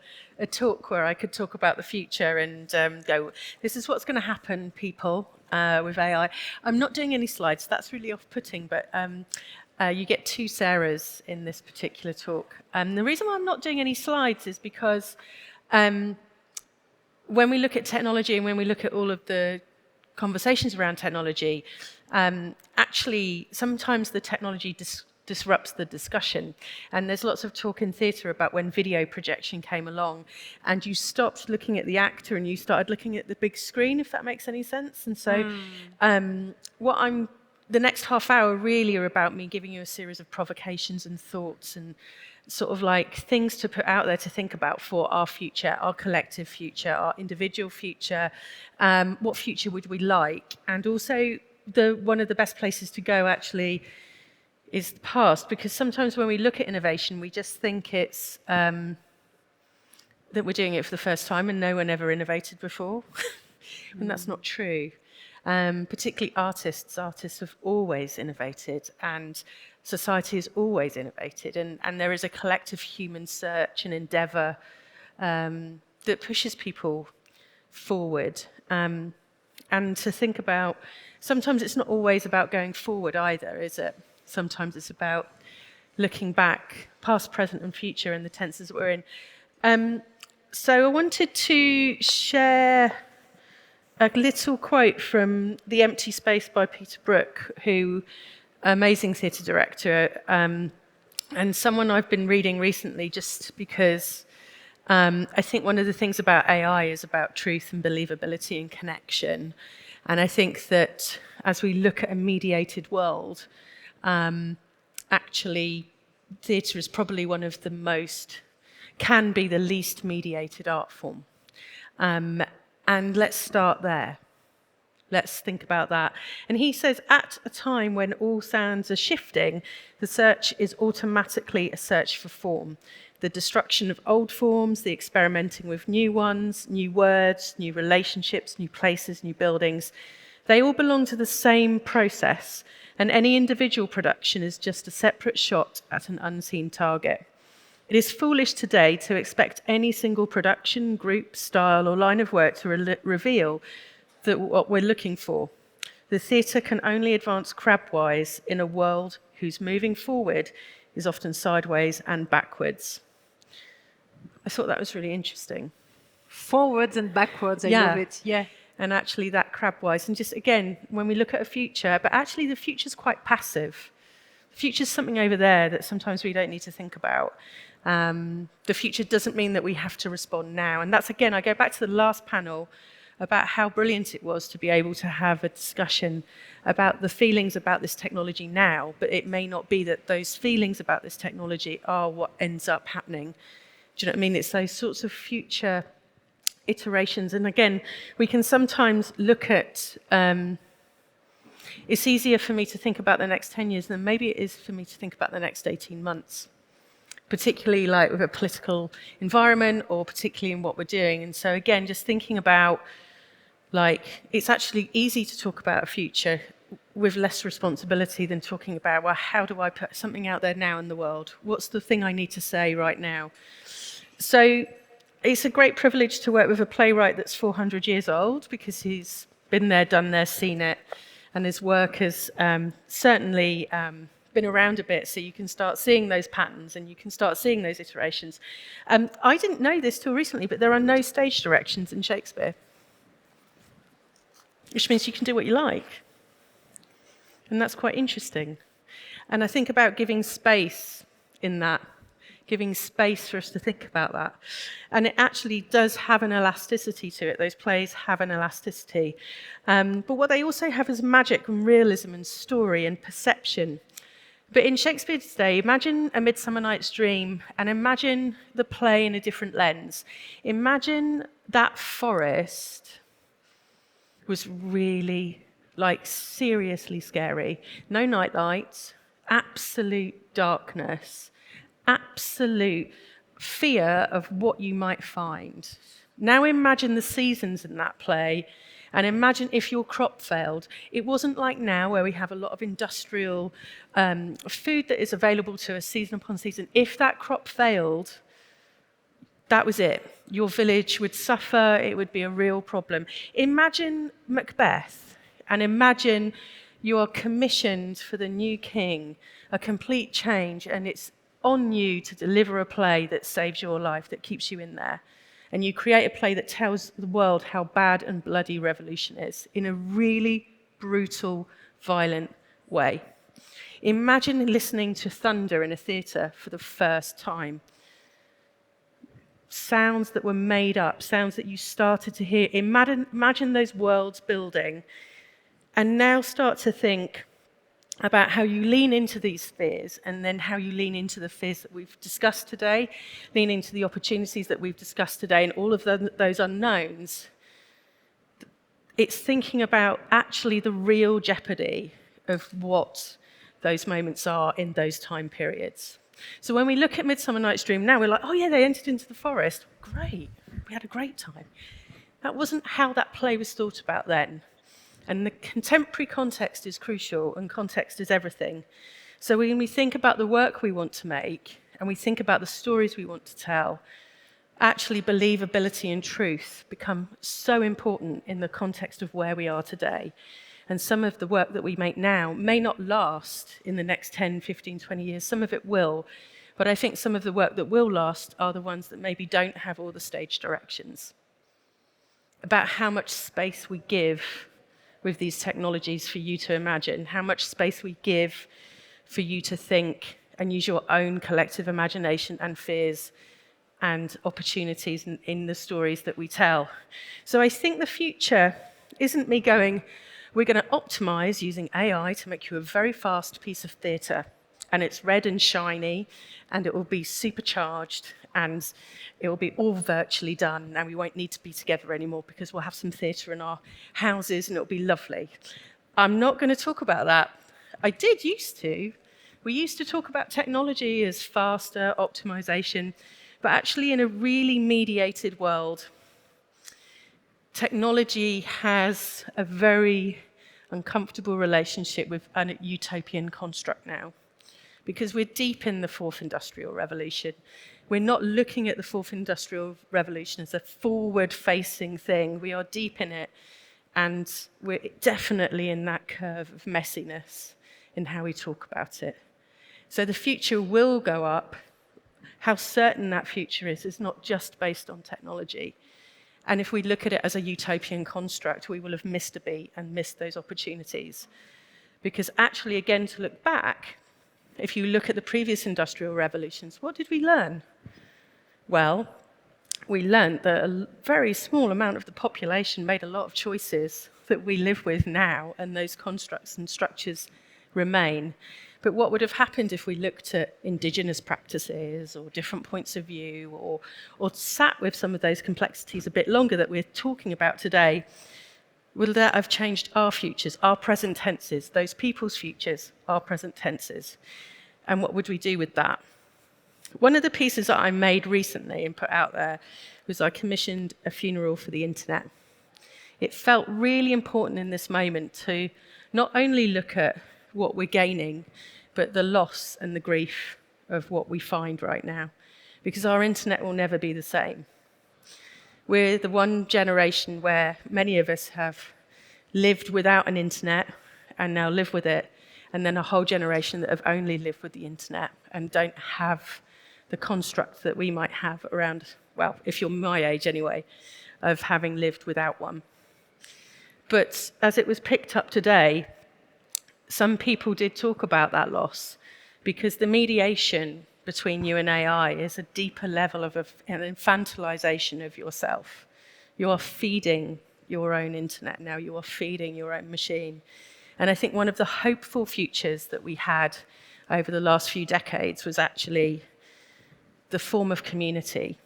talk where I could talk about the future and go, this is what's going to happen, people, with AI. I'm not doing any slides. That's really off-putting, but you get 2 Sarahs in this particular talk. The reason why I'm not doing any slides is because when we look at technology and when we look at all of the conversations around technology, actually sometimes the technology disrupts the discussion. And there's lots of talk in theatre about when video projection came along and you stopped looking at the actor and you started looking at the big screen, if that makes any sense. And so the next half hour really are about me giving you a series of provocations and thoughts and sort of like things to put out there to think about for our future, our collective future, our individual future. What future would we like? And also one of the best places to go actually is the past, because sometimes when we look at innovation, we just think it's that we're doing it for the first time and no one ever innovated before. And that's not true. Particularly artists have always innovated and society has always innovated and there is a collective human search and endeavour that pushes people forward. And to think about, sometimes it's not always about going forward either, is it? Sometimes it's about looking back, past, present and future and the tenses that we're in. So I wanted to share a little quote from The Empty Space by Peter Brook, who amazing theatre director, and someone I've been reading recently just because I think one of the things about AI is about truth and believability and connection. And I think that as we look at a mediated world, actually theatre is probably one of the can be the least mediated art form. And let's start there. Let's think about that. And he says, at a time when all sounds are shifting, the search is automatically a search for form. The destruction of old forms, the experimenting with new ones, new words, new relationships, new places, new buildings, they all belong to the same process, and any individual production is just a separate shot at an unseen target. It is foolish today to expect any single production, group, style, or line of work to reveal what we're looking for. The theatre can only advance crabwise in a world whose moving forward is often sideways and backwards. I thought that was really interesting. Forwards and backwards, I love it. Yeah. And actually that crabwise. And just again, when we look at a future, but actually the future's quite passive. The future's something over there that sometimes we don't need to think about. The future doesn't mean that we have to respond now. And that's, again, I go back to the last panel about how brilliant it was to be able to have a discussion about the feelings about this technology now, but it may not be that those feelings about this technology are what ends up happening. Do you know what I mean? It's those sorts of future iterations. And again, we can sometimes look at, it's easier for me to think about the next 10 years than maybe it is for me to think about the next 18 months. Particularly like with a political environment or particularly in what we're doing. And so again, just thinking about like, it's actually easy to talk about a future with less responsibility than talking about, well, how do I put something out there now in the world? What's the thing I need to say right now? So it's a great privilege to work with a playwright that's 400 years old because he's been there, done there, seen it. And his work has certainly been around a bit, so you can start seeing those patterns and you can start seeing those iterations. I didn't know this till recently, but there are no stage directions in Shakespeare. which means you can do what you like. And that's quite interesting. And I think about giving space in that, giving space for us to think about that. And it actually does have an elasticity to it. Those plays have an elasticity. But what they also have is magic and realism and story and perception. But in Shakespeare's day, imagine A Midsummer Night's Dream and imagine the play in a different lens. Imagine that forest was really, like, seriously scary. No night lights, absolute darkness, absolute fear of what you might find. Now imagine the seasons in that play, and imagine if your crop failed. It wasn't like now where we have a lot of industrial food that is available to us season upon season. If that crop failed, that was it. Your village would suffer. It would be a real problem. Imagine Macbeth, and imagine you are commissioned for the new king, a complete change, and it's on you to deliver a play that saves your life, that keeps you in there. And you create a play that tells the world how bad and bloody revolution is in a really brutal, violent way. Imagine listening to thunder in a theatre for the first time. Sounds that were made up, sounds that you started to hear. Imagine those worlds building, and now start to think about how you lean into these fears, and then how you lean into the fears that we've discussed today, lean into the opportunities that we've discussed today, and all of those unknowns. It's thinking about actually the real jeopardy of what those moments are in those time periods. So when we look at Midsummer Night's Dream now, we're like, oh yeah, they entered into the forest. Great, we had a great time. That wasn't how that play was thought about then. And the contemporary context is crucial, and context is everything. So when we think about the work we want to make, and we think about the stories we want to tell, actually believability and truth become so important in the context of where we are today. And some of the work that we make now may not last in the next 10, 15, 20 years. Some of it will. But I think some of the work that will last are the ones that maybe don't have all the stage directions. About how much space we give with these technologies for you to imagine, how much space we give for you to think and use your own collective imagination and fears and opportunities in the stories that we tell. So I think the future isn't me going, we're going to optimize using AI to make you a very fast piece of theatre, and it's red and shiny, and it will be supercharged, and it will be all virtually done, and we won't need to be together anymore because we'll have some theatre in our houses, and it'll be lovely. I'm not going to talk about that. I did used to. We used to talk about technology as faster, optimization, but actually in a really mediated world, technology has a very uncomfortable relationship with a utopian construct now, because we're deep in the fourth industrial revolution. We're not looking at the fourth industrial revolution as a forward-facing thing. We are deep in it, and we're definitely in that curve of messiness in how we talk about it. So the future will go up. How certain that future is not just based on technology. And if we look at it as a utopian construct, we will have missed a beat and missed those opportunities. Because actually, again, to look back, if you look at the previous industrial revolutions, what did we learn? Well, we learned that a very small amount of the population made a lot of choices that we live with now, and those constructs and structures remain. But what would have happened if we looked at indigenous practices or different points of view, or sat with some of those complexities a bit longer that we're talking about today? Will that have changed our futures, our present tenses, those people's futures, our present tenses? And what would we do with that? One of the pieces that I made recently and put out there was I commissioned a funeral for the internet. It felt really important in this moment to not only look at what we're gaining, but the loss and the grief of what we find right now, because our internet will never be the same. We're the one generation where many of us have lived without an internet and now live with it, and then a whole generation that have only lived with the internet and don't have the construct that we might have around, well, if you're my age anyway, of having lived without one. But as it was picked up today, some people did talk about that loss, because the mediation between you and AI is a deeper level of an infantilization of yourself. You are feeding your own internet now, you are feeding your own machine. And I think one of the hopeful futures that we had over the last few decades was actually the form of community,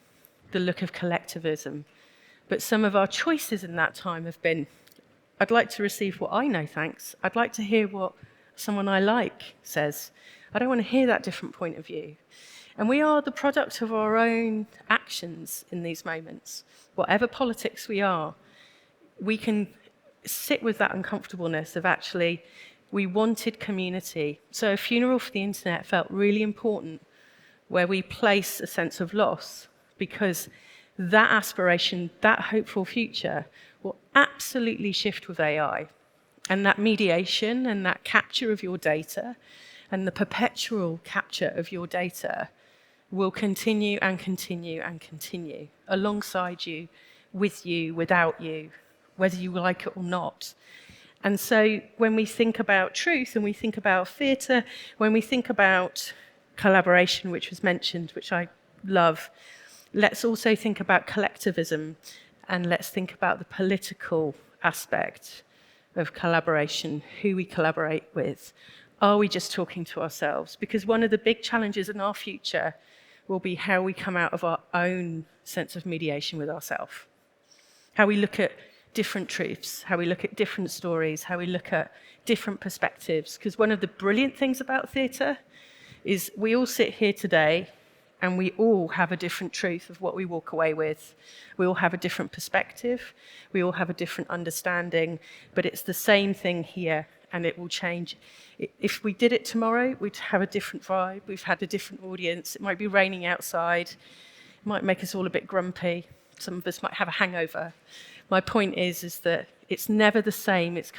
the look of collectivism. But some of our choices in that time have been, I'd like to receive what I know, thanks. I'd like to hear what someone I like says. I don't want to hear that different point of view. And we are the product of our own actions in these moments. Whatever politics we are, we can sit with that uncomfortableness of actually, we wanted community. So a funeral for the internet felt really important, where we place a sense of loss, because that aspiration, that hopeful future will absolutely shift with AI. And that mediation and that capture of your data and the perpetual capture of your data will continue and continue and continue alongside you, with you, without you, whether you like it or not. And so when we think about truth and we think about theatre, when we think about collaboration, which was mentioned, which I love, let's also think about collectivism, and let's think about the political aspect of collaboration, who we collaborate with. Are we just talking to ourselves? Because one of the big challenges in our future will be how we come out of our own sense of mediation with ourselves. How we look at different truths, how we look at different stories, how we look at different perspectives. Because one of the brilliant things about theatre is we all sit here today and we all have a different truth of what we walk away with. We all have a different perspective. We all have a different understanding, but it's the same thing here, and it will change. If we did it tomorrow, we'd have a different vibe. We've had a different audience. It might be raining outside. It might make us all a bit grumpy. Some of us might have a hangover. My point is that it's never the same. It's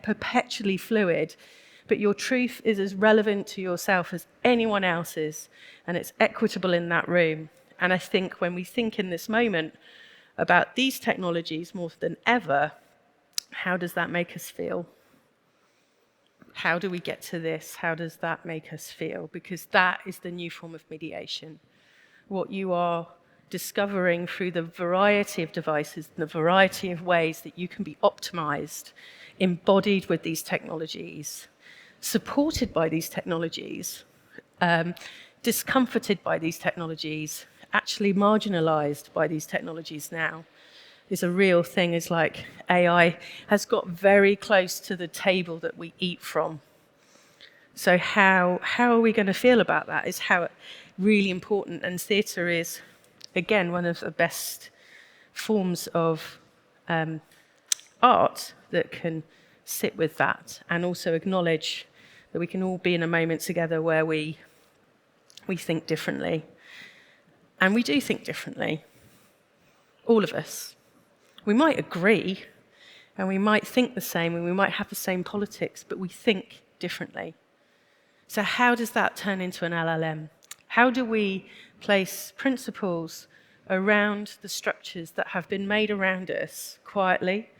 perpetually fluid. But your truth is as relevant to yourself as anyone else's, and it's equitable in that room. And I think when we think in this moment about these technologies more than ever, how does that make us feel? How do we get to this? How does that make us feel? Because that is the new form of mediation. What you are discovering through the variety of devices, the variety of ways that you can be optimized, embodied with these technologies, supported by these technologies, discomforted by these technologies, actually marginalized by these technologies now, is a real thing. It's like AI has got very close to the table that we eat from. So how are we going to feel about that is how really important. And theatre is, again, one of the best forms of art that can sit with that and also acknowledge that we can all be in a moment together where we think differently. And we do think differently, all of us. We might agree, and we might think the same, and we might have the same politics, but we think differently. So how does that turn into an LLM? How do we place principles around the structures that have been made around us quietly,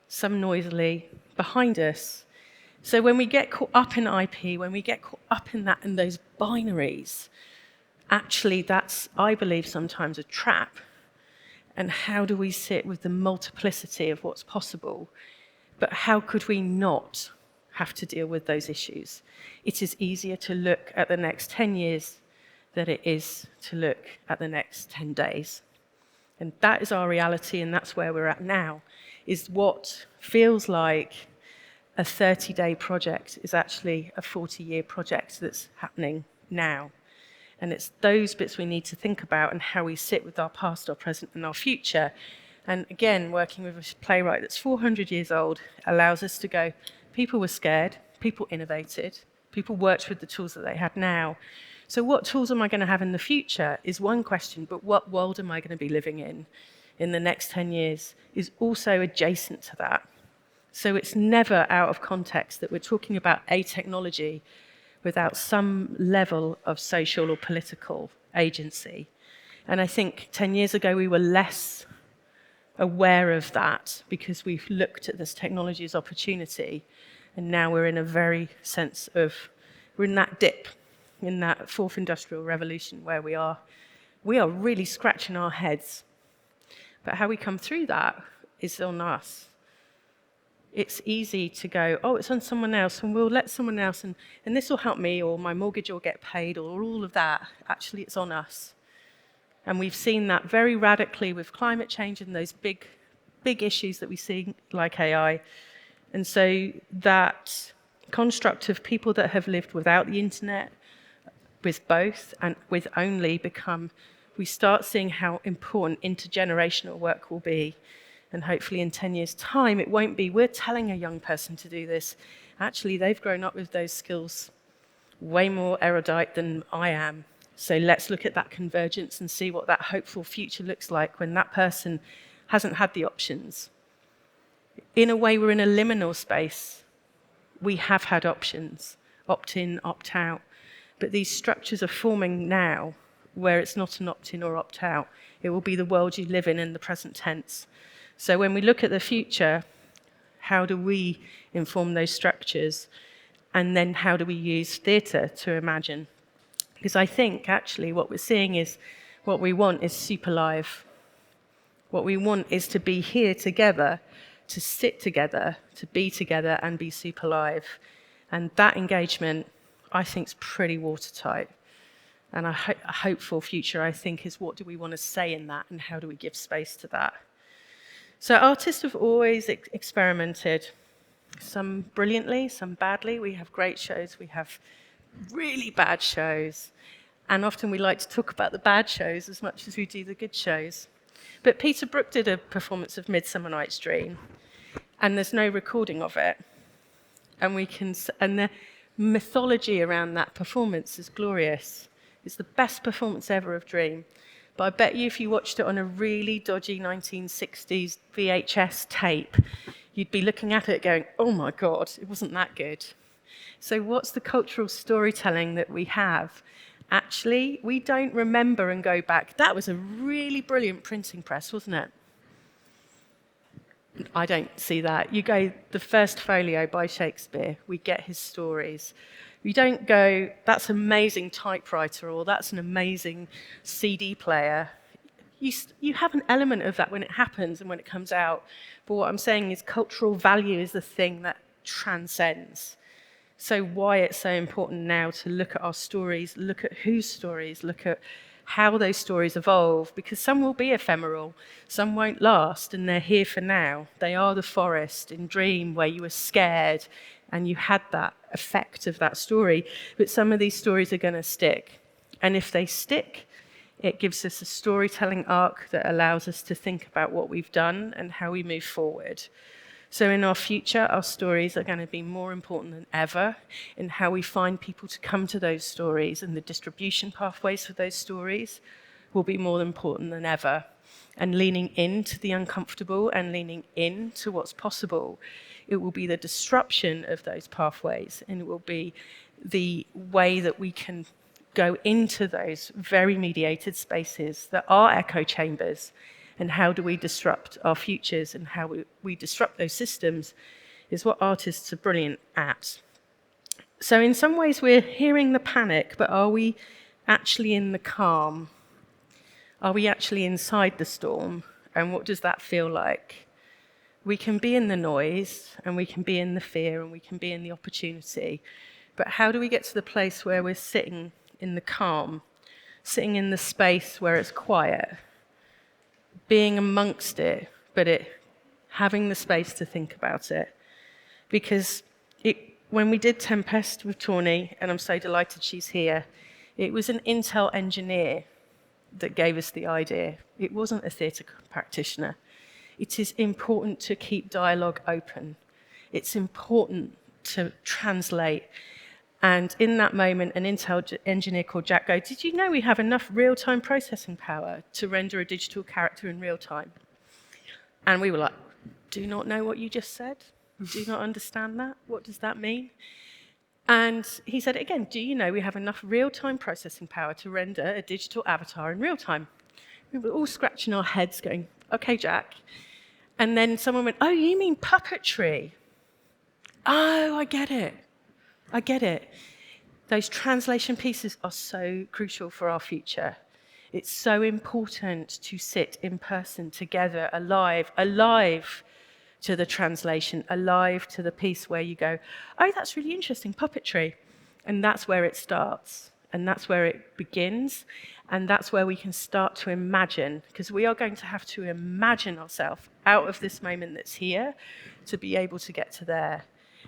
some noisily, behind us? So when we get caught up in IP, when we get caught up in that and those binaries, actually that's, I believe, sometimes a trap. And how do we sit with the multiplicity of what's possible? But how could we not have to deal with those issues? It is easier to look at the next 10 years than it is to look at the next 10 days. And that is our reality, and that's where we're at now, is what feels like a 30-day project is actually a 40-year project that's happening now. And it's those bits we need to think about and how we sit with our past, our present, and our future. And again, working with a playwright that's 400 years old allows us to go, people were scared, people innovated, people worked with the tools that they had now. So what tools am I going to have in the future is one question, but what world am I going to be living in the next 10 years is also adjacent to that. So it's never out of context that we're talking about a technology without some level of social or political agency. And I think 10 years ago we were less aware of that because we've looked at this technology as opportunity, and now we're in a very sense of, we're in that dip, in that fourth industrial revolution where we are really scratching our heads. But how we come through that is on us. It's easy to go, oh, it's on someone else, and we'll let someone else, and this will help me, or my mortgage will get paid, or all of that. Actually, it's on us. And we've seen that very radically with climate change and those big issues that we see, like AI. And so that construct of people that have lived without the internet, with both and with only, we start seeing how important intergenerational work will be. And hopefully in 10 years' time, it won't be, we're telling a young person to do this. Actually, they've grown up with those skills way more erudite than I am. So let's look at that convergence and see what that hopeful future looks like when that person hasn't had the options. In a way, we're in a liminal space. We have had options, opt in, opt out. But these structures are forming now where it's not an opt in or opt out. It will be the world you live in the present tense. So when we look at the future, how do we inform those structures? And then how do we use theatre to imagine? Because I think actually what we're seeing is what we want is super live. What we want is to be here together, to sit together, to be together and be super live. And that engagement, I think, is pretty watertight. And a hopeful future, I think, is what do we want to say in that and how do we give space to that? So artists have always experimented, some brilliantly, some badly. We have great shows, we have really bad shows, and often we like to talk about the bad shows as much as we do the good shows. But Peter Brook did a performance of Midsummer Night's Dream, and there's no recording of it. And the mythology around that performance is glorious. It's the best performance ever of Dream. But I bet you if you watched it on a really dodgy 1960s VHS tape, you'd be looking at it going, oh my God, it wasn't that good. So what's the cultural storytelling that we have? Actually, we don't remember and go back, that was a really brilliant printing press, wasn't it? I don't see that. You go, the first folio by Shakespeare, we get his stories. You don't go, that's an amazing typewriter, or that's an amazing CD player. You have an element of that when it happens and when it comes out. But what I'm saying is cultural value is the thing that transcends. So why it's so important now to look at our stories, look at whose stories, look at how those stories evolve, because some will be ephemeral, some won't last, and they're here for now. They are the forest in Dream where you were scared and you had that effect of that story, but some of these stories are going to stick. And if they stick, it gives us a storytelling arc that allows us to think about what we've done and how we move forward. So in our future, our stories are going to be more important than ever in how we find people to come to those stories, and the distribution pathways for those stories will be more important than ever. And leaning into the uncomfortable and leaning into what's possible, it will be the disruption of those pathways, and it will be the way that we can go into those very mediated spaces that are echo chambers. And how do we disrupt our futures, and how we disrupt those systems is what artists are brilliant at. So in some ways we're hearing the panic, but are we actually in the calm? Are we actually inside the storm? And what does that feel like? We can be in the noise, and we can be in the fear, and we can be in the opportunity. But how do we get to the place where we're sitting in the calm, sitting in the space where it's quiet, being amongst it, but having the space to think about it? Because when we did Tempest with Tawny, and I'm so delighted she's here, it was an Intel engineer that gave us the idea. It wasn't a theatre practitioner. It is important to keep dialogue open. It's important to translate. And in that moment, an Intel engineer called Jack goes, did you know we have enough real-time processing power to render a digital character in real time? And we were like, do not know what you just said? Do not understand that? What does that mean? And he said it again, do you know we have enough real-time processing power to render a digital avatar in real time? We were all scratching our heads going, okay, Jack. And then someone went, oh, you mean puppetry? Oh, I get it. I get it. Those translation pieces are so crucial for our future. It's so important to sit in person together, alive to the translation, alive to the piece where you go, oh, that's really interesting, puppetry. And that's where it starts. And that's where it begins. And that's where we can start to imagine, because we are going to have to imagine ourselves out of this moment that's here to be able to get to there.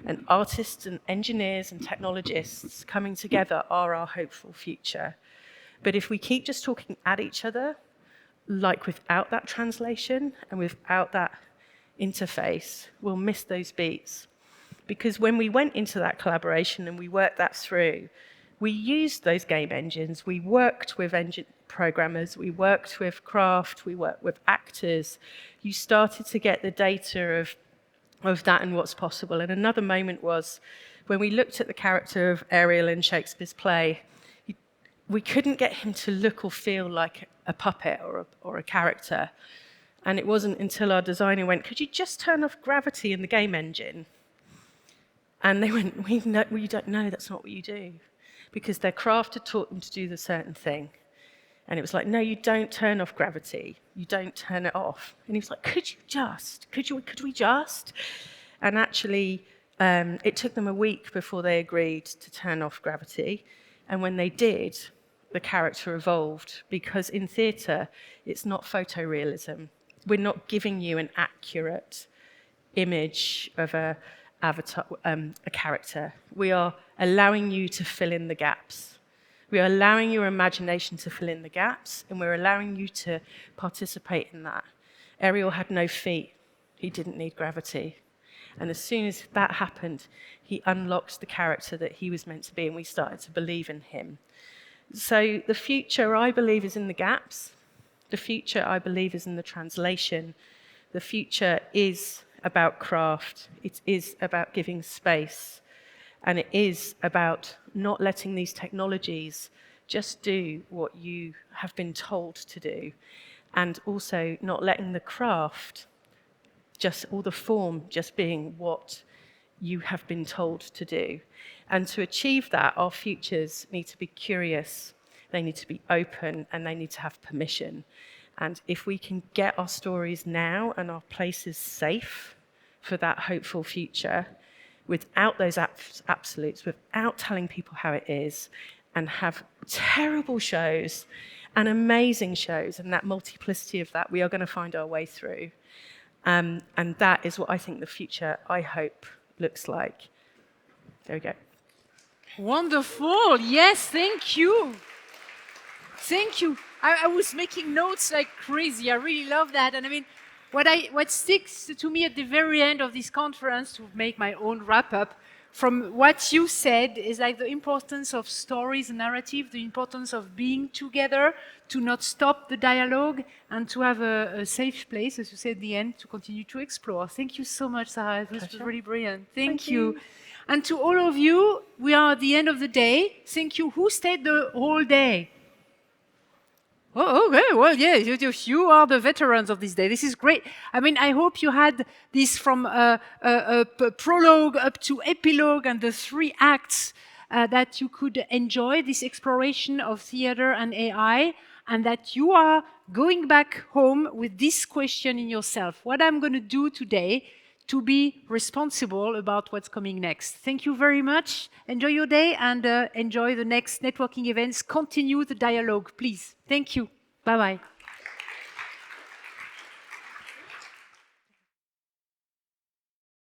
And artists and engineers and technologists coming together are our hopeful future. But if we keep just talking at each other, like without that translation and without that interface, we'll miss those beats. Because when we went into that collaboration and we worked that through, we used those game engines, we worked with engine programmers, we worked with craft, we worked with actors. You started to get the data of that and what's possible. And another moment was when we looked at the character of Ariel in Shakespeare's play, we couldn't get him to look or feel like a puppet or a character. And it wasn't until our designer went, could you just turn off gravity in the game engine? And they went, we don't know, that's not what you do. Because their craft had taught them to do the certain thing. And it was like, no, you don't turn off gravity. You don't turn it off. And he was like, could we just? And actually, it took them a week before they agreed to turn off gravity. And when they did, the character evolved. Because in theatre, it's not photorealism. We're not giving you an accurate image of a avatar, a character. We are allowing you to fill in the gaps. We are allowing your imagination to fill in the gaps, and we're allowing you to participate in that. Ariel had no feet. He didn't need gravity. And as soon as that happened, he unlocked the character that he was meant to be, and we started to believe in him. So the future, I believe, is in the gaps. The future, I believe, is in the translation. The future is about craft. It is about giving space. And it is about not letting these technologies just do what you have been told to do. And also not letting the craft, or the form, just being what you have been told to do. And to achieve that, our futures need to be curious, they need to be open, and they need to have permission. And if we can get our stories now and our places safe for that hopeful future, without those absolutes, without telling people how it is, and have terrible shows and amazing shows, and that multiplicity of that, we are going to find our way through. And that is what I think the future, I hope, looks like. There we go. Wonderful. Yes, thank you. Thank you. I was making notes like crazy. I really love that. And I mean, what sticks to me at the very end of this conference, to make my own wrap-up, from what you said, is like the importance of stories and narrative, the importance of being together, to not stop the dialogue, and to have a safe place, as you said at the end, to continue to explore. Thank you so much, Sarah. It was really brilliant. Thank you. And to all of you, we are at the end of the day. Thank you. Who stayed the whole day? Oh, okay. Well, yeah, you are the veterans of this day. This is great. I mean, I hope you had this from prologue up to epilogue and the 3 acts that you could enjoy this exploration of theater and AI, and that you are going back home with this question in yourself. What I'm going to do today to be responsible about what's coming next. Thank you very much. Enjoy your day and enjoy the next networking events. Continue the dialogue, please. Thank you. Bye-bye.